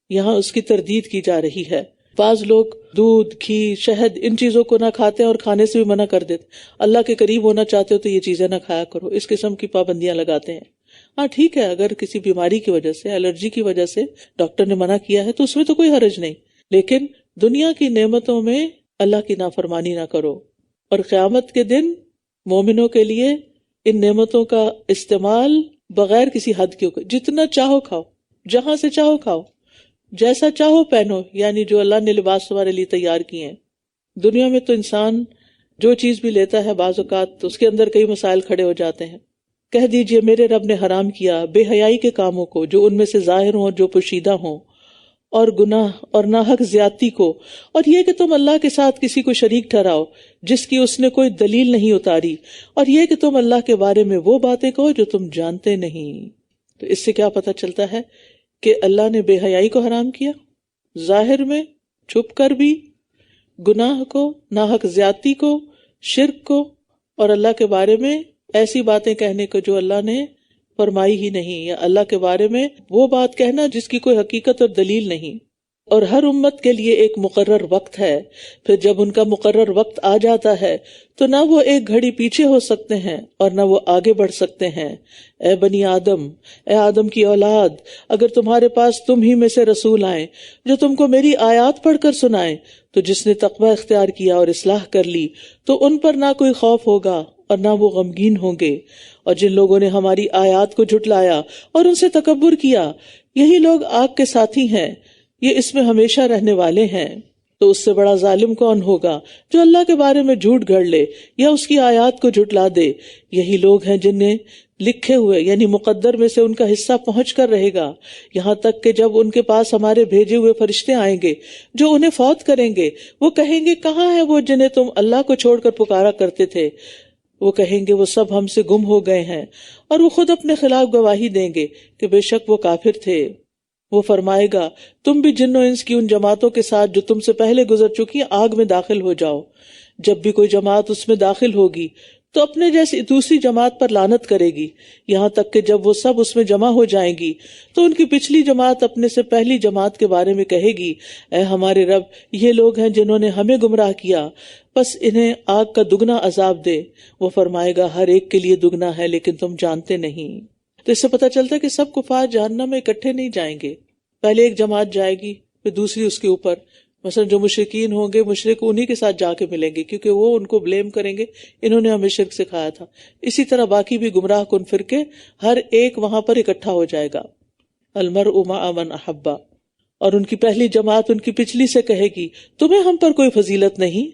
یہاں اس کی تردید کی جا رہی ہے۔ بعض لوگ دودھ، گھی، شہد ان چیزوں کو نہ کھاتے ہیں اور کھانے سے بھی منع کر دیتے، اللہ کے قریب ہونا چاہتے ہو تو یہ چیزیں نہ کھایا کرو، اس قسم کی پابندیاں لگاتے ہیں۔ ہاں ٹھیک ہے، اگر کسی بیماری کی وجہ سے، الرجی کی وجہ سے ڈاکٹر نے منع کیا ہے تو اس میں تو کوئی حرج نہیں، لیکن دنیا کی نعمتوں میں اللہ کی نافرمانی نہ کرو۔ اور قیامت کے دن مومنوں کے لیے ان نعمتوں کا استعمال بغیر کسی حد کے، جتنا چاہو کھاؤ، جہاں سے چاہو کھاؤ، جیسا چاہو پہنو، یعنی جو اللہ نے لباس تمہارے لیے تیار کیے ہیں۔ دنیا میں تو انسان جو چیز بھی لیتا ہے بعض اوقات اس کے اندر کئی مسائل کھڑے ہو جاتے ہیں۔ کہہ دیجئے میرے رب نے حرام کیا بے حیائی کے کاموں کو جو ان میں سے ظاہر ہوں اور جو پوشیدہ ہوں، اور گناہ اور ناحق زیادتی کو، اور یہ کہ تم اللہ کے ساتھ کسی کو شریک ٹھہراؤ جس کی اس نے کوئی دلیل نہیں اتاری، اور یہ کہ تم اللہ کے بارے میں وہ باتیں کہو جو تم جانتے نہیں۔ تو اس سے کیا پتہ چلتا ہے کہ اللہ نے بے حیائی کو حرام کیا، ظاہر میں، چھپ کر بھی، گناہ کو، ناحق زیادتی کو، شرک کو، اور اللہ کے بارے میں ایسی باتیں کہنے کو جو اللہ نے فرمائی ہی نہیں، یا اللہ کے بارے میں وہ بات کہنا جس کی کوئی حقیقت اور دلیل نہیں۔ اور ہر امت کے لیے ایک مقرر وقت ہے، پھر جب ان کا مقرر وقت آ جاتا ہے تو نہ وہ ایک گھڑی پیچھے ہو سکتے ہیں اور نہ وہ آگے بڑھ سکتے ہیں۔ اے بنی آدم، اے آدم کی اولاد، اگر تمہارے پاس تم ہی میں سے رسول آئیں جو تم کو میری آیات پڑھ کر سنائیں، تو جس نے تقوی اختیار کیا اور اصلاح کر لی تو ان پر نہ کوئی خوف ہوگا اور نہ وہ غمگین ہوں گے. اور جن لوگوں نے ہماری آیات کو جھٹلایا اور ان سے تکبر کیا، یہی لوگ آگ کے ساتھی ہیں، یہ اس میں ہمیشہ رہنے والے ہیں. تو اس سے بڑا ظالم کون ہوگا جو اللہ کے بارے میں جھوٹ گھڑ لے یا اس کی آیات کو جھٹلا دے. یہی لوگ ہیں جنہیں لکھے ہوئے یعنی مقدر میں سے ان کا حصہ پہنچ کر رہے گا، یہاں تک کہ جب ان کے پاس ہمارے بھیجے ہوئے فرشتے آئیں گے جو انہیں فوت کریں گے، وہ کہیں گے کہاں ہے وہ جنہیں تم اللہ کو چھوڑ کر پکارا کرتے تھے؟ وہ کہیں گے وہ سب ہم سے گم ہو گئے ہیں، اور وہ خود اپنے خلاف گواہی دیں گے کہ بے شک وہ کافر تھے. وہ فرمائے گا تم بھی جن و انس کی ان جماعتوں کے ساتھ جو تم سے پہلے گزر چکی آگ میں داخل ہو جاؤ. جب بھی کوئی جماعت اس میں داخل ہوگی تو اپنے جیسی دوسری جماعت پر لعنت کرے گی، یہاں تک کہ جب وہ سب اس میں جمع ہو جائیں گی تو ان کی پچھلی جماعت اپنے سے پہلی جماعت کے بارے میں کہے گی اے ہمارے رب، یہ لوگ ہیں جنہوں نے ہمیں گمراہ کیا، بس انہیں آگ کا دگنا عذاب دے. وہ فرمائے گا ہر ایک کے لیے دگنا ہے لیکن تم جانتے نہیں. تو اس سے پتہ چلتا ہے کہ سب کفار جہنم میں اکٹھے نہیں جائیں گے، پہلے ایک جماعت جائے گی پھر دوسری اس کے اوپر. مثلا جو مشرکین ہوں گے مشرک انہی کے ساتھ جا کے ملیں گے کیونکہ وہ ان کو بلیم کریں گے انہوں نے ہمیں شرک سکھایا تھا. اسی طرح باقی بھی گمراہ کن فرقے ہر ایک وہاں پر اکٹھا ہو جائے گا. المرء مع من احب، اور ان کی پہلی جماعت ان کی پچھلی سے کہے گی تمہیں ہم پر کوئی فضیلت نہیں،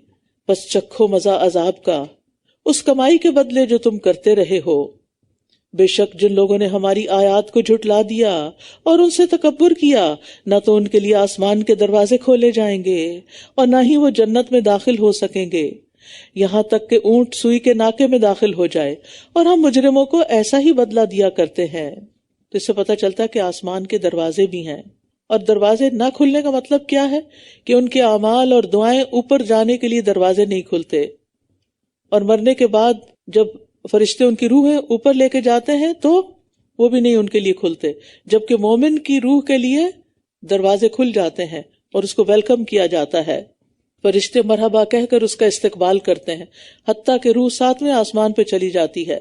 بس چکھو مزہ عذاب کا اس کمائی کے بدلے جو تم کرتے رہے ہو. بے شک جن لوگوں نے ہماری آیات کو جھٹلا دیا اور ان سے تکبر کیا، نہ تو ان کے لیے آسمان کے دروازے کھولے جائیں گے اور نہ ہی وہ جنت میں داخل ہو سکیں گے، یہاں تک کہ اونٹ سوئی کے ناکے میں داخل ہو جائے، اور ہم مجرموں کو ایسا ہی بدلہ دیا کرتے ہیں. تو اس سے پتہ چلتا ہے کہ آسمان کے دروازے بھی ہیں. اور دروازے نہ کھلنے کا مطلب کیا ہے کہ ان کے اعمال اور دعائیں اوپر جانے کے لیے دروازے نہیں کھلتے. اور مرنے کے بعد جب فرشتے ان کی روحیں اوپر لے کے جاتے ہیں تو وہ بھی نہیں ان کے لیے کھلتے، جبکہ مومن کی روح کے لیے دروازے کھل جاتے ہیں اور اس کو ویلکم کیا جاتا ہے. فرشتے مرحبا کہہ کر اس کا استقبال کرتے ہیں، حتیٰ کہ روح 7ویں آسمان پہ چلی جاتی ہے.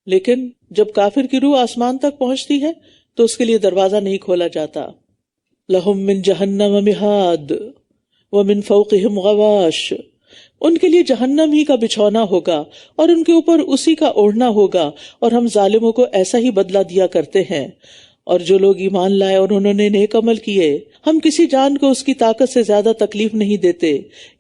لیکن جب کافر کی روح آسمان تک پہنچتی ہے تو اس کے لیے دروازہ نہیں کھولا جاتا. لہم من جہنم مہاد ومن فوقہم غواش، ان کے لیے جہنم ہی کا بچھونا ہوگا اور ان کے اوپر اسی کا اوڑھنا ہوگا، اور ہم ظالموں کو ایسا ہی بدلہ دیا کرتے ہیں. اور جو لوگ ایمان لائے اور انہوں نے نیک عمل کیے، ہم کسی جان کو اس کی طاقت سے زیادہ تکلیف نہیں دیتے.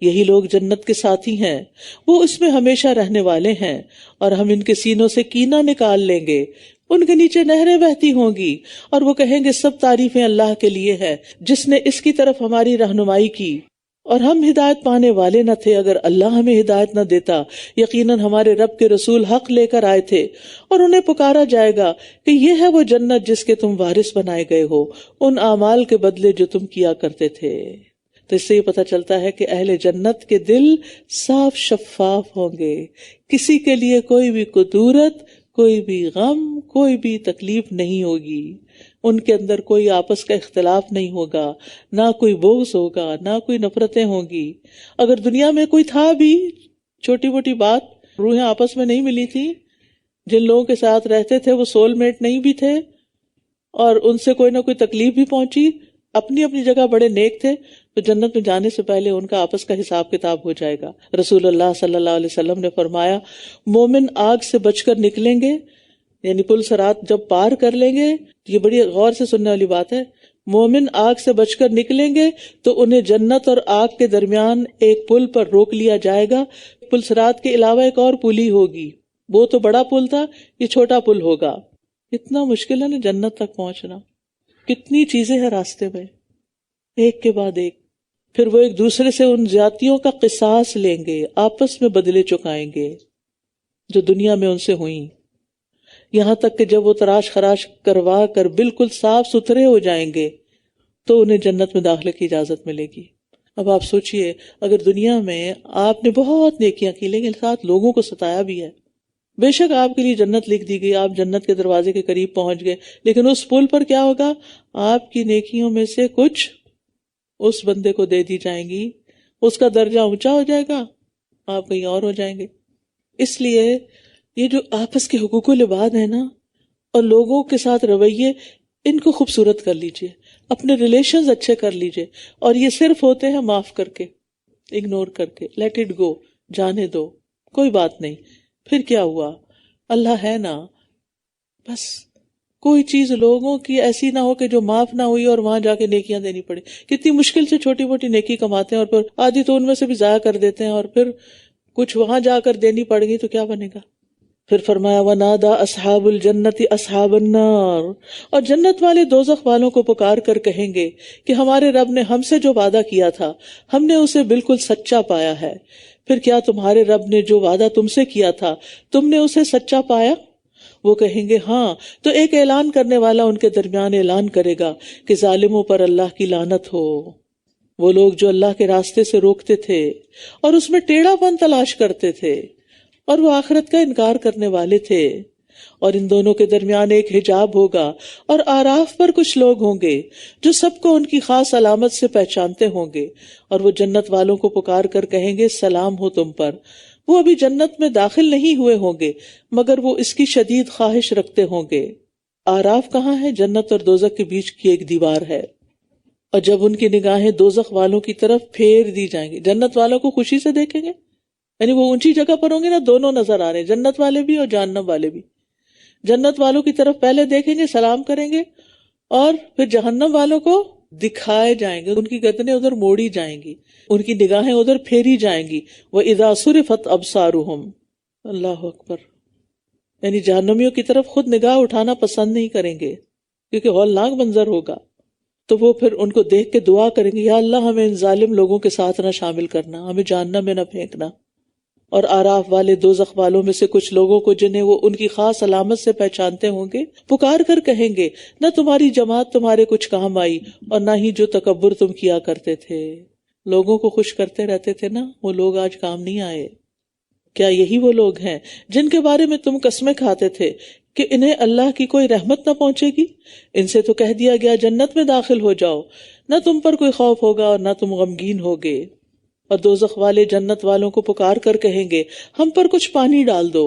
یہی لوگ جنت کے ساتھی ہیں، وہ اس میں ہمیشہ رہنے والے ہیں. اور ہم ان کے سینوں سے کینہ نکال لیں گے، ان کے نیچے نہریں بہتی ہوں گی، اور وہ کہیں گے سب تعریفیں اللہ کے لیے ہے جس نے اس کی طرف ہماری رہنمائی کی، اور ہم ہدایت پانے والے نہ تھے اگر اللہ ہمیں ہدایت نہ دیتا. یقیناً ہمارے رب کے رسول حق لے کر آئے تھے، اور انہیں پکارا جائے گا کہ یہ ہے وہ جنت جس کے تم وارث بنائے گئے ہو ان اعمال کے بدلے جو تم کیا کرتے تھے. تو اس سے یہ پتہ چلتا ہے کہ اہل جنت کے دل صاف شفاف ہوں گے، کسی کے لیے کوئی بھی کدورت، کوئی بھی غم، کوئی بھی تکلیف نہیں ہوگی. ان کے اندر کوئی آپس کا اختلاف نہیں ہوگا، نہ کوئی بغض ہوگا، نہ کوئی نفرتیں ہوں گی. اگر دنیا میں کوئی تھا بھی چھوٹی موٹی بات، روحیں آپس میں نہیں ملی تھی، جن لوگوں کے ساتھ رہتے تھے وہ سول میٹ نہیں بھی تھے اور ان سے کوئی نہ کوئی تکلیف بھی پہنچی، اپنی اپنی جگہ بڑے نیک تھے، تو جنت میں جانے سے پہلے ان کا آپس کا حساب کتاب ہو جائے گا. رسول اللہ صلی اللہ علیہ وسلم نے فرمایا مومن آگ سے بچ کر نکلیں گے، یعنی پل صراط جب پار کر لیں گے، یہ بڑی غور سے سننے والی بات ہے، مومن آگ سے بچ کر نکلیں گے تو انہیں جنت اور آگ کے درمیان ایک پل پر روک لیا جائے گا. پل صراط کے علاوہ ایک اور پل ہی ہوگی، وہ تو بڑا پل تھا، یہ چھوٹا پل ہوگا. اتنا مشکل ہے نا جنت تک پہنچنا، کتنی چیزیں ہیں راستے میں ایک کے بعد ایک. پھر وہ ایک دوسرے سے ان زیادتیوں کا قصاص لیں گے، آپس میں بدلے چکائیں گے جو دنیا میں ان سے ہوئیں، یہاں تک کہ جب وہ تراش خراش کروا کر بالکل صاف ستھرے ہو جائیں گے تو انہیں جنت میں داخلے کی اجازت ملے گی. اب آپ سوچئے اگر دنیا میں آپ نے بہت نیکیاں کی لیکن ساتھ لوگوں کو ستایا بھی ہے، بے شک آپ کے لیے جنت لکھ دی گئی، آپ جنت کے دروازے کے قریب پہنچ گئے، لیکن اس پل پر کیا ہوگا، آپ کی نیکیوں میں سے کچھ اس بندے کو دے دی جائیں گی، اس کا درجہ اونچا ہو جائے گا، آپ کہیں اور ہو جائیں گے. اس لیے یہ جو آپس کے حقوق و لباد ہیں نا اور لوگوں کے ساتھ رویے، ان کو خوبصورت کر لیجئے، اپنے ریلیشنز اچھے کر لیجئے، اور یہ صرف ہوتے ہیں معاف کر کے، اگنور کر کے، لیٹ اٹ گو، جانے دو، کوئی بات نہیں. پھر کیا ہوا؟ اللہ ہے نا. بس کوئی چیز لوگوں کی ایسی نہ ہو کہ جو معاف نہ ہوئی اور وہاں جا کے نیکیاں دینی پڑے. کتنی مشکل سے چھوٹی موٹی نیکی کماتے ہیں اور پھر آدھی تو ان میں سے بھی ضائع کر دیتے ہیں، اور پھر کچھ وہاں جا کر دینی پڑ گئی تو کیا بنے گا؟ پھر فرمایا وَنَادَى أَصْحَابُ الْجَنَّةِ أَصْحَابَ النَّارِ، اور جنت والے دوزخ والوں کو پکار کر کہیں گے کہ ہمارے رب نے ہم سے جو وعدہ کیا تھا ہم نے اسے بالکل سچا پایا ہے. پھر کیا تمہارے رب نے جو وعدہ تم سے کیا تھا تم نے اسے سچا پایا؟ وہ کہیں گے ہاں. تو ایک اعلان کرنے والا ان کے درمیان اعلان کرے گا کہ ظالموں پر اللہ کی لعنت ہو. وہ لوگ جو اللہ کے راستے سے روکتے تھے اور اس میں ٹیڑھا پن تلاش کرتے تھے اور وہ آخرت کا انکار کرنے والے تھے، اور ان دونوں کے درمیان ایک حجاب ہوگا، اور آراف پر کچھ لوگ ہوں گے جو سب کو ان کی خاص علامت سے پہچانتے ہوں گے، اور وہ جنت والوں کو پکار کر کہیں گے سلام ہو تم پر. وہ ابھی جنت میں داخل نہیں ہوئے ہوں گے مگر وہ اس کی شدید خواہش رکھتے ہوں گے. آراف کہاں ہے؟ جنت اور دوزخ کے بیچ کی ایک دیوار ہے. اور جب ان کی نگاہیں دوزخ والوں کی طرف پھیر دی جائیں گی، جنت والوں کو خوشی سے دیکھیں گے، یعنی وہ اونچی جگہ پر ہوں گے نا، دونوں نظر آ رہے ہیں، جنت والے بھی اور جہنم والے بھی. جنت والوں کی طرف پہلے دیکھیں گے، سلام کریں گے، اور پھر جہنم والوں کو دکھائے جائیں گے، ان کی گردنیں ادھر موڑی جائیں گی، ان کی نگاہیں ادھر پھیری جائیں گی. وَإِذَا صُرِفَتْ أَبْصَارُهُمْ، اللہ اکبر. یعنی جہنمیوں کی طرف خود نگاہ اٹھانا پسند نہیں کریں گے کیونکہ ہولناک منظر ہوگا. تو وہ پھر ان کو دیکھ کے دعا کریں گے یا اللہ ہمیں ان ظالم لوگوں کے ساتھ نہ شامل کرنا، ہمیں جہنم میں نہ پھینکنا. اور آراف والے دوزخ والوں میں سے کچھ لوگوں کو جنہیں وہ ان کی خاص علامت سے پہچانتے ہوں گے پکار کر کہیں گے نہ تمہاری جماعت تمہارے کچھ کام آئی اور نہ ہی جو تکبر تم کیا کرتے تھے. لوگوں کو خوش کرتے رہتے تھے نا، وہ لوگ آج کام نہیں آئے. کیا یہی وہ لوگ ہیں جن کے بارے میں تم قسمیں کھاتے تھے کہ انہیں اللہ کی کوئی رحمت نہ پہنچے گی؟ ان سے تو کہہ دیا گیا جنت میں داخل ہو جاؤ، نہ تم پر کوئی خوف ہوگا اور نہ تم غمگین ہوگے. اور دوزخ والے جنت والوں کو پکار کر کہیں گے ہم پر کچھ پانی ڈال دو،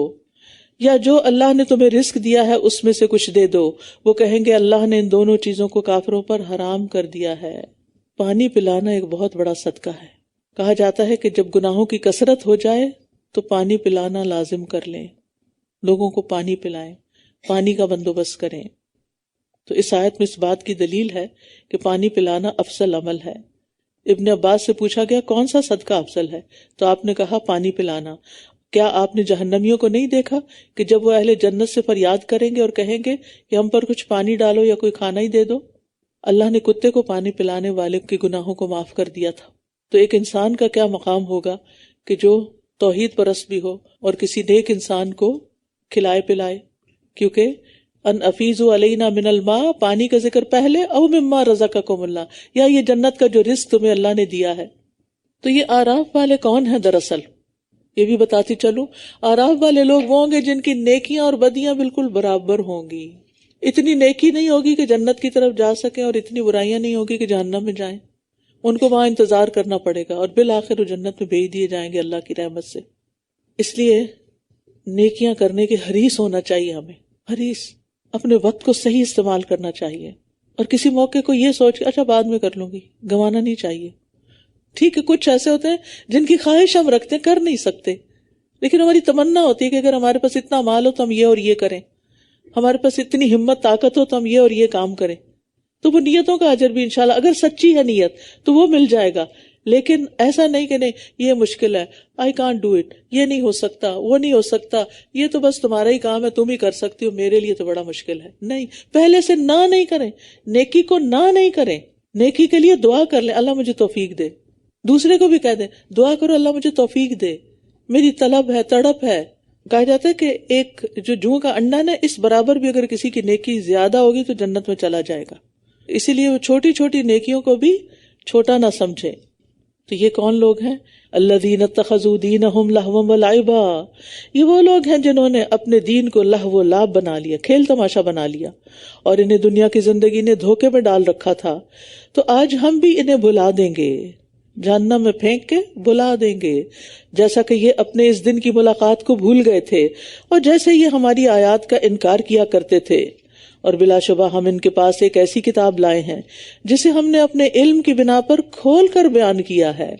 یا جو اللہ نے تمہیں رزق دیا ہے اس میں سے کچھ دے دو. وہ کہیں گے اللہ نے ان دونوں چیزوں کو کافروں پر حرام کر دیا ہے. پانی پلانا ایک بہت بڑا صدقہ ہے. کہا جاتا ہے کہ جب گناہوں کی کثرت ہو جائے تو پانی پلانا لازم کر لیں، لوگوں کو پانی پلائیں، پانی کا بندوبست کریں. تو اس آیت میں اس بات کی دلیل ہے کہ پانی پلانا افضل عمل ہے. ابن عباس سے پوچھا گیا کون سا صدقہ افضل ہے؟ تو آپ نے کہا پانی پلانا. کیا آپ نے جہنمیوں کو نہیں دیکھا کہ جب وہ اہل جنت سے فریاد کریں گے اور کہیں گے کہ ہم پر کچھ پانی ڈالو یا کوئی کھانا ہی دے دو، اللہ نے کتے کو پانی پلانے والے کے گناہوں کو معاف کر دیا تھا. تو ایک انسان کا کیا مقام ہوگا کہ جو توحید پرست بھی ہو اور کسی نیک انسان کو کھلائے پلائے. کیونکہ ان افیزوا علینا من الماء، پانی کا ذکر پہلے، او مما رزقکم اللہ، یا یہ جنت کا جو رزق تمہیں اللہ نے دیا ہے. تو یہ آراف والے کون ہیں؟ دراصل یہ بھی بتاتی چلوں، آراف والے لوگ وہ ہوں گے جن کی نیکیاں اور بدیاں بالکل برابر ہوں گی. اتنی نیکی نہیں ہوگی کہ جنت کی طرف جا سکیں اور اتنی برائیاں نہیں ہوگی کہ جہنم میں جائیں. ان کو وہاں انتظار کرنا پڑے گا اور بالآخر وہ جنت میں بھیج دیے جائیں گے اللہ کی رحمت سے. اس لیے نیکیاں کرنے کے حریص ہونا چاہیے ہمیں، حریص. اپنے وقت کو صحیح استعمال کرنا چاہیے اور کسی موقع کو یہ سوچ کے اچھا بعد میں کر لوں گی گنوانا نہیں چاہیے. ٹھیک ہے، کچھ ایسے ہوتے ہیں جن کی خواہش ہم رکھتے ہیں، کر نہیں سکتے، لیکن ہماری تمنا ہوتی ہے کہ اگر ہمارے پاس اتنا مال ہو تو ہم یہ اور یہ کریں، ہمارے پاس اتنی ہمت طاقت ہو تو ہم یہ اور یہ کام کریں. تو وہ نیتوں کا اجر بھی انشاءاللہ اگر سچی ہے نیت تو وہ مل جائے گا. لیکن ایسا نہیں کہ نہیں یہ مشکل ہے، آئی کانٹ ڈو اٹ، یہ نہیں ہو سکتا، وہ نہیں ہو سکتا، یہ تو بس تمہارا ہی کام ہے، تم ہی کر سکتی ہو، میرے لیے تو بڑا مشکل ہے. نہیں، پہلے سے نہ نہیں کریں، نیکی کو نہ نہیں کریں. نیکی کے لیے دعا کر لیں اللہ مجھے توفیق دے. دوسرے کو بھی کہہ دیں دعا کرو اللہ مجھے توفیق دے، میری طلب ہے، تڑپ ہے. کہا جاتا ہے کہ ایک جو جوں کا انڈا نا اس برابر بھی اگر کسی کی نیکی زیادہ ہوگی تو جنت میں چلا جائے گا. اسی لیے وہ چھوٹی چھوٹی نیکیوں کو بھی چھوٹا نہ سمجھے. تو یہ کون لوگ ہیں؟ الذین اتخذوا دینہم لہوا ولعبا، یہ وہ لوگ ہیں جنہوں نے اپنے دین کو لہو و لعب بنا لیا، کھیل تماشا بنا لیا، اور انہیں دنیا کی زندگی نے دھوکے میں ڈال رکھا تھا. تو آج ہم بھی انہیں بھلا دیں گے، جہنم میں پھینک کے بلا دیں گے، جیسا کہ یہ اپنے اس دن کی ملاقات کو بھول گئے تھے اور جیسے یہ ہماری آیات کا انکار کیا کرتے تھے. اور بلا شبہ ہم ان کے پاس ایک ایسی کتاب لائے ہیں جسے ہم نے اپنے علم کی بنا پر کھول کر بیان کیا ہے.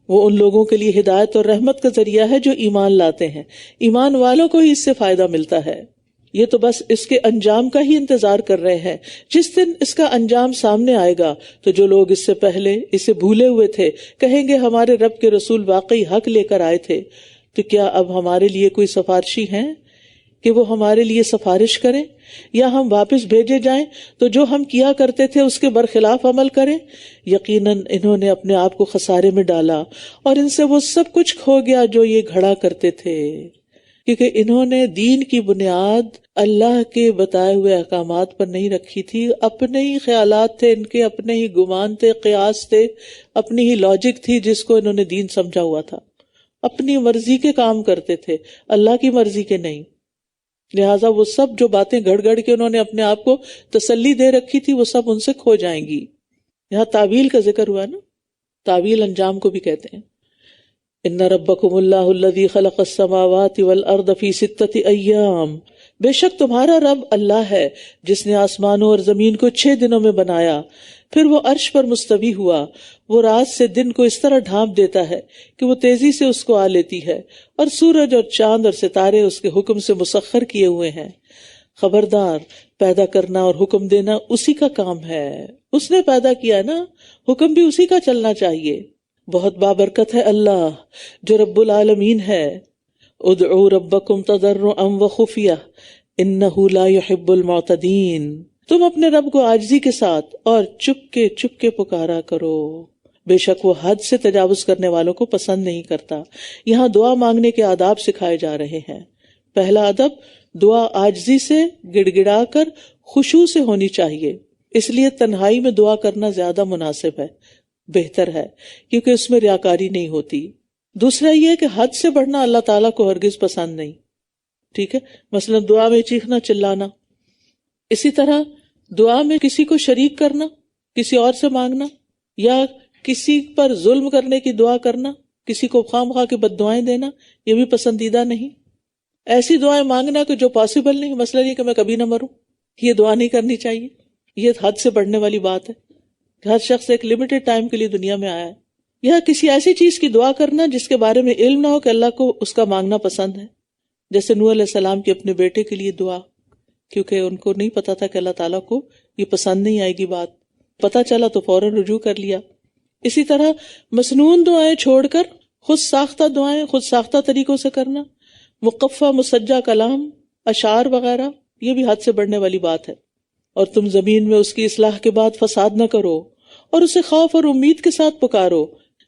وہ ان لوگوں کے لیے ہدایت اور رحمت کا ذریعہ ہے جو ایمان لاتے ہیں، ایمان والوں کو ہی اس سے فائدہ ملتا ہے۔ یہ تو بس اس کے انجام کا ہی انتظار کر رہے ہیں، جس دن اس کا انجام سامنے آئے گا تو جو لوگ اس سے پہلے اسے بھولے ہوئے تھے کہیں گے ہمارے رب کے رسول واقعی حق لے کر آئے تھے، تو کیا اب ہمارے لیے کوئی سفارشی ہیں کہ وہ ہمارے لیے سفارش کریں، یا ہم واپس بھیجے جائیں تو جو ہم کیا کرتے تھے اس کے برخلاف عمل کریں؟ یقیناً انہوں نے اپنے آپ کو خسارے میں ڈالا اور ان سے وہ سب کچھ کھو گیا جو یہ گھڑا کرتے تھے، کیونکہ انہوں نے دین کی بنیاد اللہ کے بتائے ہوئے احکامات پر نہیں رکھی تھی، اپنے ہی خیالات تھے ان کے، اپنے ہی گمان تھے، قیاس تھے، اپنی ہی لاجک تھی جس کو انہوں نے دین سمجھا ہوا تھا، اپنی مرضی کے کام کرتے تھے، اللہ کی مرضی کے نہیں۔ لہٰذا وہ سب جو باتیں گھڑ گھڑ کے انہوں نے اپنے آپ کو تسلی دے رکھی تھی وہ سب ان سے کھو جائیں گی۔ یہاں تعویل کا ذکر ہوا نا، تعویل انجام کو بھی کہتے ہیں۔ ان ربکم اللہ الذی خلق السماوات والارض فی 6 ایام، بے شک تمہارا رب اللہ ہے جس نے آسمانوں اور زمین کو 6 دنوں میں بنایا، پھر وہ عرش پر مستوی ہوا، وہ رات سے دن کو اس طرح ڈھانپ دیتا ہے کہ وہ تیزی سے اس کو آ لیتی ہے، اور سورج اور چاند اور ستارے اس کے حکم سے مسخر کیے ہوئے ہیں۔ خبردار، پیدا کرنا اور حکم دینا اسی کا کام ہے، اس نے پیدا کیا نا، حکم بھی اسی کا چلنا چاہیے۔ بہت بابرکت ہے اللہ جو رب العالمین ہے۔ ادعوا ربکم تضرعا وخفیہ انہ لا يحب المعتدین، تم اپنے رب کو عاجزی کے ساتھ اور چپ کے پکارا کرو، بے شک وہ حد سے تجاوز کرنے والوں کو پسند نہیں کرتا۔ یہاں دعا مانگنے کے آداب سکھائے جا رہے ہیں۔ پہلا ادب، دعا عاجزی سے گڑ گڑا کر خشوع سے ہونی چاہیے، اس لیے تنہائی میں دعا کرنا زیادہ مناسب ہے، بہتر ہے، کیونکہ اس میں ریاکاری نہیں ہوتی۔ دوسرا یہ ہے کہ حد سے بڑھنا اللہ تعالیٰ کو ہرگز پسند نہیں، ٹھیک ہے، مثلا دعا میں چیخنا چلانا، اسی طرح دعا میں کسی کو شریک کرنا، کسی اور سے مانگنا، یا کسی پر ظلم کرنے کی دعا کرنا، کسی کو خواہ مخواہ کی بد دعائیں دینا، یہ بھی پسندیدہ نہیں۔ ایسی دعائیں مانگنا کہ جو پاسبل نہیں، مثلا یہ کہ میں کبھی نہ مروں، یہ دعا نہیں کرنی چاہیے، یہ حد سے بڑھنے والی بات ہے۔ ہر شخص ایک لمیٹڈ ٹائم کے لیے دنیا میں آیا ہے۔ یا کسی ایسی چیز کی دعا کرنا جس کے بارے میں علم نہ ہو کہ اللہ کو اس کا مانگنا پسند ہے، جیسے نوح علیہ السلام کی اپنے بیٹے کے لیے دعا، کیونکہ ان کو نہیں پتا تھا کہ اللہ تعالیٰ کو یہ پسند نہیں آئے گی بات، پتا چلا تو فوراً رجوع کر لیا۔ اسی طرح مسنون دعائیں چھوڑ کر خود ساختہ دعائیں خود ساختہ طریقوں سے کرنا، مقفع مسجع کلام، اشعار وغیرہ، یہ بھی حد سے بڑھنے والی بات ہے۔ اور تم زمین میں اس کی اصلاح کے بعد فساد نہ کرو اور اسے خوف اور امید کے ساتھ پکارو،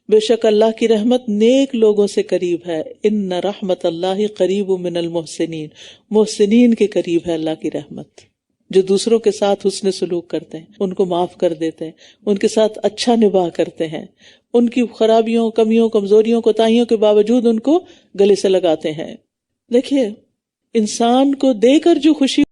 بے شک اللہ کی رحمت نیک لوگوں سے قریب ہے۔ ان رحمت اللہ قریب من المحسنین، محسنین کے قریب ہے اللہ کی رحمت، جو دوسروں کے ساتھ حسن سلوک کرتے ہیں، ان کو معاف کر دیتے ہیں، ان کے ساتھ اچھا نباہ کرتے ہیں، ان کی خرابیوں، کمیوں، کمزوریوں، کوتاہیوں کے باوجود ان کو گلے سے لگاتے ہیں۔ دیکھیے، انسان کو دے کر جو خوشی